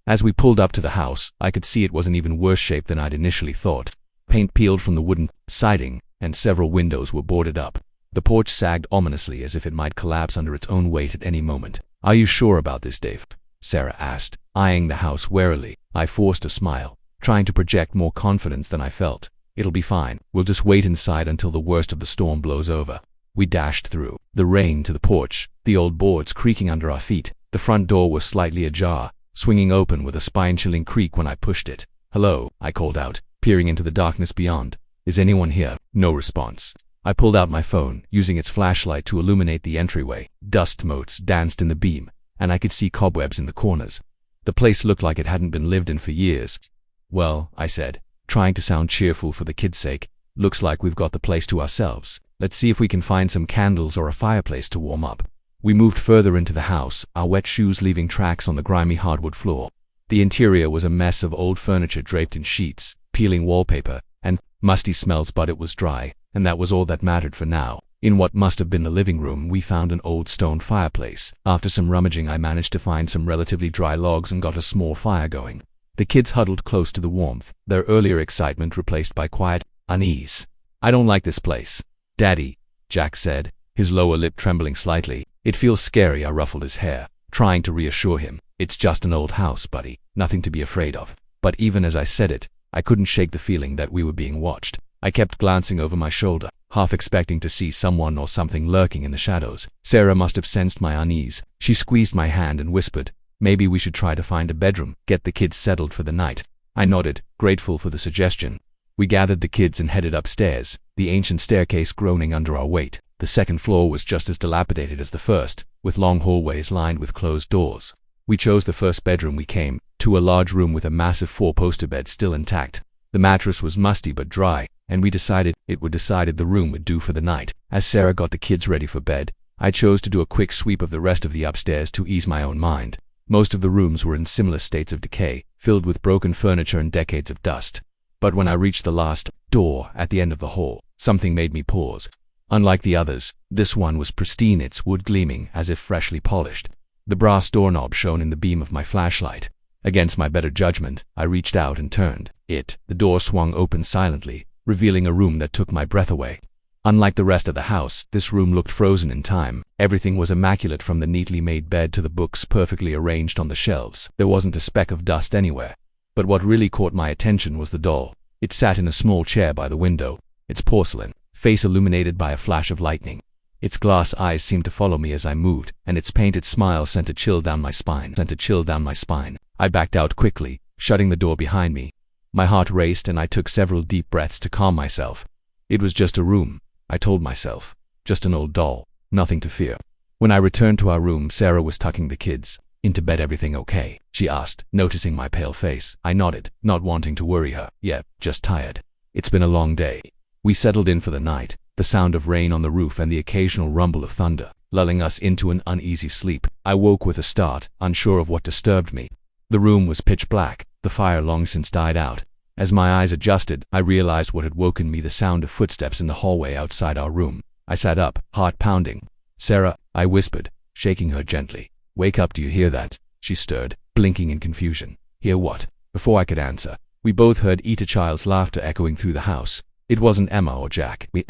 As we pulled up to the house, I could see it was in even worse shape than I'd initially thought. Paint peeled from the wooden siding, and several windows were boarded up. The porch sagged ominously as if it might collapse under its own weight at any moment. "Are you sure about this, Dave?" Sarah asked, eyeing the house warily. I forced a smile, trying to project more confidence than I felt. "It'll be fine. We'll just wait inside until the worst of the storm blows over." We dashed through the rain to the porch, the old boards creaking under our feet. The front door was slightly ajar, swinging open with a spine-chilling creak when I pushed it. "Hello," I called out, peering into the darkness beyond. "Is anyone here?" No response. I pulled out my phone, using its flashlight to illuminate the entryway. Dust motes danced in the beam, and I could see cobwebs in the corners. The place looked like it hadn't been lived in for years. "Well," I said, trying to sound cheerful for the kids' sake, "looks like we've got the place to ourselves." Let's see if we can find some candles or a fireplace to warm up. We moved further into the house, our wet shoes leaving tracks on the grimy hardwood floor. The interior was a mess of old furniture draped in sheets, peeling wallpaper, and musty smells, but it was dry, and that was all that mattered for now. In what must have been the living room, we found an old stone fireplace. After some rummaging, I managed to find some relatively dry logs and got a small fire going. The kids huddled close to the warmth, their earlier excitement replaced by quiet unease. "I don't like this place, Daddy," Jack said, his lower lip trembling slightly. "It feels scary." I ruffled his hair, trying to reassure him. "It's just an old house, buddy. Nothing to be afraid of." But even as I said it, I couldn't shake the feeling that we were being watched. I kept glancing over my shoulder, half expecting to see someone or something lurking in the shadows. Sarah must have sensed my unease. She squeezed my hand and whispered, "Maybe we should try to find a bedroom, get the kids settled for the night." I nodded, grateful for the suggestion. We gathered the kids and headed upstairs, the ancient staircase groaning under our weight. The second floor was just as dilapidated as the first, with long hallways lined with closed doors. We chose the first bedroom we came to, a large room with a massive four-poster bed still intact. The mattress was musty but dry, and we decided the room would do for the night. As Sarah got the kids ready for bed, I chose to do a quick sweep of the rest of the upstairs to ease my own mind. Most of the rooms were in similar states of decay, filled with broken furniture and decades of dust. But when I reached the last door at the end of the hall, something made me pause. Unlike the others, this one was pristine, its wood gleaming as if freshly polished. The brass doorknob shone in the beam of my flashlight. Against my better judgment, I reached out and turned it. The door swung open silently, revealing a room that took my breath away. Unlike the rest of the house, this room looked frozen in time. Everything was immaculate, from the neatly made bed to the books perfectly arranged on the shelves. There wasn't a speck of dust anywhere. But what really caught my attention was the doll. It sat in a small chair by the window, its porcelain face illuminated by a flash of lightning. Its glass eyes seemed to follow me as I moved, and its painted smile sent a chill down my spine. I backed out quickly, shutting the door behind me. My heart raced and I took several deep breaths to calm myself. It was just a room, I told myself. Just an old doll. Nothing to fear. When I returned to our room, Sarah was tucking the kids into bed. "Everything okay?" she asked, noticing my pale face. I nodded, not wanting to worry her. "Yeah, just tired. It's been a long day." We settled in for the night, the sound of rain on the roof and the occasional rumble of thunder lulling us into an uneasy sleep. I woke with a start, unsure of what disturbed me. The room was pitch black, the fire long since died out. As my eyes adjusted, I realized what had woken me: the sound of footsteps in the hallway outside our room. I sat up, heart pounding. "Sarah," I whispered, shaking her gently. "Wake up, do you hear that?" She stirred, blinking in confusion. "Hear what?" Before I could answer, we both heard Eta Child's laughter echoing through the house. It wasn't Emma or Jack. We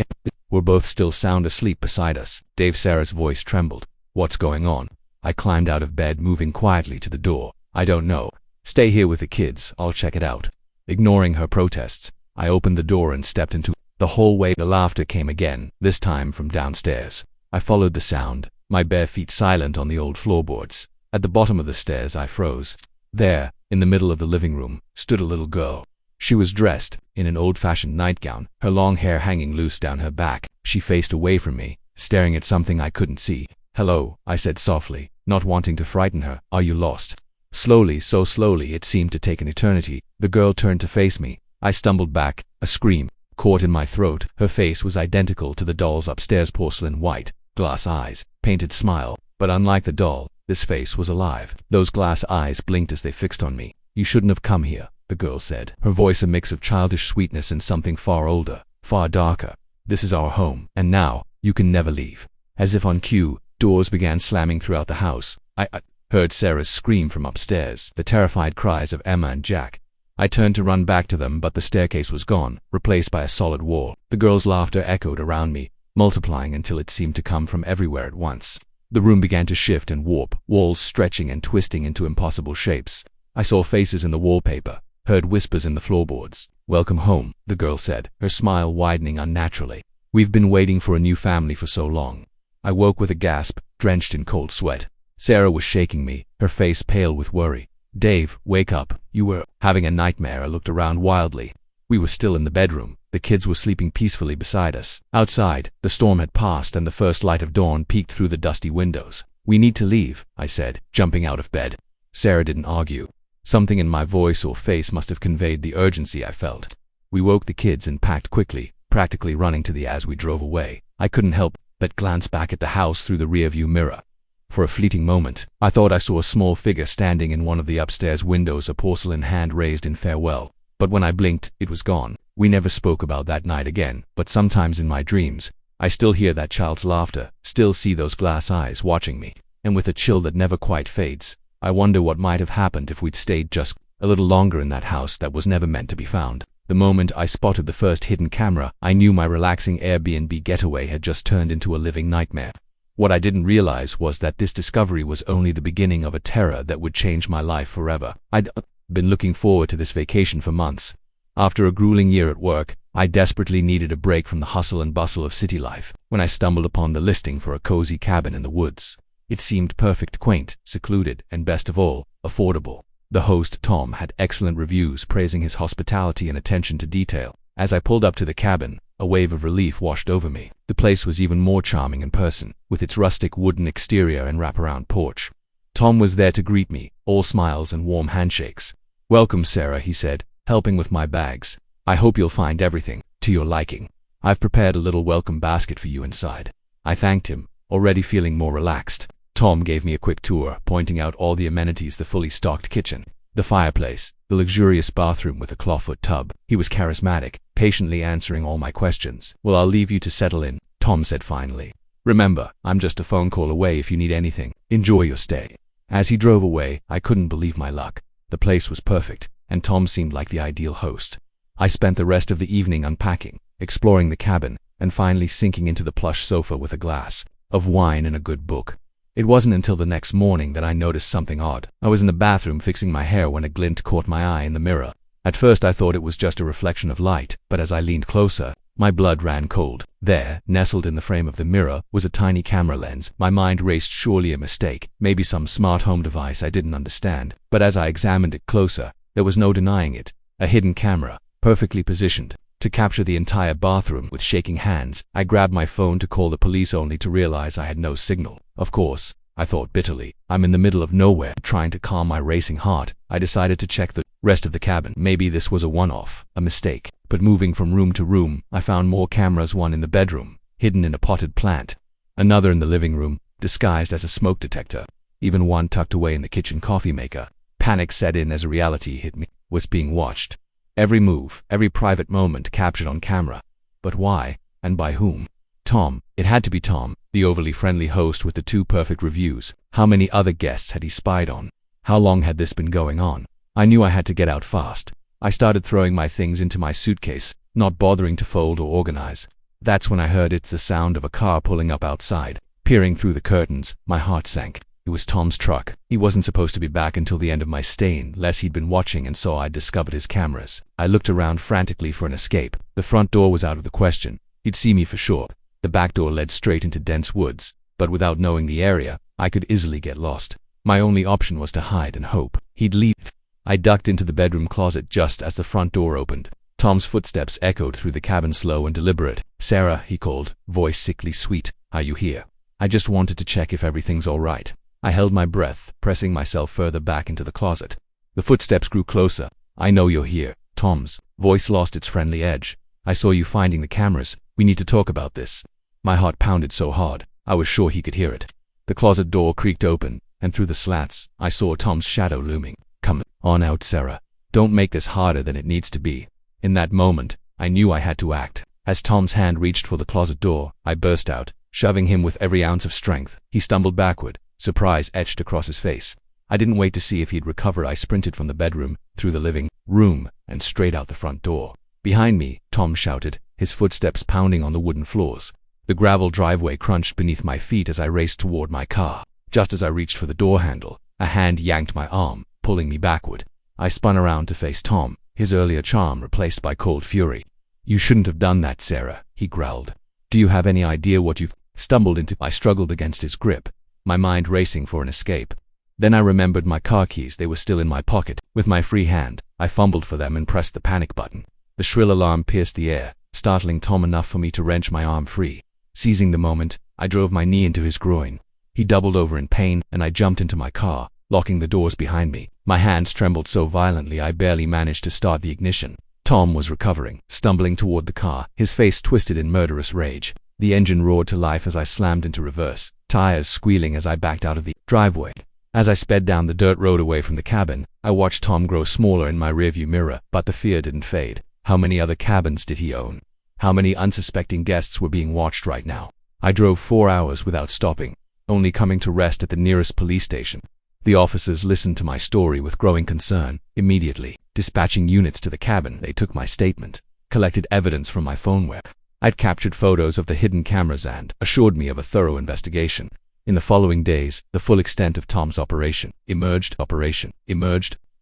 were both still sound asleep beside us. "Dave," Sarah's voice trembled. "What's going on?" I climbed out of bed, moving quietly to the door. "I don't know. Stay here with the kids, I'll check it out." Ignoring her protests, I opened the door and stepped into the hallway. The laughter came again, this time from downstairs. I followed the sound, my bare feet silent on the old floorboards. At the bottom of the stairs, I froze. There, in the middle of the living room, stood a little girl. She was dressed in an old-fashioned nightgown, her long hair hanging loose down her back. She faced away from me, staring at something I couldn't see. "Hello," I said softly, not wanting to frighten her. "Are you lost?" Slowly, so slowly it seemed to take an eternity, the girl turned to face me. I stumbled back, a scream caught in my throat. Her face was identical to the doll's upstairs: porcelain white, glass eyes, painted smile. But unlike the doll, this face was alive. Those glass eyes blinked as they fixed on me. "You shouldn't have come here," the girl said, her voice a mix of childish sweetness and something far older, far darker. "This is our home, and now, you can never leave." As if on cue, doors began slamming throughout the house. I heard Sarah's scream from upstairs, the terrified cries of Emma and Jack. I turned to run back to them, but the staircase was gone, replaced by a solid wall. The girl's laughter echoed around me, multiplying until it seemed to come from everywhere at once. The room began to shift and warp, walls stretching and twisting into impossible shapes. I saw faces in the wallpaper, heard whispers in the floorboards. "Welcome home," the girl said, her smile widening unnaturally. "We've been waiting for a new family for so long." I woke with a gasp, drenched in cold sweat. Sarah was shaking me, her face pale with worry. "Dave, wake up. You were having a nightmare." I looked around wildly. We were still in the bedroom. The kids were sleeping peacefully beside us. Outside, the storm had passed and the first light of dawn peeked through the dusty windows. "We need to leave," I said, jumping out of bed. Sarah didn't argue. Something in my voice or face must have conveyed the urgency I felt. We woke the kids and packed quickly, practically running to the as we drove away. I couldn't help but glance back at the house through the rearview mirror. For a fleeting moment, I thought I saw a small figure standing in one of the upstairs windows, a porcelain hand raised in farewell. But when I blinked, it was gone. We never spoke about that night again, but sometimes in my dreams, I still hear that child's laughter, still see those glass eyes watching me, and with a chill that never quite fades, I wonder what might have happened if we'd stayed just a little longer in that house that was never meant to be found. The moment I spotted the first hidden camera, I knew my relaxing Airbnb getaway had just turned into a living nightmare. What I didn't realize was that this discovery was only the beginning of a terror that would change my life forever. I'd been looking forward to this vacation for months. After a grueling year at work, I desperately needed a break from the hustle and bustle of city life. When I stumbled upon the listing for a cozy cabin in the woods, it seemed perfect, quaint, secluded, and best of all, affordable. The host, Tom, had excellent reviews praising his hospitality and attention to detail. As I pulled up to the cabin, a wave of relief washed over me. The place was even more charming in person, with its rustic wooden exterior and wraparound porch. Tom was there to greet me, all smiles and warm handshakes. "Welcome, Sarah," he said, helping with my bags. "I hope you'll find everything to your liking. I've prepared a little welcome basket for you inside." I thanked him, already feeling more relaxed. Tom gave me a quick tour, pointing out all the amenities: the fully stocked kitchen, the fireplace, the luxurious bathroom with a clawfoot tub. He was charismatic, patiently answering all my questions. "Well, I'll leave you to settle in," Tom said finally. "Remember, I'm just a phone call away if you need anything. Enjoy your stay." As he drove away, I couldn't believe my luck. The place was perfect, and Tom seemed like the ideal host. I spent the rest of the evening unpacking, exploring the cabin, and finally sinking into the plush sofa with a glass of wine and a good book. It wasn't until the next morning that I noticed something odd. I was in the bathroom fixing my hair when a glint caught my eye in the mirror. At first I thought it was just a reflection of light, but as I leaned closer, my blood ran cold. There, nestled in the frame of the mirror, was a tiny camera lens. My mind raced. Surely a mistake, maybe some smart home device I didn't understand. But as I examined it closer, there was no denying it. A hidden camera, perfectly positioned to capture the entire bathroom. With shaking hands, I grabbed my phone to call the police, only to realize I had no signal. Of course, I thought bitterly, I'm in the middle of nowhere. Trying to calm my racing heart, I decided to check the rest of the cabin. Maybe this was a one-off, a mistake. But moving from room to room, I found more cameras: one in the bedroom, hidden in a potted plant, another in the living room, disguised as a smoke detector, even one tucked away in the kitchen coffee maker. Panic set in as reality hit me. Was being watched. Every move, every private moment captured on camera. But why, and by whom? Tom. It had to be Tom, the overly friendly host with the 2 perfect reviews. How many other guests had he spied on? How long had this been going on? I knew I had to get out fast. I started throwing my things into my suitcase, not bothering to fold or organize. That's when I heard the sound of a car pulling up outside. Peering through the curtains, my heart sank. It was Tom's truck. He wasn't supposed to be back until the end of my stay, unless he'd been watching and saw I'd discovered his cameras. I looked around frantically for an escape. The front door was out of the question. He'd see me for sure. The back door led straight into dense woods, but without knowing the area, I could easily get lost. My only option was to hide and hope he'd leave. I ducked into the bedroom closet just as the front door opened. Tom's footsteps echoed through the cabin, slow and deliberate. "Sarah," he called, voice sickly sweet. "Are you here? I just wanted to check if everything's all right." I held my breath, pressing myself further back into the closet. The footsteps grew closer. "I know you're here." Tom's voice lost its friendly edge. "I saw you finding the cameras. We need to talk about this." My heart pounded so hard, I was sure he could hear it. The closet door creaked open, and through the slats, I saw Tom's shadow looming. "Come on out, Sarah. Don't make this harder than it needs to be." In that moment, I knew I had to act. As Tom's hand reached for the closet door, I burst out, shoving him with every ounce of strength. He stumbled backward, surprise etched across his face. I didn't wait to see if he'd recover. I sprinted from the bedroom, through the living room, and straight out the front door. Behind me, Tom shouted, his footsteps pounding on the wooden floors. The gravel driveway crunched beneath my feet as I raced toward my car. Just as I reached for the door handle, a hand yanked my arm, pulling me backward. I spun around to face Tom, his earlier charm replaced by cold fury. "You shouldn't have done that, Sarah," he growled. "Do you have any idea what you've stumbled into?" I struggled against his grip, my mind racing for an escape. Then I remembered my car keys. They were still in my pocket. With my free hand, I fumbled for them and pressed the panic button. The shrill alarm pierced the air, startling Tom enough for me to wrench my arm free. Seizing the moment, I drove my knee into his groin. He doubled over in pain, and I jumped into my car, locking the doors behind me. My hands trembled so violently I barely managed to start the ignition. Tom was recovering, stumbling toward the car, his face twisted in murderous rage. The engine roared to life as I slammed into reverse, tires squealing as I backed out of the driveway. As I sped down the dirt road away from the cabin, I watched Tom grow smaller in my rearview mirror, but the fear didn't fade. How many other cabins did he own? How many unsuspecting guests were being watched right now? I drove 4 hours without stopping, only coming to rest at the nearest police station. The officers listened to my story with growing concern. Immediately, dispatching units to the cabin, they took my statement, collected evidence from my phone where I'd captured photos of the hidden cameras and assured me of a thorough investigation. In the following days, the full extent of Tom's operation emerged.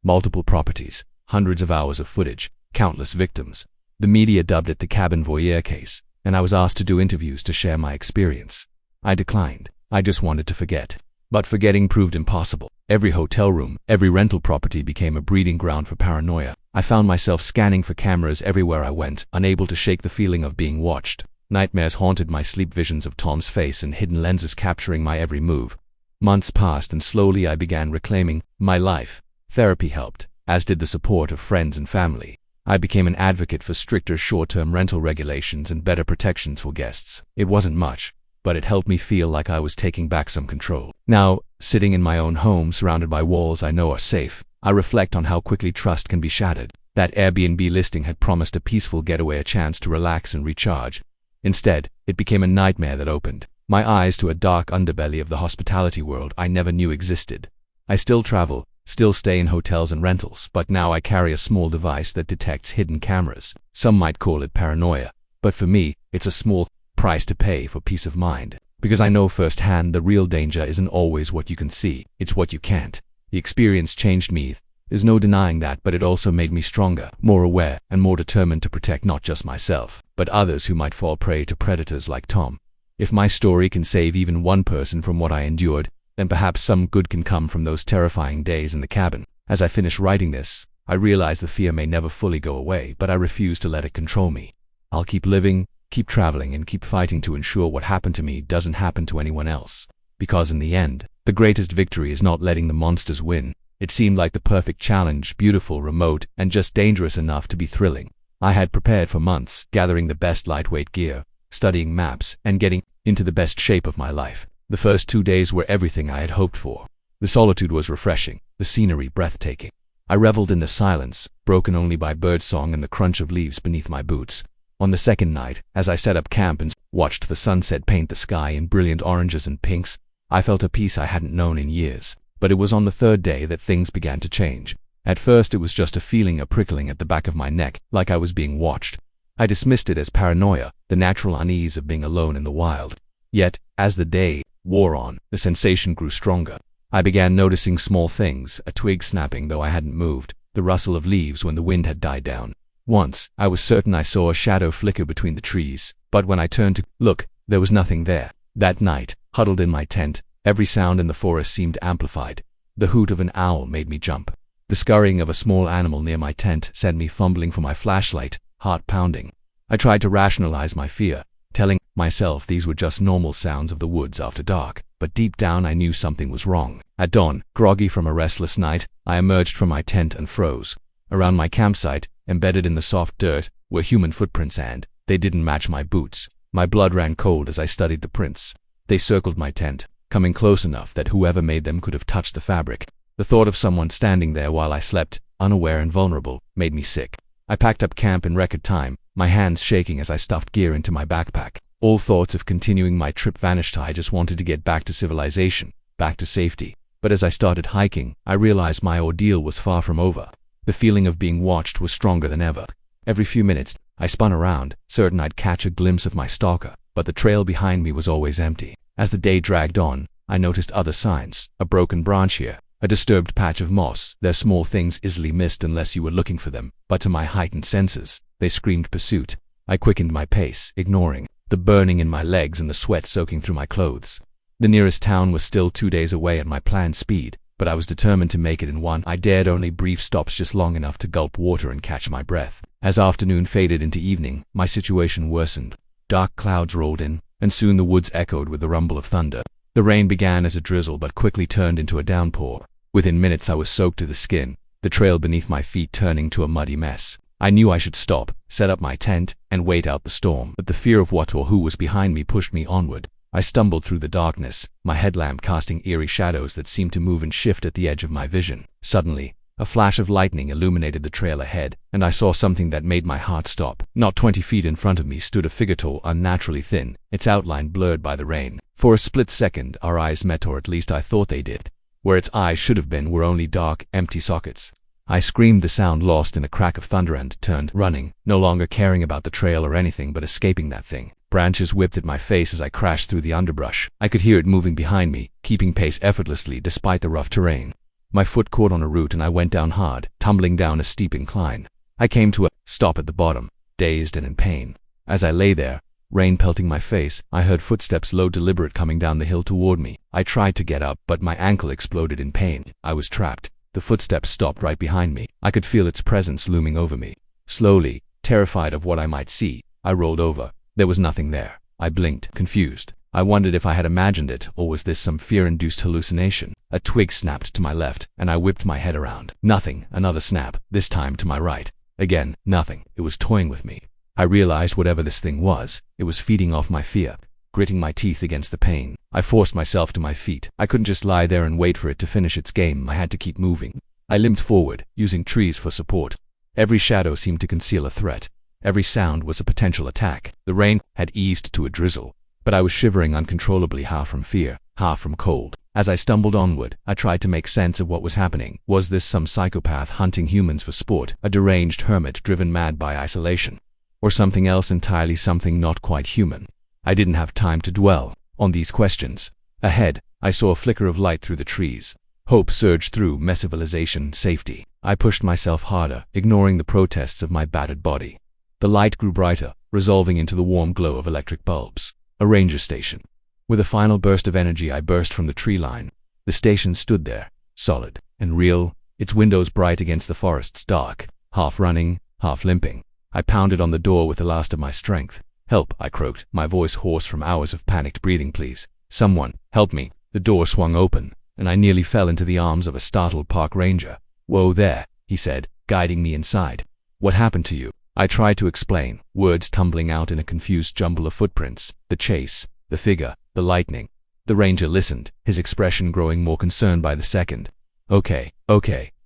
Multiple properties, hundreds of hours of footage, countless victims. The media dubbed it the cabin voyeur case, and I was asked to do interviews to share my experience. I declined. I just wanted to forget. But forgetting proved impossible. Every hotel room, every rental property became a breeding ground for paranoia. I found myself scanning for cameras everywhere I went, unable to shake the feeling of being watched. Nightmares haunted my sleep, visions of Tom's face and hidden lenses capturing my every move. Months passed and slowly I began reclaiming my life. Therapy helped, as did the support of friends and family. I became an advocate for stricter short-term rental regulations and better protections for guests. It wasn't much, but it helped me feel like I was taking back some control. Now, sitting in my own home surrounded by walls I know are safe, I reflect on how quickly trust can be shattered. That Airbnb listing had promised a peaceful getaway, a chance to relax and recharge. Instead, it became a nightmare that opened my eyes to a dark underbelly of the hospitality world I never knew existed. I still travel, still stay in hotels and rentals, but now I carry a small device that detects hidden cameras. Some might call it paranoia, but for me, it's a small price to pay for peace of mind. Because I know firsthand the real danger isn't always what you can see, it's what you can't. The experience changed me. There's no denying that, but it also made me stronger, more aware, and more determined to protect not just myself, but others who might fall prey to predators like Tom. If my story can save even one person from what I endured, then perhaps some good can come from those terrifying days in the cabin. As I finish writing this, I realize the fear may never fully go away, but I refuse to let it control me. I'll keep living, keep traveling, and keep fighting to ensure what happened to me doesn't happen to anyone else. Because in the end, the greatest victory is not letting the monsters win. It seemed like the perfect challenge, beautiful, remote, and just dangerous enough to be thrilling. I had prepared for months, gathering the best lightweight gear, studying maps, and getting into the best shape of my life. The first 2 days were everything I had hoped for. The solitude was refreshing, the scenery breathtaking. I reveled in the silence, broken only by birdsong and the crunch of leaves beneath my boots. On the second night, as I set up camp and watched the sunset paint the sky in brilliant oranges and pinks, I felt a peace I hadn't known in years. But it was on the third day that things began to change. At first it was just a feeling, a prickling at the back of my neck, like I was being watched. I dismissed it as paranoia, the natural unease of being alone in the wild. Yet, as the day wore on, the sensation grew stronger. I began noticing small things, a twig snapping though I hadn't moved, the rustle of leaves when the wind had died down. Once, I was certain I saw a shadow flicker between the trees, but when I turned to look, there was nothing there. That night, huddled in my tent, every sound in the forest seemed amplified. The hoot of an owl made me jump. The scurrying of a small animal near my tent sent me fumbling for my flashlight, heart pounding. I tried to rationalize my fear, telling myself these were just normal sounds of the woods after dark, but deep down I knew something was wrong. At dawn, groggy from a restless night, I emerged from my tent and froze. Around my campsite, embedded in the soft dirt, were human footprints, and they didn't match my boots. My blood ran cold as I studied the prints. They circled my tent, coming close enough that whoever made them could have touched the fabric. The thought of someone standing there while I slept, unaware and vulnerable, made me sick. I packed up camp in record time, my hands shaking as I stuffed gear into my backpack. All thoughts of continuing my trip vanished. I just wanted to get back to civilization, back to safety. But as I started hiking, I realized my ordeal was far from over. The feeling of being watched was stronger than ever. Every few minutes, I spun around, certain I'd catch a glimpse of my stalker, but the trail behind me was always empty. As the day dragged on, I noticed other signs, a broken branch here, a disturbed patch of moss. They're small things easily missed unless you were looking for them, but to my heightened senses, they screamed pursuit. I quickened my pace, ignoring the burning in my legs and the sweat soaking through my clothes. The nearest town was still 2 days away at my planned speed, but I was determined to make it in one. I dared only brief stops, just long enough to gulp water and catch my breath. As afternoon faded into evening, my situation worsened. Dark clouds rolled in, and soon the woods echoed with the rumble of thunder. The rain began as a drizzle but quickly turned into a downpour. Within minutes I was soaked to the skin, the trail beneath my feet turning to a muddy mess. I knew I should stop, set up my tent, and wait out the storm, but the fear of what or who was behind me pushed me onward. I stumbled through the darkness, my headlamp casting eerie shadows that seemed to move and shift at the edge of my vision. Suddenly, a flash of lightning illuminated the trail ahead, and I saw something that made my heart stop. Not 20 feet in front of me stood a figure tall, unnaturally thin, its outline blurred by the rain. For a split second, our eyes met, or at least I thought they did. Where its eyes should have been were only dark, empty sockets. I screamed, the sound lost in a crack of thunder, and turned, running, no longer caring about the trail or anything but escaping that thing. Branches whipped at my face as I crashed through the underbrush. I could hear it moving behind me, keeping pace effortlessly despite the rough terrain. My foot caught on a root and I went down hard, tumbling down a steep incline. I came to a stop at the bottom, dazed and in pain. As I lay there, rain pelting my face, I heard footsteps, low, deliberate, coming down the hill toward me. I tried to get up, but my ankle exploded in pain. I was trapped. The footsteps stopped right behind me. I could feel its presence looming over me. Slowly, terrified of what I might see, I rolled over. There was nothing there. I blinked, confused. I wondered if I had imagined it, or was this some fear-induced hallucination. A twig snapped to my left, and I whipped my head around. Nothing. Another snap, this time to my right. Again, nothing. It was toying with me. I realized whatever this thing was, it was feeding off my fear, gritting my teeth against the pain. I forced myself to my feet. I couldn't just lie there and wait for it to finish its game. I had to keep moving. I limped forward, using trees for support. Every shadow seemed to conceal a threat. Every sound was a potential attack. The rain had eased to a drizzle, but I was shivering uncontrollably, half from fear, half from cold. As I stumbled onward, I tried to make sense of what was happening. Was this some psychopath hunting humans for sport, a deranged hermit driven mad by isolation, or something else entirely, something not quite human? I didn't have time to dwell on these questions. Ahead, I saw a flicker of light through the trees. Hope surged through me. Civilization, safety. I pushed myself harder, ignoring the protests of my battered body. The light grew brighter, resolving into the warm glow of electric bulbs. A ranger station. With a final burst of energy, I burst from the tree line. The station stood there, solid and real, its windows bright against the forest's dark. Half running, half limping, I pounded on the door with the last of my strength. "Help," I croaked, my voice hoarse from hours of panicked breathing. "Please, someone, help me." The door swung open, and I nearly fell into the arms of a startled park ranger. "Whoa there," he said, guiding me inside. "What happened to you?" I tried to explain, words tumbling out in a confused jumble of footprints. The chase, the figure, the lightning. The ranger listened, his expression growing more concerned by the second. Okay,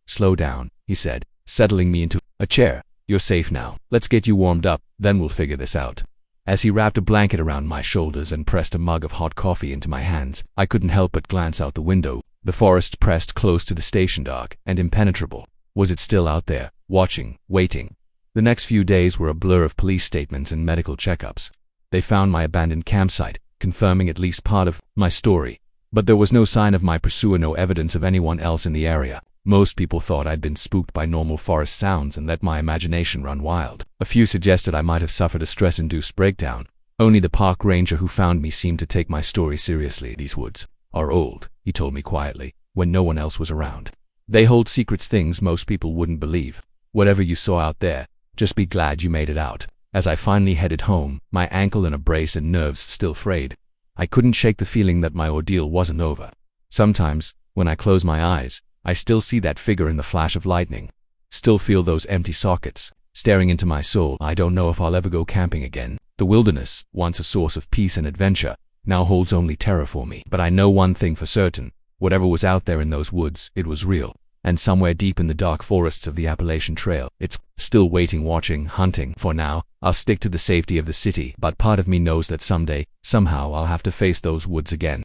slow down," he said, settling me into a chair. "You're safe now. Let's get you warmed up, then we'll figure this out." As he wrapped a blanket around my shoulders and pressed a mug of hot coffee into my hands, I couldn't help but glance out the window. The forest pressed close to the station, dark and impenetrable. Was it still out there, watching, waiting? The next few days were a blur of police statements and medical checkups. They found my abandoned campsite, confirming at least part of my story. But there was no sign of my pursuer, no evidence of anyone else in the area. Most people thought I'd been spooked by normal forest sounds and let my imagination run wild. A few suggested I might have suffered a stress-induced breakdown. Only the park ranger who found me seemed to take my story seriously. "These woods are old," he told me quietly, when no one else was around. "They hold secrets, things most people wouldn't believe. Whatever you saw out there, just be glad you made it out." As I finally headed home, my ankle in a brace and nerves still frayed, I couldn't shake the feeling that my ordeal wasn't over. Sometimes, when I close my eyes, I still see that figure in the flash of lightning. Still feel those empty sockets, staring into my soul. I don't know if I'll ever go camping again. The wilderness, once a source of peace and adventure, now holds only terror for me. But I know one thing for certain. Whatever was out there in those woods, it was real. And somewhere deep in the dark forests of the Appalachian Trail, it's still waiting, watching, hunting. For now, I'll stick to the safety of the city, but part of me knows that someday, somehow I'll have to face those woods again.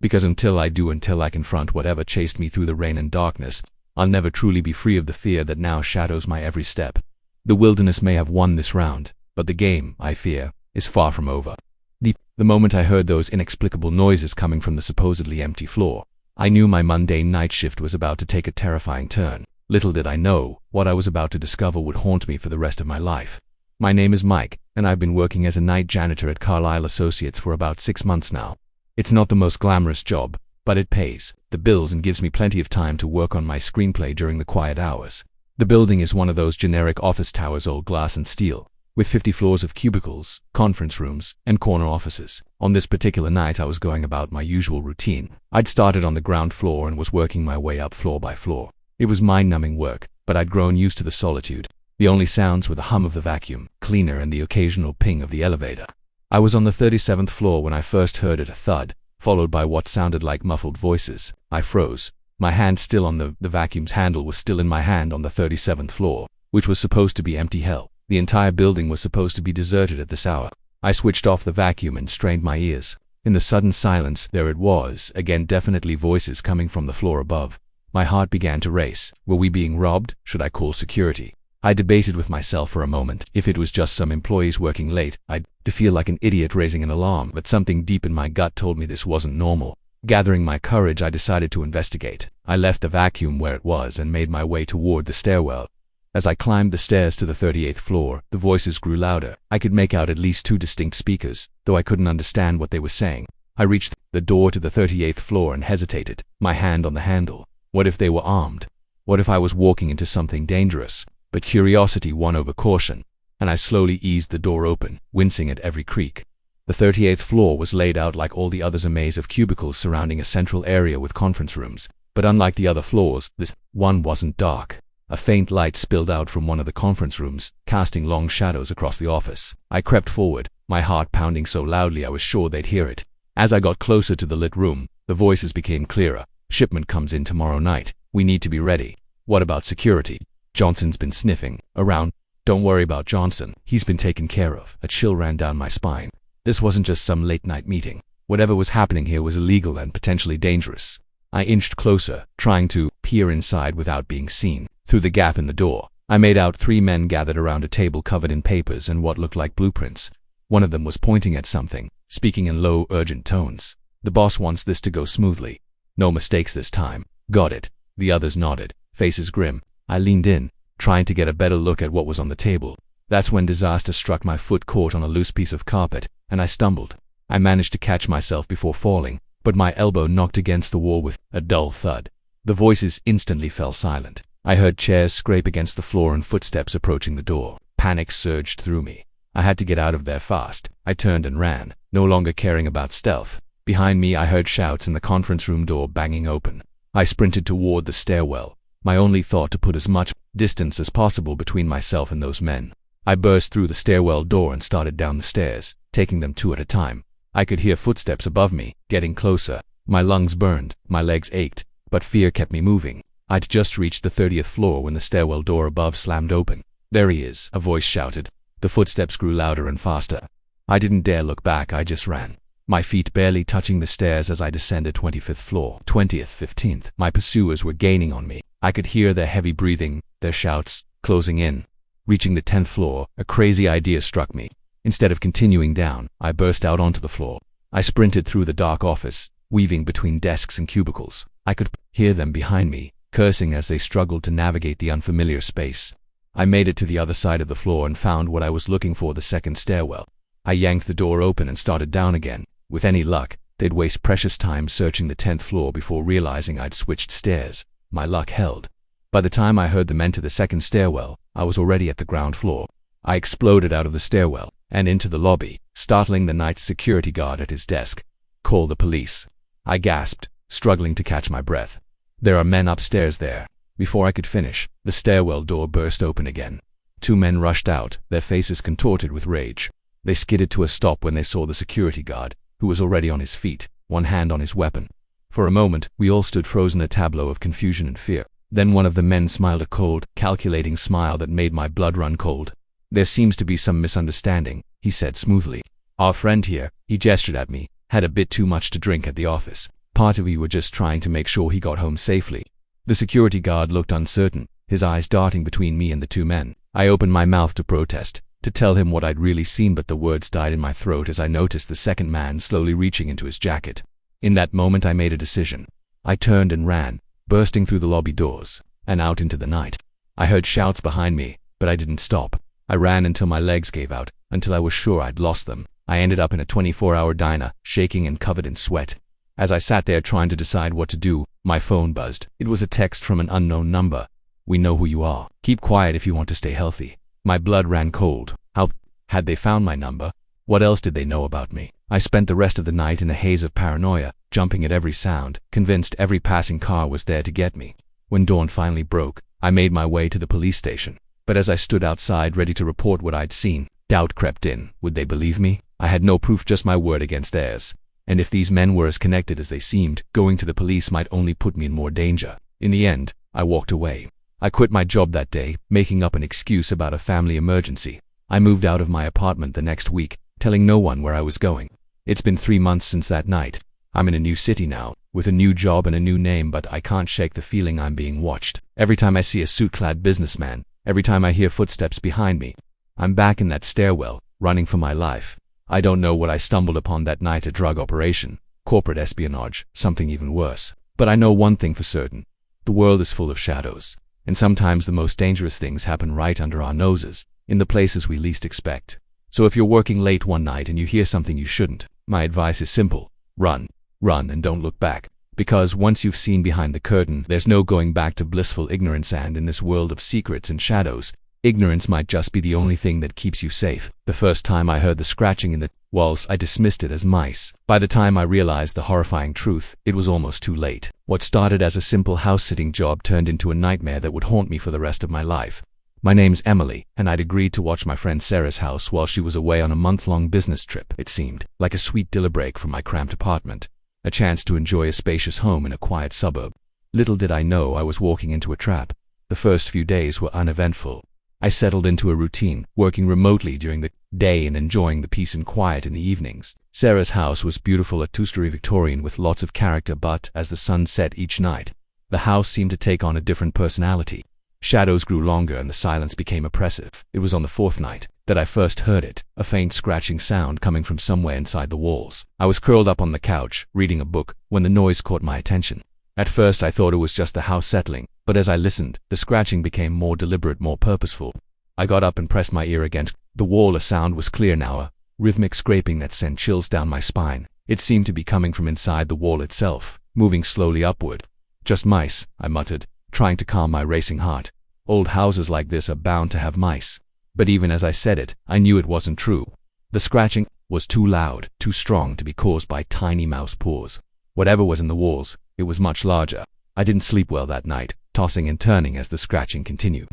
Because until I do, until I confront whatever chased me through the rain and darkness, I'll never truly be free of the fear that now shadows my every step. The wilderness may have won this round, but the game, I fear, is far from over. The moment I heard those inexplicable noises coming from the supposedly empty floor, I knew my mundane night shift was about to take a terrifying turn. Little did I know, what I was about to discover would haunt me for the rest of my life. My name is Mike, and I've been working as a night janitor at Carlisle Associates for about 6 months now. It's not the most glamorous job, but it pays the bills and gives me plenty of time to work on my screenplay during the quiet hours. The building is one of those generic office towers, all glass and steel, with 50 floors of cubicles, conference rooms, and corner offices. On this particular night, I was going about my usual routine. I'd started on the ground floor and was working my way up floor by floor. It was mind-numbing work, but I'd grown used to the solitude. The only sounds were the hum of the vacuum cleaner and the occasional ping of the elevator. I was on the 37th floor when I first heard it, a thud, followed by what sounded like muffled voices. I froze. My hand still on the vacuum's handle was still in my hand on the 37th floor, which was supposed to be empty hell. The entire building was supposed to be deserted at this hour. I switched off the vacuum and strained my ears. In the sudden silence, there it was, again, definitely voices coming from the floor above. My heart began to race. Were we being robbed? Should I call security? I debated with myself for a moment. If it was just some employees working late, I'd feel like an idiot raising an alarm, but something deep in my gut told me this wasn't normal. Gathering my courage, I decided to investigate. I left the vacuum where it was and made my way toward the stairwell. As I climbed the stairs to the 38th floor, the voices grew louder. I could make out at least 2 distinct speakers, though I couldn't understand what they were saying. I reached the door to the 38th floor and hesitated, my hand on the handle. What if they were armed? What if I was walking into something dangerous? But curiosity won over caution, and I slowly eased the door open, wincing at every creak. The 38th floor was laid out like all the others, a maze of cubicles surrounding a central area with conference rooms. But unlike the other floors, this one wasn't dark. A faint light spilled out from one of the conference rooms, casting long shadows across the office. I crept forward, my heart pounding so loudly I was sure they'd hear it. As I got closer to the lit room, the voices became clearer. Shipment comes in tomorrow night. We need to be ready. What about security? Johnson's been sniffing around. Don't worry about Johnson. He's been taken care of. A chill ran down my spine. This wasn't just some late-night meeting. Whatever was happening here was illegal and potentially dangerous. I inched closer, trying to peer inside without being seen. Through the gap in the door, I made out 3 men gathered around a table covered in papers and what looked like blueprints. One of them was pointing at something, speaking in low, urgent tones. The boss wants this to go smoothly. No mistakes this time. Got it. The others nodded, faces grim. I leaned in, trying to get a better look at what was on the table. That's when disaster struck. My foot caught on a loose piece of carpet, and I stumbled. I managed to catch myself before falling, but my elbow knocked against the wall with a dull thud. The voices instantly fell silent. I heard chairs scrape against the floor and footsteps approaching the door. Panic surged through me. I had to get out of there fast. I turned and ran, no longer caring about stealth. Behind me, I heard shouts and the conference room door banging open. I sprinted toward the stairwell, my only thought to put as much distance as possible between myself and those men. I burst through the stairwell door and started down the stairs, taking them 2 at a time. I could hear footsteps above me, getting closer. My lungs burned, my legs ached, but fear kept me moving. I'd just reached the 30th floor when the stairwell door above slammed open. There he is, a voice shouted. The footsteps grew louder and faster. I didn't dare look back, I just ran. My feet barely touching the stairs as I descended 25th floor, 20th, 15th. My pursuers were gaining on me. I could hear their heavy breathing, their shouts, closing in. Reaching the 10th floor, a crazy idea struck me. Instead of continuing down, I burst out onto the floor. I sprinted through the dark office, weaving between desks and cubicles. I could hear them behind me, cursing as they struggled to navigate the unfamiliar space. I made it to the other side of the floor and found what I was looking for, the second stairwell. I yanked the door open and started down again. With any luck, they'd waste precious time searching the 10th floor before realizing I'd switched stairs. My luck held. By the time I heard them enter the second stairwell, I was already at the ground floor. I exploded out of the stairwell and into the lobby, startling the night's security guard at his desk. Call the police. I gasped, struggling to catch my breath. There are men upstairs there. Before I could finish, the stairwell door burst open again. 2 men rushed out, their faces contorted with rage. They skidded to a stop when they saw the security guard, who was already on his feet, one hand on his weapon. For a moment, we all stood frozen, a tableau of confusion and fear. Then one of the men smiled, a cold, calculating smile that made my blood run cold. There seems to be some misunderstanding, he said smoothly. Our friend here, he gestured at me, had a bit too much to drink at the office. Part of you were just trying to make sure he got home safely. The security guard looked uncertain, his eyes darting between me and the 2 men. I opened my mouth to protest, to tell him what I'd really seen, but the words died in my throat as I noticed the second man slowly reaching into his jacket. In that moment I made a decision. I turned and ran, bursting through the lobby doors, and out into the night. I heard shouts behind me, but I didn't stop. I ran until my legs gave out, until I was sure I'd lost them. I ended up in a 24-hour diner, shaking and covered in sweat. As I sat there trying to decide what to do, my phone buzzed. It was a text from an unknown number. We know who you are. Keep quiet if you want to stay healthy. My blood ran cold. How had they found my number? What else did they know about me? I spent the rest of the night in a haze of paranoia, jumping at every sound, convinced every passing car was there to get me. When dawn finally broke, I made my way to the police station. But as I stood outside ready to report what I'd seen, doubt crept in. Would they believe me? I had no proof, just my word against theirs. And if these men were as connected as they seemed, going to the police might only put me in more danger. In the end, I walked away. I quit my job that day, making up an excuse about a family emergency. I moved out of my apartment the next week, telling no one where I was going. It's been 3 months since that night. I'm in a new city now, with a new job and a new name, but I can't shake the feeling I'm being watched. Every time I see a suit-clad businessman, every time I hear footsteps behind me, I'm back in that stairwell, running for my life. I don't know what I stumbled upon that night: a drug operation, corporate espionage, something even worse. But I know one thing for certain. The world is full of shadows, and sometimes the most dangerous things happen right under our noses, in the places we least expect. So if you're working late one night and you hear something you shouldn't, my advice is simple: run. Run and don't look back. Because once you've seen behind the curtain, there's no going back to blissful ignorance, and in this world of secrets and shadows, ignorance might just be the only thing that keeps you safe. The first time I heard the scratching in the walls, I dismissed it as mice. By the time I realized the horrifying truth, it was almost too late. What started as a simple house-sitting job turned into a nightmare that would haunt me for the rest of my life. My name's Emily, and I'd agreed to watch my friend Sarah's house while she was away on a month-long business trip. It seemed like a sweet dinner break from my cramped apartment, a chance to enjoy a spacious home in a quiet suburb. Little did I know I was walking into a trap. The first few days were uneventful. I settled into a routine, working remotely during the day and enjoying the peace and quiet in the evenings. Sarah's house was beautiful, a two-story Victorian with lots of character, but as the sun set each night, the house seemed to take on a different personality. Shadows grew longer and the silence became oppressive. It was on the 4th night that I first heard it, a faint scratching sound coming from somewhere inside the walls. I was curled up on the couch, reading a book, when the noise caught my attention. At first I thought it was just the house settling, but as I listened, the scratching became more deliberate, more purposeful. I got up and pressed my ear against the wall. A sound was clear now, a rhythmic scraping that sent chills down my spine. It seemed to be coming from inside the wall itself, moving slowly upward. Just mice, I muttered, trying to calm my racing heart. Old houses like this are bound to have mice. But even as I said it, I knew it wasn't true. The scratching was too loud, too strong to be caused by tiny mouse paws. Whatever was in the walls, it was much larger. I didn't sleep well that night, tossing and turning as the scratching continued.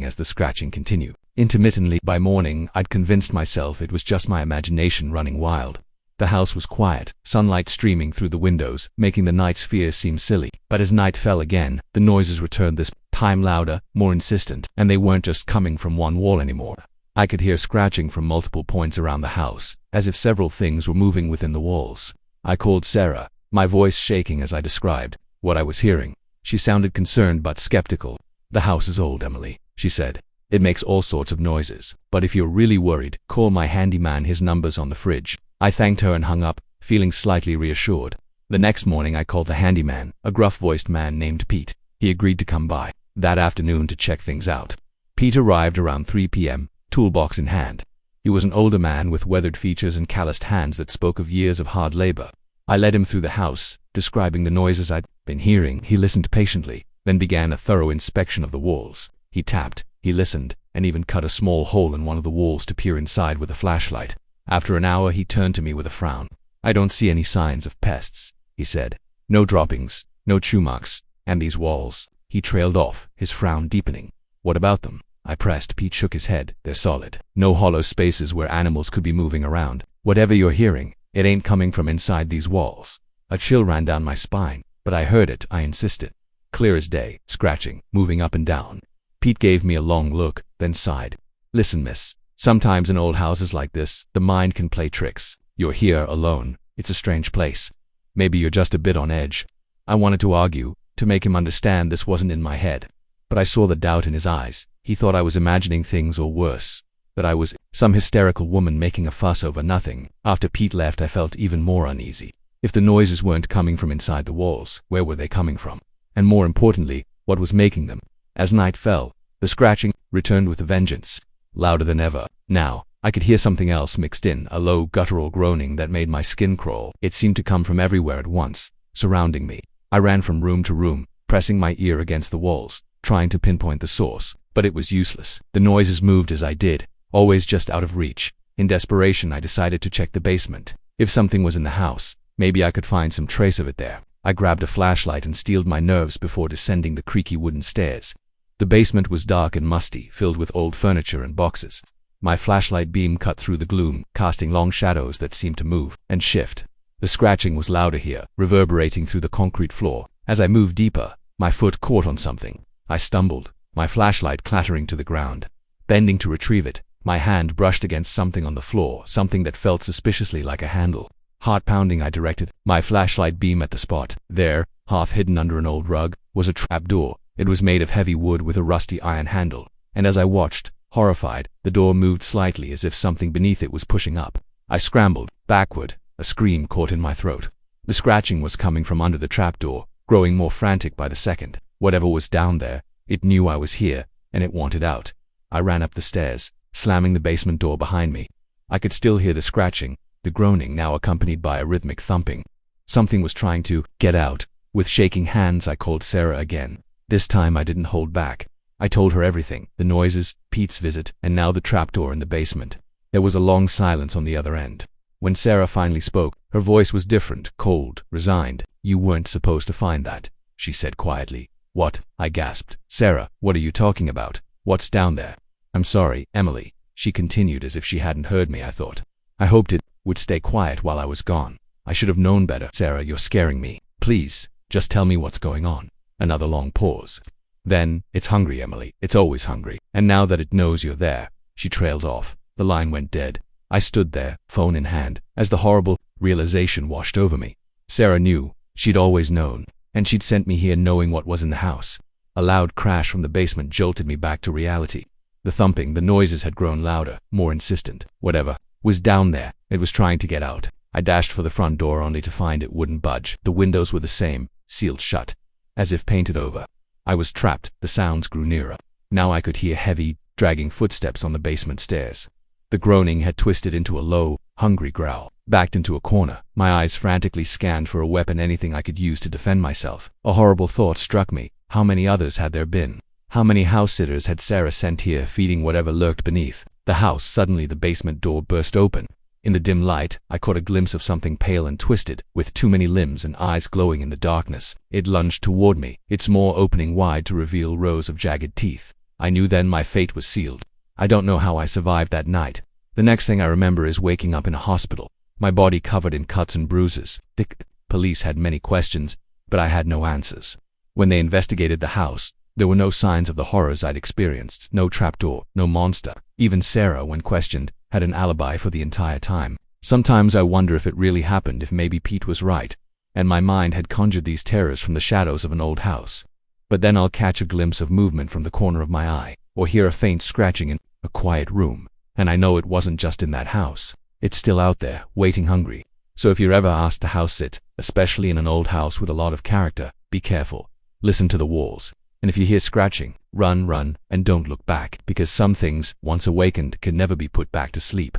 Intermittently, by morning, I'd convinced myself it was just my imagination running wild. The house was quiet, sunlight streaming through the windows, making the night's fears seem silly. But as night fell again, the noises returned, this time louder, more insistent, and they weren't just coming from one wall anymore. I could hear scratching from multiple points around the house, as if several things were moving within the walls. I called Sarah, my voice shaking as I described what I was hearing. She sounded concerned but skeptical. "The house is old, Emily," she said. "It makes all sorts of noises. But if you're really worried, call my handyman. His number's on the fridge." I thanked her and hung up, feeling slightly reassured. The next morning I called the handyman, a gruff-voiced man named Pete. He agreed to come by that afternoon to check things out. Pete arrived around 3 p.m., toolbox in hand. He was an older man with weathered features and calloused hands that spoke of years of hard labor. I led him through the house, describing the noises I'd been hearing. He listened patiently, then began a thorough inspection of the walls. He tapped, he listened, and even cut a small hole in one of the walls to peer inside with a flashlight. After an hour he turned to me with a frown. "I don't see any signs of pests," he said. "No droppings, no chew marks, and these walls." He trailed off, his frown deepening. "What about them?" I pressed. Pete shook his head. "They're solid. No hollow spaces where animals could be moving around. Whatever you're hearing, it ain't coming from inside these walls." A chill ran down my spine, but I heard it, I insisted. Clear as day, scratching, moving up and down. Pete gave me a long look, then sighed. "Listen, miss. Sometimes in old houses like this, the mind can play tricks. You're here alone. It's a strange place. Maybe you're just a bit on edge." I wanted to argue, to make him understand this wasn't in my head. But I saw the doubt in his eyes. He thought I was imagining things, or worse, that I was some hysterical woman making a fuss over nothing. After Pete left, I felt even more uneasy. If the noises weren't coming from inside the walls, where were they coming from? And more importantly, what was making them? As night fell, the scratching returned with a vengeance, louder than ever. Now, I could hear something else mixed in, a low, guttural groaning that made my skin crawl. It seemed to come from everywhere at once, surrounding me. I ran from room to room, pressing my ear against the walls, trying to pinpoint the source, but it was useless. The noises moved as I did, always just out of reach. In desperation, I decided to check the basement. If something was in the house, maybe I could find some trace of it there. I grabbed a flashlight and steeled my nerves before descending the creaky wooden stairs. The basement was dark and musty, filled with old furniture and boxes. My flashlight beam cut through the gloom, casting long shadows that seemed to move and shift. The scratching was louder here, reverberating through the concrete floor. As I moved deeper, my foot caught on something. I stumbled, my flashlight clattering to the ground. Bending to retrieve it, my hand brushed against something on the floor, something that felt suspiciously like a handle. Heart pounding, I directed my flashlight beam at the spot. There, half hidden under an old rug, was a trapdoor. It was made of heavy wood with a rusty iron handle, and as I watched, horrified, the door moved slightly as if something beneath it was pushing up. I scrambled backward, a scream caught in my throat. The scratching was coming from under the trapdoor, growing more frantic by the second. Whatever was down there, it knew I was here, and it wanted out. I ran up the stairs, slamming the basement door behind me. I could still hear the scratching, the groaning now accompanied by a rhythmic thumping. Something was trying to get out. With shaking hands, I called Sarah again. This time I didn't hold back. I told her everything, the noises, Pete's visit, and now the trapdoor in the basement. There was a long silence on the other end. When Sarah finally spoke, her voice was different, cold, resigned. "You weren't supposed to find that," she said quietly. "What?" I gasped. "Sarah, what are you talking about? What's down there?" "I'm sorry, Emily," she continued as if she hadn't heard me. I thought. I hoped it would stay quiet while I was gone. I should have known better. "Sarah, you're scaring me. Please, just tell me what's going on." Another long pause. Then, "It's hungry, Emily. It's always hungry. And now that it knows you're there." She trailed off. The line went dead. I stood there, phone in hand, as the horrible realization washed over me. Sarah knew. She'd always known. And she'd sent me here knowing what was in the house. A loud crash from the basement jolted me back to reality. The thumping, the noises had grown louder, more insistent. Whatever was down there, it was trying to get out. I dashed for the front door only to find it wouldn't budge. The windows were the same, sealed shut, as if painted over. I was trapped. The sounds grew nearer. Now I could hear heavy, dragging footsteps on the basement stairs. The groaning had twisted into a low, hungry growl. Backed into a corner, my eyes frantically scanned for a weapon, anything I could use to defend myself. A horrible thought struck me. How many others had there been? How many house-sitters had Sarah sent here, feeding whatever lurked beneath the house? Suddenly the basement door burst open. In the dim light, I caught a glimpse of something pale and twisted, with too many limbs and eyes glowing in the darkness. It lunged toward me, its maw opening wide to reveal rows of jagged teeth. I knew then my fate was sealed. I don't know how I survived that night. The next thing I remember is waking up in a hospital, my body covered in cuts and bruises. The police had many questions, but I had no answers. When they investigated the house, there were no signs of the horrors I'd experienced. No trapdoor, no monster. Even Sarah, when questioned, had an alibi for the entire time. Sometimes I wonder if it really happened, if maybe Pete was right, and my mind had conjured these terrors from the shadows of an old house. But then I'll catch a glimpse of movement from the corner of my eye, or hear a faint scratching in a quiet room, and I know it wasn't just in that house. It's still out there, waiting hungry. So if you're ever asked to house sit, especially in an old house with a lot of character, be careful. Listen to the walls. And if you hear scratching, run, and don't look back, because some things, once awakened, can never be put back to sleep.